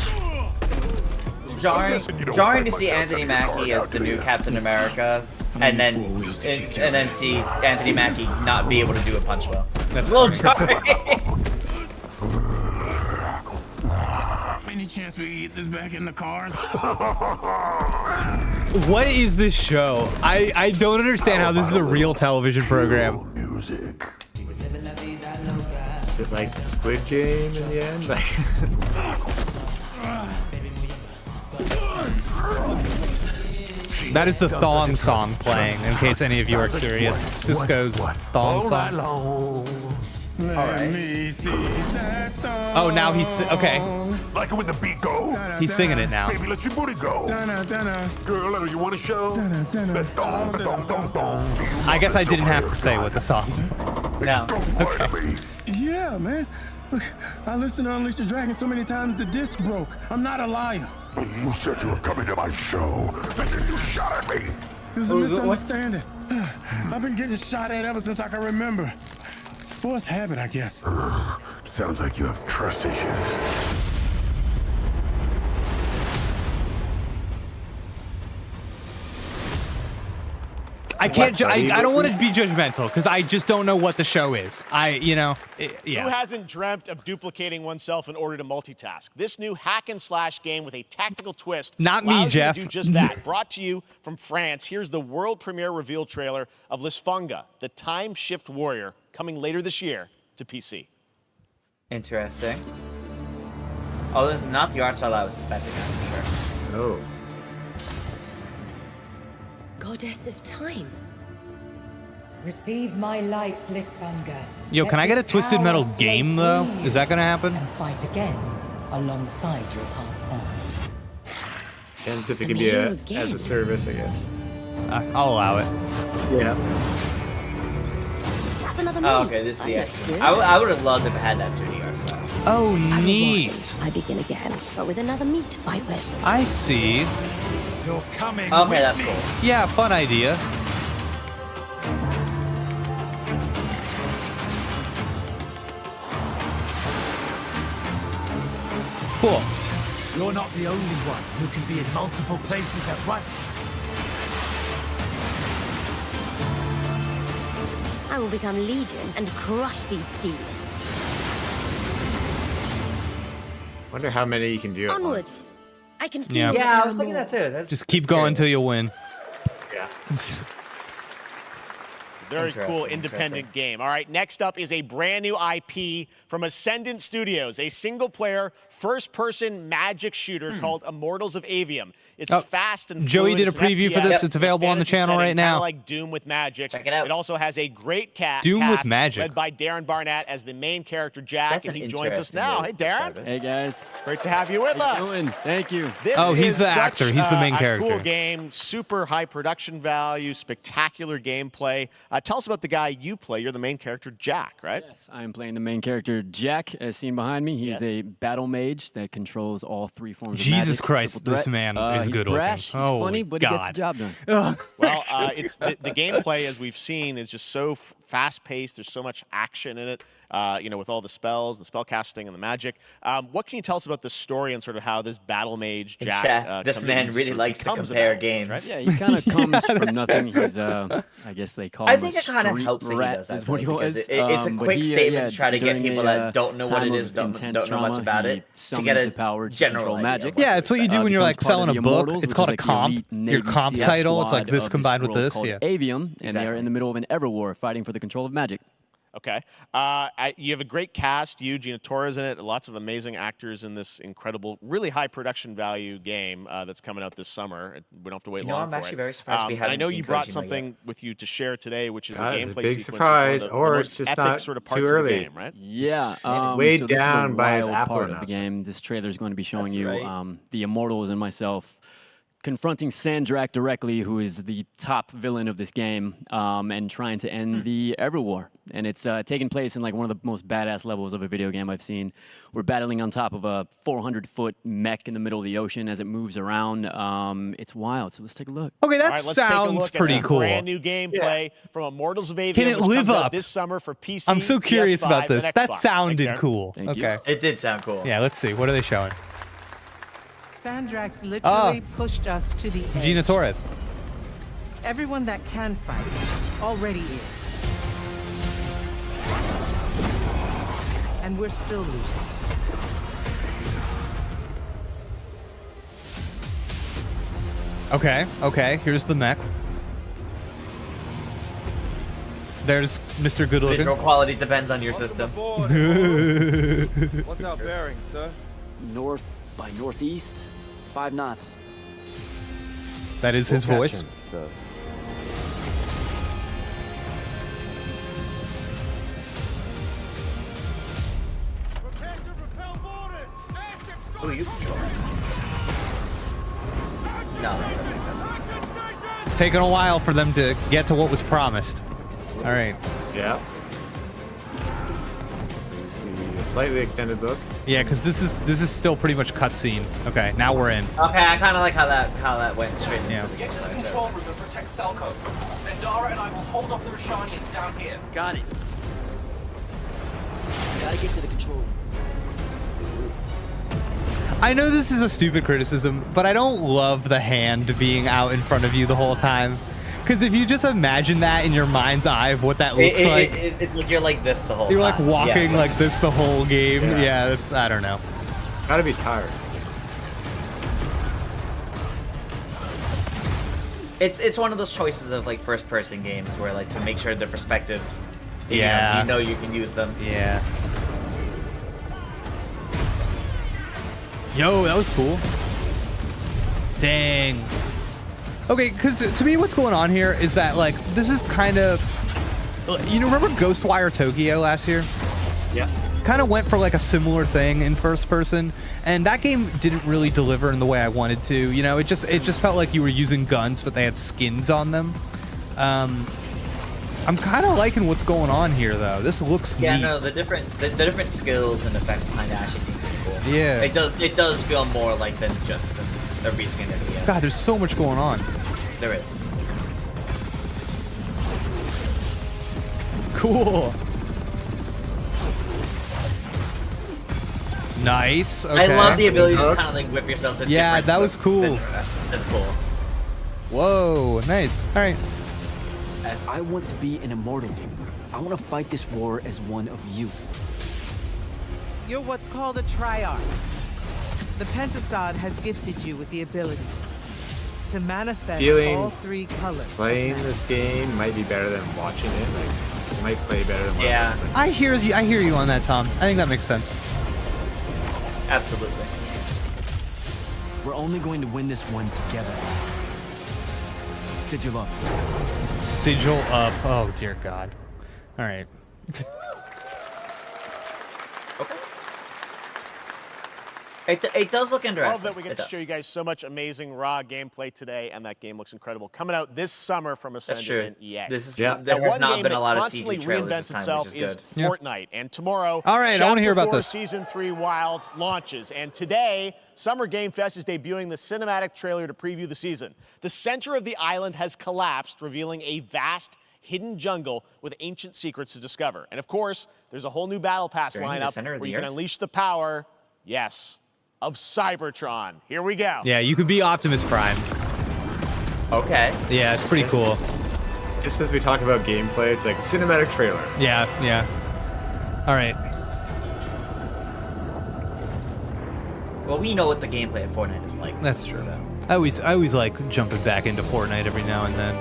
Jarring to see Anthony Mackie as the new Captain America, and then see Anthony Mackie not be able to do a punch well. That's a little jarring. Any chance we get this back in the cars? What is this show? I don't understand how this is a real television program. Music. Is it like Squid Game in the end? Like That is the thong song playing, in case any of you are curious. Cisco's thong song. Oh, now he's okay. Like it when the beat go? He's singing it now. Baby, let your booty go. Girl, you want to show? I guess I didn't have to say what the song was. No. Okay. Yeah, man. Look, I listened to Unleash the Dragon so many times the disc broke. I'm not a liar. You said you were coming to my show, and then you shot at me. There's a misunderstanding. I've been getting shot at ever since I can remember. It's a forced habit, I guess. Sounds like you have trust issues. I can't. I don't want to be judgmental because I just don't know what the show is. Yeah. Who hasn't dreamt of duplicating oneself in order to multitask? This new hack and slash game with a tactical twist. Not me, allows you Jeff. to do just that. Brought to you from France. Here's the world premiere reveal trailer of Lisfunga, the Time Shift Warrior, coming later this year to PC. Interesting. Oh, this is not the art style I was expecting, I'm sure. Oh. Goddess of time. Receive my light, Lisfunga. Yo, can I get a Twisted Metal game though? Is that gonna happen? And fight again alongside your past selves. Depends if it can be as a service, I guess. I'll allow it. Yeah. That's another Oh, okay, this is the action. I would have loved if it had that 2D art style. Oh, neat. I begin again, but with another me to fight with. I see. You're coming. Okay, with that's me. cool. Yeah, fun idea. Cool. You're not the only one who can be in multiple places at once. I will become Legion and crush these demons. Wonder how many you can do at once. Onwards. I can feel Yeah. that Yeah, I there was are thinking more. that too. That's, Just keep going until you win. Yeah. Very cool Interesting, independent game. All right, next up is a brand new IP from Ascendant Studios, a single-player, first-person magic shooter called Immortals of Avium. It's fast and Joey fluid. did a It's an preview for FPS this. It's available on the fantasy channel setting, right now. kinda like Doom with magic. Check it out. It also has a great Doom with cast magic. led by Darren Barnett as the main character Jack, That's and an he joins us interesting now. way Hey, to describe Darren. it. Hey guys. Great to have you with us. Thank you. This Oh, he's is the such, actor. He's the main a character. Cool game, super high production value, spectacular gameplay. Tell us about the guy you play. You're the main character, Jack, right? Yes, I am playing the main character, Jack, as seen behind me. He's a battle mage that controls all three forms of magic. Jesus Christ, triple this threat. man is he's good brash, looking. He's funny, but he gets the job done. Well, it's the gameplay, as we've seen, is just so fast-paced. There's so much action in it, with all the spells, the spell casting, and the magic. What can you tell us about the story and sort of how this battle mage, Jack, this man really likes to becomes a compare battle mage, games. right? Yeah, he kind of comes from nothing. He's, I guess they call him I think it kind of helps that he does that, is what he though, was. because it's a But quick he, statement to try to get during people that don't know what time it of is, don't intense know trauma, much about he it, to summons get a the power to general control idea magic. of what Yeah, it's what you do when you're like becomes part selling of a the book. Immortals, It's which called is a like the comp. elite Your Navy comp SEAL title. It's like squad this of combined with world this. called Yeah. Avium, and they are in the middle of an ever war fighting for the control of magic. Okay. You have a great cast. You, Gina Torres in it. Lots of amazing actors in this incredible, really high production value game that's coming out this summer. We don't have to wait long I'm for actually it. very surprised we And I haven't know seen you brought Kojima something yet. with you to share today, which is God, a it's a gameplay big sequence. surprise, Which is one of the or most it's just epic not sort of too parts of the early. game, right? Yeah, Weighed so this is down a by his wild Apple part of the announcement. game. This trailer is going to be showing you right. the Immortals and myself confronting Sandrak directly, who is the top villain of this game, and trying to end the Everwar. And it's taking place in like one of the most badass levels of a video game I've seen. We're battling on top of a 400-foot mech in the middle of the ocean as it moves around. It's wild, so let's take a look. Okay, that All right, let's take a sounds look at pretty some cool. Brand new gameplay from Immortals of Avium. Can it which live comes out up? this summer for PC? I'm so curious PS5, about this. and That Xbox. sounded Thanks, Darren. cool. Thank you. Okay. It did sound cool. Yeah, let's see. What are they showing? Sandrax literally pushed us to the edge. Gina Torres. Everyone that can fight already is. And we're still losing. Okay. Here's the mech. There's Mr. Good Looking. Visual quality depends on your system. What's our bearing, sir? North by northeast, 5 knots. That is his voice. Oh, you control it. No, that's something. It's taken a while for them to get to what was promised. All right. Yeah. It's the slightly extended book. Yeah, because this is still pretty much cutscene. Okay, now we're in. Okay, I kind of like how that went straight into Yeah. the Get to the gameplay. control room and protect Selco. Zendara and I will hold off the Rashanians down here. Got it. Gotta get to the control room. I know this is a stupid criticism, but I don't love the hand being out in front of you the whole time. Because if you just imagine that in your mind's eye of what that looks like, It's like you're like this the whole you're time. like walking Yeah. like this the whole game. Yeah, that's, I don't know. Gotta be tired. It's one of those choices of like first person games where like to make sure the perspective, Yeah. you know you can use them. Yeah. Yo, that was cool. Dang. Okay, because to me, what's going on here is that, like, this is kind of... You know, remember Ghostwire Tokyo last year? Yeah. Kind of went for, like, a similar thing in first person, and that game didn't really deliver in the way I wanted to. You know, it just felt like you were using guns, but they had skins on them. I'm kind of liking what's going on here, though. This looks Yeah, neat. no, the different skills and effects behind it actually seem pretty cool. Yeah. It does feel more like than just a reskin that he has. God, there's so much going on. There is. Cool. Nice. Okay. I love the ability to just kind of like whip yourself to Yeah, that was cool. That's cool. Whoa, nice. All right. I want to be an immortal. I want to fight this war as one of you. You're what's called a triarch. The Pentasod has gifted you with the ability to manifest all 3 colors. Playing this game might be better than watching it. Like, it might play better than watching it. I hear you on that, Tom. I think that makes sense. Absolutely. We're only going to win this one together. Sigil up. Sigil up. Oh, dear God. All right. It does look interesting. Love that we get to show you guys so much amazing raw gameplay today, and that game looks incredible. Coming out this summer from Ascendant and EA. This is The there has one not game been a that lot of constantly CG trailers reinvents this time, itself which is is good. Fortnite. And tomorrow, All right, I want to hear about Chapter 4 this. Season 3 Wilds launches. And today, Summer Game Fest is debuting the cinematic trailer to preview the season. The center of the island has collapsed, revealing a vast hidden jungle with ancient secrets to discover. And of course, there's a whole new battle pass They're in the lineup center of where the you can earth? unleash the power, yes, of Cybertron. Here we go. Yeah, you could be Optimus Prime. Okay. Yeah, it's pretty cool. Just as we talk about gameplay, it's like cinematic trailer. Yeah, yeah. All right. Well, we know what the gameplay of Fortnite is like. That's true. So. I always like jumping back into Fortnite every now and then.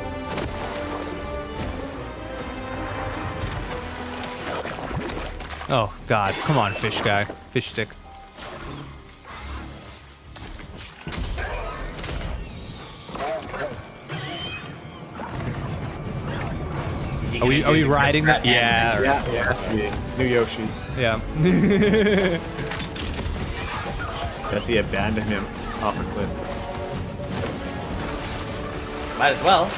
Oh God, come on, fish guy, fish stick. Are we riding that? Yeah. Yeah, it has to be. New Yoshi. Yeah. Does he abandon him off a cliff? Might as well.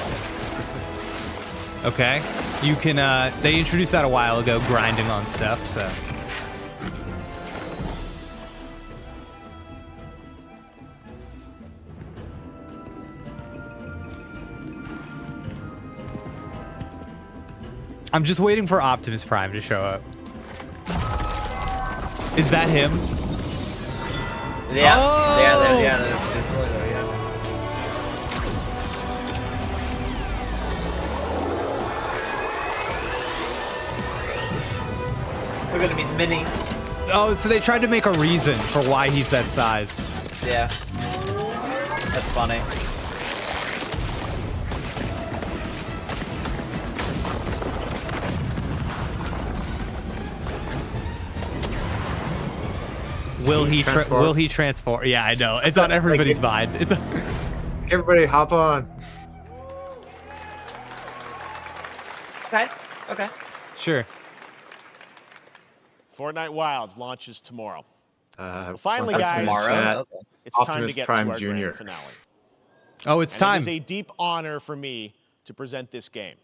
Okay. You can. They introduced that a while ago, grinding on stuff. So. I'm just waiting for Optimus Prime to show up. Is that him? Yeah. Oh! Yeah. Look at him, he's mini. Oh, so they tried to make a reason for why he's that size. Yeah. That's funny. Will he transform? Yeah, I know. It's on everybody's mind. It's everybody hop on. Okay. Sure. Fortnite Wilds launches tomorrow. Well, finally, guys, tomorrow? it's time Optimus to get Prime to our Jr. grand finale. Oh, it's And time. it is a deep honor for me to present this game.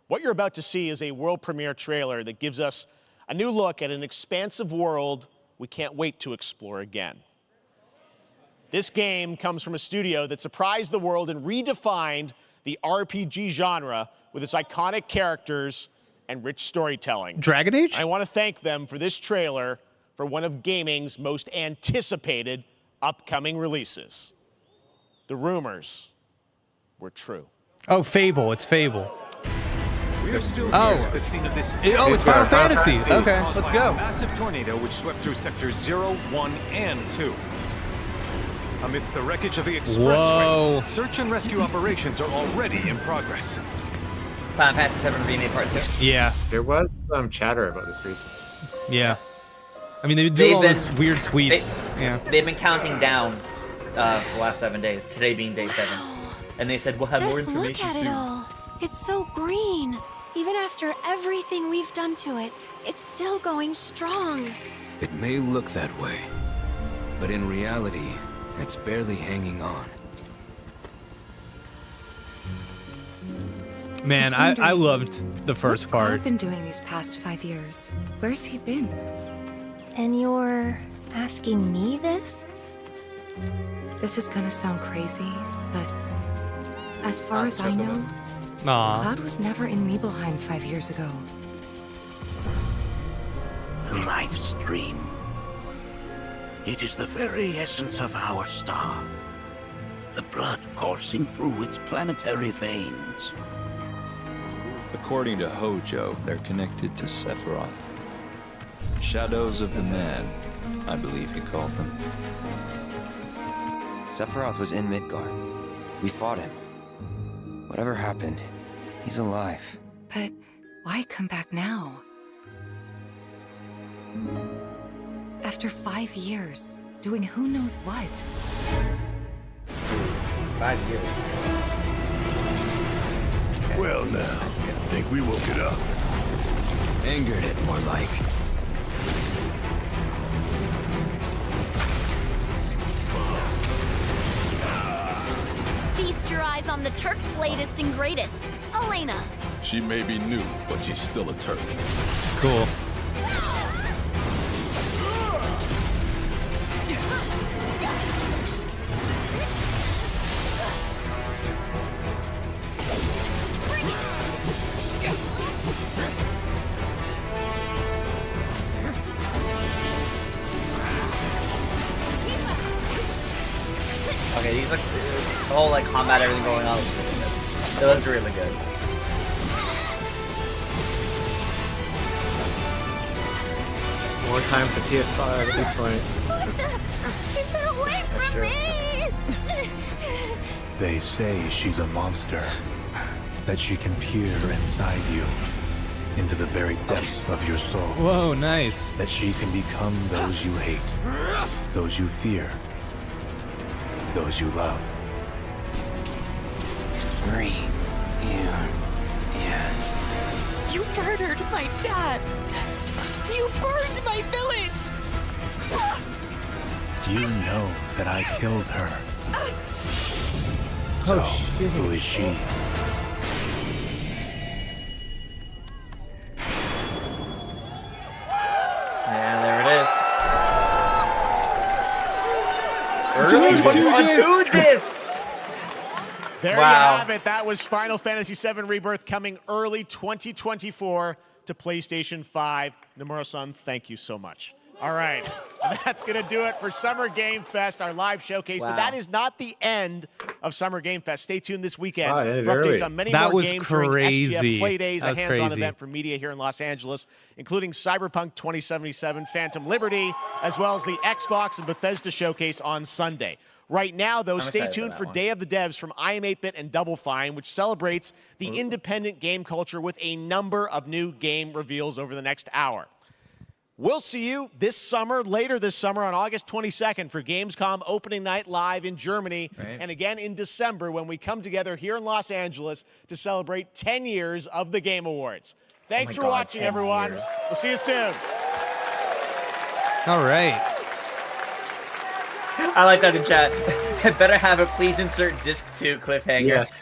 What you're about to see is a world premiere trailer that gives us a new look at an expansive world we can't wait to explore again. This game comes from a studio that surprised the world and redefined the RPG genre with its iconic characters and rich storytelling. Dragon Age? I want to thank them for this trailer for one of gaming's most anticipated upcoming releases. The rumors were true. Oh, Fable. It's Fable. We are still Oh. here at the scene of this. Oh, it's Final Fantasy. Okay, caused let's by a go. massive tornado which swept through sectors 0, 1, and 2. Amidst the wreckage of the expressway, Whoa. search and rescue operations are already in progress. Final Fantasy 7 Remake Part 2. Yeah. There was some chatter about this recently. Yeah. I mean, they've been doing all those weird tweets. They've been counting down for the last 7 days. Today being day 7, and they said we'll have more Just information look at soon. it all. It's so green. Even after everything we've done to it, it's still going strong. It may look that way, but in reality, it's barely hanging on. Man, I loved the first part. What's Cloud been doing these past 5 years? Where's he been? And you're asking me this? This is gonna sound crazy, but as far as I know, Cloud was never in Nibelheim 5 years ago. The Livestream. It is the very essence of our star. The blood coursing through its planetary veins. According to Hojo, they're connected to Sephiroth. Shadows of the Mad, I believe he called them. Sephiroth was in Midgard. We fought him. Whatever happened, he's alive. But why come back now? After 5 years, doing who knows what? 5 years. Well now, think we woke it up. Angered it, more like. Feast your eyes on the Turk's latest and greatest, Elena. She may be new, but she's still a Turk. Cool. Okay, these like the whole like combat, everything going on. It looks really good. More time for PS5 at this point. Keep her away from me! They say she's a monster. That she can peer inside you. Into the very depths of your soul. Whoa, nice. That she can become those you hate. Those you fear. Those you love. You murdered my dad! You burned my village! You know that I killed her. So, who is she? Yeah, there it is. Two discs. There Wow. you have it. That was Final Fantasy VII Rebirth coming early 2024 to PlayStation 5. Nomura-san, thank you so much. All right, that's going to do it for Summer Game Fest, our live showcase. Wow. But that is not the end of Summer Game Fest. Stay tuned this weekend Wow, it ended for updates early. on many That more was games during crazy. SGF Play Days, That a was hands-on crazy. event for media here in Los Angeles, including Cyberpunk 2077, Phantom Liberty, as well as the Xbox and Bethesda showcase on Sunday. Right now, though, stay excited for tuned that for one. Day of the Devs from I Am 8-Bit and Double Fine, which celebrates the independent game culture with a number of new game reveals over the next hour. We'll see you this summer, later this summer on August 22nd for Gamescom opening night live in Germany, and again in December when we come together here in Los Angeles to celebrate 10 years of the Game Awards. Thanks for watching, 10 everyone. years. We'll see you soon. All right. I like that in chat. Better have a please insert disc 2 cliffhanger. Yes.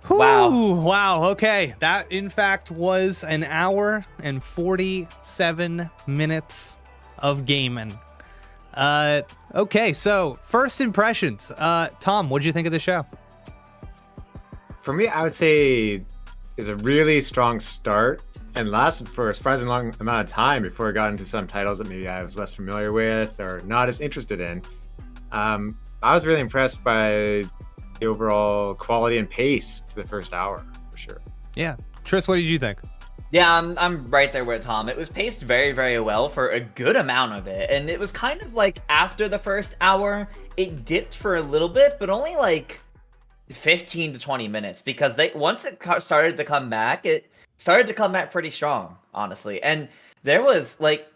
Wow. Wow. Okay. That, in fact, was an hour and 47 minutes of gaming. Okay. So, first impressions. Tom, what did you think of the show? For me, I would say it's a really strong start and lasted for a surprisingly long amount of time before it got into some titles that maybe I was less familiar with or not as interested in. I was really impressed by the overall quality and pace to the first hour, for sure. Yeah. Tris, what did you think? Yeah, I'm right there with Tom. It was paced very, very well for a good amount of it. And it was kind of like after the first hour, it dipped for a little bit, but only like 15 to 20 minutes because once it started to come back, it started to come back pretty strong, honestly. And there was like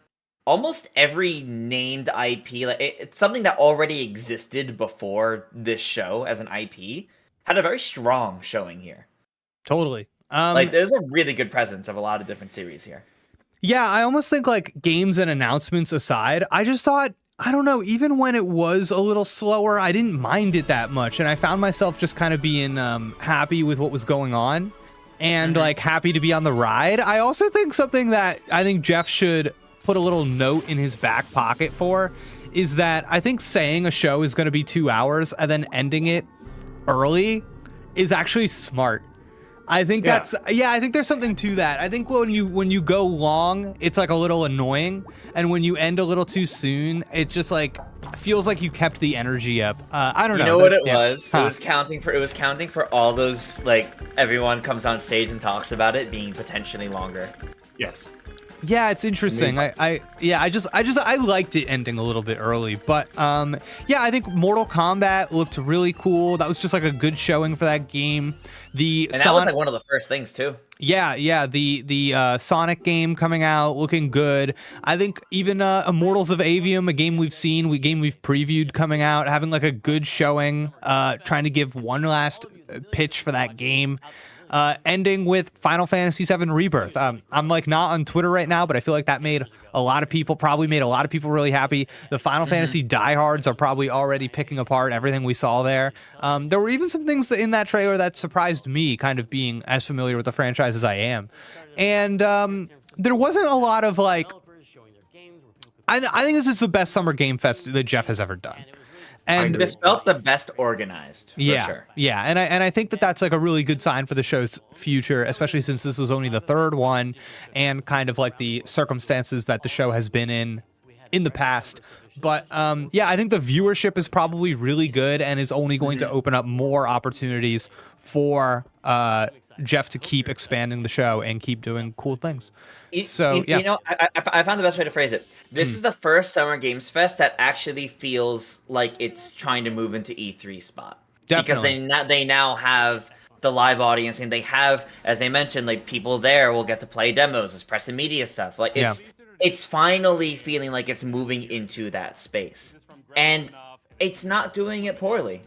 almost every named IP, like it's something that already existed before this show as an IP, had a very strong showing here. Totally. Like there's a really good presence of a lot of different series here. Yeah, I almost think like games and announcements aside, I just thought, I don't know, even when it was a little slower, I didn't mind it that much. And I found myself just kind of being happy with what was going on and like happy to be on the ride. I also think something that I think Jeff should put a little note in his back pocket for is that I think saying a show is going to be 2 hours and then ending it early is actually smart. I think I think there's something to that. I think when you go long, it's like a little annoying, and when you end a little too soon, it just like feels like you kept the energy up. I don't know. You know what it was? Huh. It was counting for all those, like, everyone comes on stage and talks about it being potentially longer. Yes. Yeah, it's interesting. I liked it ending a little bit early, but yeah, I think Mortal Kombat looked really cool. That was just like a good showing for that game. And that was like one of the first things too. Yeah, the Sonic game coming out looking good. I think even Immortals of Avium, a game we've previewed coming out, having like a good showing, trying to give one last pitch for that game. Ending with Final Fantasy VII Rebirth. I'm like not on Twitter right now, but I feel like that made a lot of people really happy. The Final Fantasy diehards are probably already picking apart everything we saw there. There were even some things in that trailer that surprised me, kind of being as familiar with the franchise as I am. And there wasn't a lot of like, I think this is the best summer game fest that Jeff has ever done. And this felt the best organized, for sure. Yeah, and I think that's like a really good sign for the show's future, especially since this was only the third one, and kind of like the circumstances that the show has been in the past. But yeah, I think the viewership is probably really good and is only going to open up more opportunities for Jeff to keep expanding the show and keep doing cool things. So yeah, you know, I found the best way to phrase it. This is the first Summer Games Fest that actually feels like it's trying to move into E3 spot. Definitely. Because they now have the live audience, and they have, as they mentioned, like people there will get to play demos, it's press and media stuff. Like it's finally feeling like it's moving into that space, and it's not doing it poorly.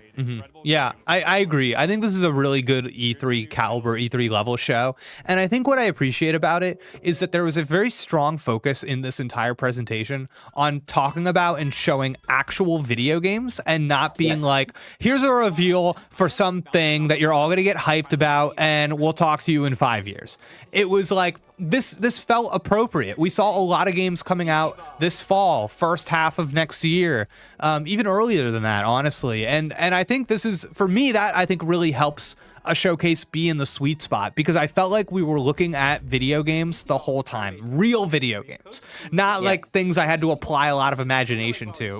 Yeah, I agree. I think this is a really good E3 caliber, E3 level show. And I think what I appreciate about it is that there was a very strong focus in this entire presentation on talking about and showing actual video games and not being like, here's a reveal for something that you're all going to get hyped about and we'll talk to you in 5 years. It was like, this felt appropriate. We saw a lot of games coming out this fall, first half of next year, even earlier than that, honestly. And I think this is, for me, that I think really helps a showcase be in the sweet spot, because I felt like we were looking at video games the whole time, real video games, not like things I had to apply a lot of imagination to.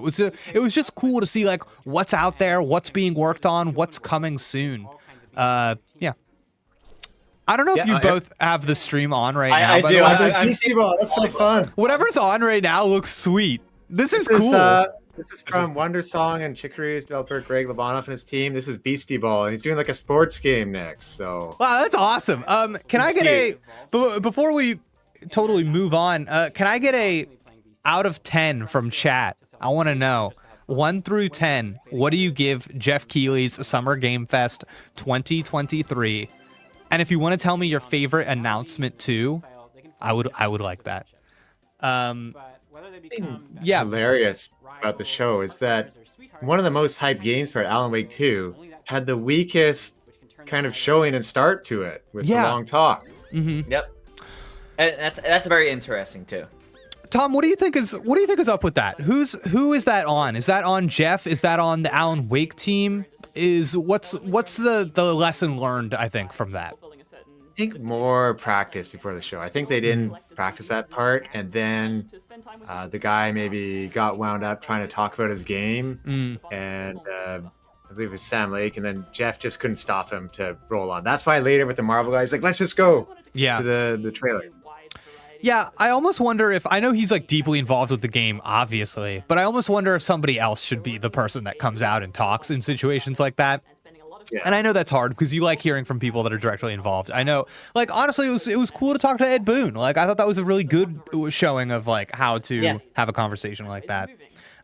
It was just cool to see like what's out there, what's being worked on, what's coming soon. Yeah. I don't know if you both have the stream on right now. I do. That's so fun. Whatever's on right now looks sweet. This is cool. This is from Wondersong and Chicory's developer Greg Labanoff and his team. This is Beastie Ball, and he's doing like a sports game next. So wow, that's awesome. Can I get before we totally move on? Can I get a out of 10 from chat? I want to know 1 through 10. What do you give Jeff Keighley's Summer Game Fest 2023? And if you want to tell me your favorite announcement too, I would like that. Yeah, hilarious about the show is that one of the most hyped games for Alan Wake 2 had the weakest kind of showing and start to it with the long talk. Yep, and that's very interesting too. Tom, what do you think is up with that? Who is that on? Is that on Jeff? Is that on the Alan Wake team? What's the lesson learned, I think, from that? I think more practice before the show. I think they didn't practice that part, and then the guy maybe got wound up trying to talk about his game, and I believe it was Sam Lake, and then Jeff just couldn't stop him to roll on. That's why later with the Marvel guys, like, let's just go to the trailer. Yeah, I almost wonder if, I know he's like deeply involved with the game, obviously, but I almost wonder if somebody else should be the person that comes out and talks in situations like that. Yeah. And I know that's hard because you like hearing from people that are directly involved. I know, like, honestly, it was cool to talk to Ed Boon. Like, I thought that was a really good showing of like how to have a conversation like that.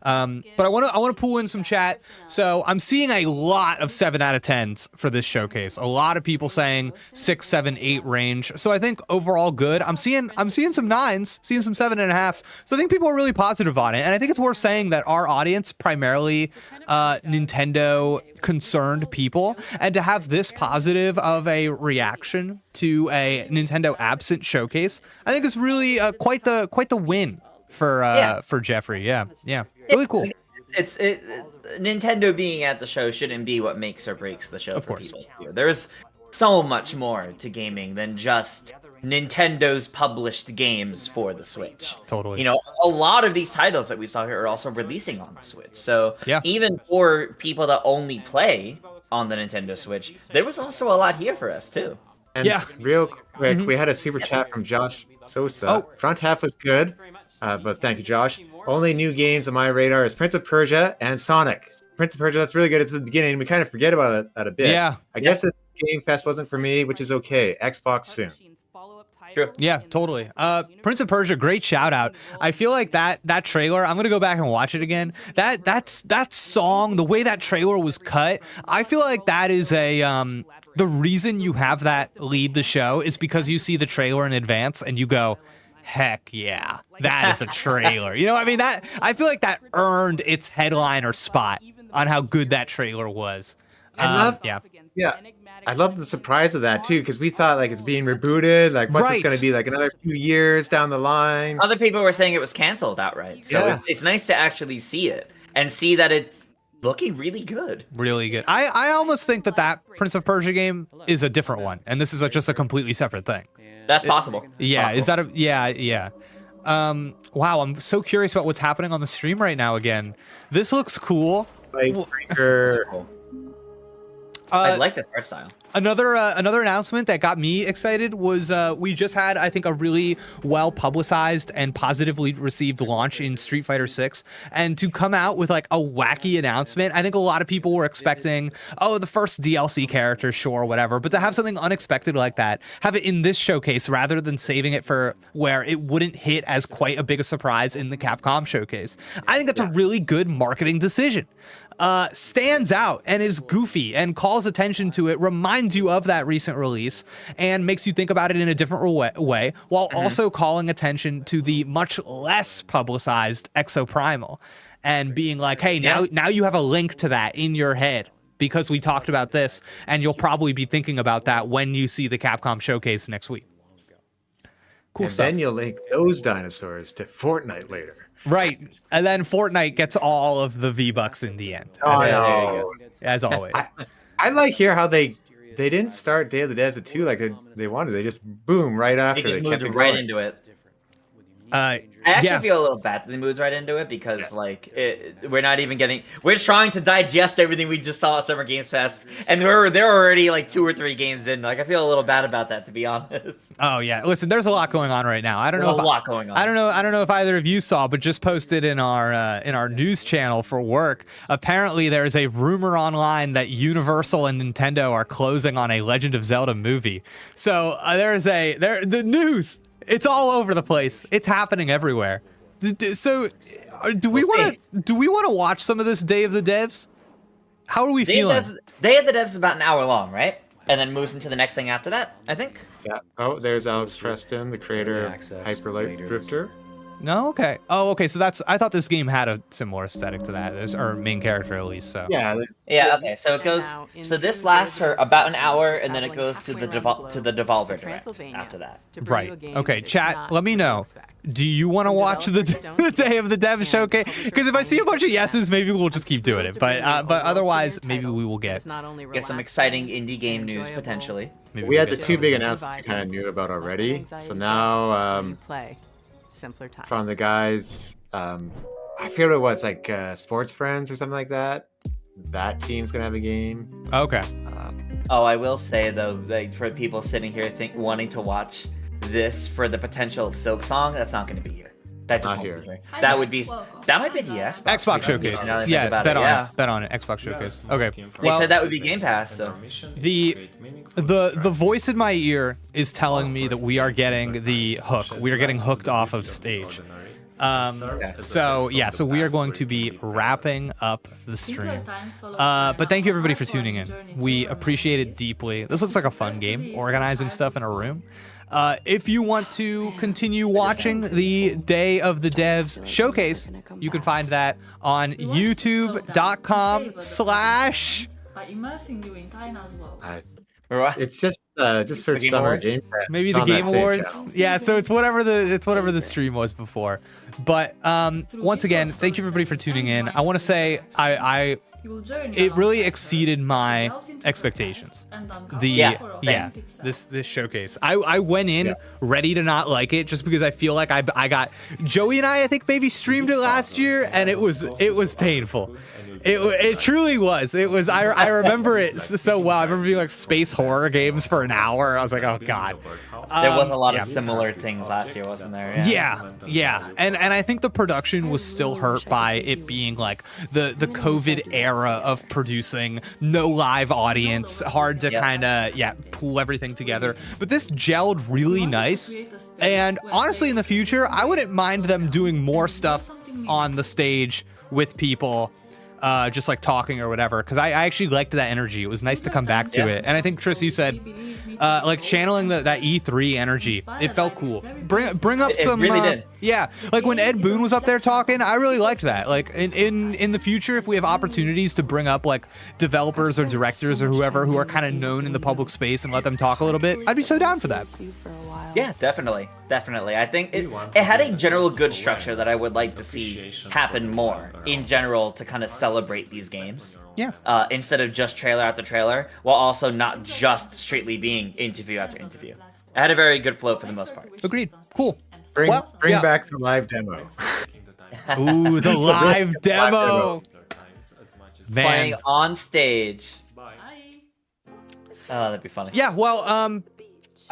But I want to pull in some chat. So I'm seeing a lot of 7 out of 10s for this showcase. A lot of people saying 6, 7, 8 range. So I think overall good. I'm seeing some 9s, seeing some 7.5s. So I think people are really positive on it. And I think it's worth saying that our audience, primarily Nintendo concerned people, and to have this positive of a reaction to a Nintendo absent showcase, I think is really quite the win for Jeffrey. Yeah, really cool. Nintendo being at the show shouldn't be what makes or breaks the show. Of for course. people. There's so much more to gaming than just Nintendo's published games for the Switch. Totally. You know, a lot of these titles that we saw here are also releasing on the Switch. So yeah. even for people that only play on the Nintendo Switch, there was also a lot here for us too. And real quick, we had a super chat from Josh Sosa. Front half was good, but thank you, Josh. Only new games on my radar is Prince of Persia and Sonic. Prince of Persia, that's really good. It's the beginning. We kind of forget about it a bit. Yeah. I guess this Game Fest wasn't for me, which is okay. Xbox soon. True. Yeah, totally. Prince of Persia, great shout out. I feel like that trailer, I'm gonna go back and watch it again. That song, the way that trailer was cut, I feel like that is the reason you have that lead the show is because you see the trailer in advance and you go, heck yeah, that is a trailer. You know what I mean? I feel like that earned its headliner spot on how good that trailer was. I love the surprise of that too, because we thought like it's being rebooted. Like, what's this going to be like another few years down the line? Other people were saying it was canceled outright. So it's nice to actually see it and see that it's looking really good. Really good. I almost think that Prince of Persia game is a different one, and this is just a completely separate thing. That's possible. Yeah. Is that yeah. Wow, I'm so curious about what's happening on the stream right now again. This looks cool. I like this art style. Another announcement that got me excited was we just had, I think, a really well publicized and positively received launch in Street Fighter 6, and to come out with like a wacky announcement, I think a lot of people were expecting, the first DLC character, sure, whatever, but to have something unexpected like that, have it in this showcase rather than saving it for where it wouldn't hit as quite a big a surprise in the Capcom showcase. I think that's a really good marketing decision. Stands out and is goofy and calls attention to it, reminds you of that recent release, and makes you think about it in a different way, while also calling attention to the much less publicized Exoprimal, and being like, hey, now you have a link to that in your head because we talked about this, and you'll probably be thinking about that when you see the Capcom showcase next week. Cool stuff. Then you'll link those dinosaurs to Fortnite later. Right, and then Fortnite gets all of the V-Bucks in the end. As always. I like here how they didn't start Day of the Devs at 2 like they wanted. They just boom right after. They just moved right into it. I actually feel a little bad that they moved right into it because we're not even getting. We're trying to digest everything we just saw at Summer Games Fest, and they're already like 2 or 3 games in. Like I feel a little bad about that, to be honest. Oh yeah, listen, there's a lot going on right now. I don't know if either of you saw, but just posted in our news channel for work. Apparently, there is a rumor online that Universal and Nintendo are closing on a Legend of Zelda movie. So the news. It's all over the place. It's happening everywhere. So, do we want to watch some of this Day of the Devs? How are we feeling? Day of the Devs is about an hour long, right? And then moves into the next thing after that, I think. Yeah. Oh, there's Alex Preston, the creator of Hyperlight Drifter. No, okay. Oh, okay. So I thought this game had a similar aesthetic to that, or main character at least. So yeah. Okay. So it goes. So this lasts for about an hour, and then it goes to the Devolver Direct after that. Right. Okay. Chat. Let me know. Do you want to watch the Day of the Dev showcase? Because if I see a bunch of yeses, maybe we'll just keep doing it. But otherwise, maybe we will get some exciting indie game news potentially. We had the 2 big announcements you kind of knew about already. So now simpler times. From the guys, I forget what it was, like Sports Friends or something like that. That team's gonna have a game. Okay. I will say though, like for people sitting here wanting to watch this for the potential of Silksong, that's not going to be here. That just won't be here. That would be. That might be the Xbox showcase. Yeah, bet on it. Xbox showcase. Okay. They said that would be Game Pass. So the voice in my ear is telling me that we are getting the hook. We are getting hooked off of stage. So we are going to be wrapping up the stream. But thank you everybody for tuning in. We appreciate it deeply. This looks like a fun game, organizing stuff in a room. If you want to continue watching the Day of the Devs showcase, you can find that on youtube.com/ It's just Just search Summer Game Fest. Maybe the Game Awards. Yeah, so it's whatever the stream was before. But once again, thank you everybody for tuning in. I want to say it really exceeded my expectations. This showcase. I went in ready to not like it just because I feel like I got Joey and I think maybe streamed it last year and it was painful. It truly was. It was. I remember it so well. I remember being like space horror games for an hour. I was like, oh god. There was a lot of similar things last year, wasn't there? Yeah. And I think the production was still hurt by it being like the COVID era of producing, no live audience, hard to kind of pull everything together. But this gelled really nice. And honestly, in the future, I wouldn't mind them doing more stuff on the stage with people. Just like talking or whatever, because I actually liked that energy. It was nice to come back to it. And I think Tris, you said like channeling that E3 energy. It felt cool. Bring up some really did. Yeah, like when Ed Boon was up there talking, I really liked that. Like in the future, if we have opportunities to bring up like developers or directors or whoever who are kind of known in the public space and let them talk a little bit, I'd be so down for that. Yeah, definitely. I think it had a general good structure that I would like to see happen more in general to kind of celebrate these games. Yeah. Instead of just trailer after trailer, while also not just straightly being interview after interview. It had a very good flow for the most part. Agreed. Cool. Bring back the live demo. Ooh, the live demo. Man. Playing on stage. Oh, that'd be funny. Yeah, well,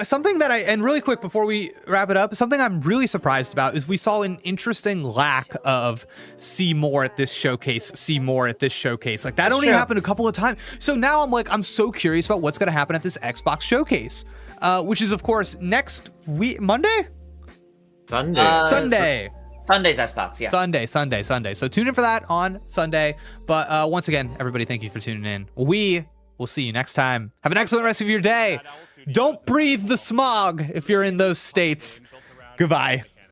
something that and really quick before we wrap it up, something I'm really surprised about is we saw an interesting lack of see more at this showcase. Like that only happened a couple of times. So now I'm so curious about what's going to happen at this Xbox showcase, which is of course next week, Monday? Sunday. Sunday's Xbox, yeah. Sunday. So tune in for that on Sunday. But once again, everybody, thank you for tuning in. We will see you next time. Have an excellent rest of your day. Don't breathe the smog if you're in those states. Goodbye.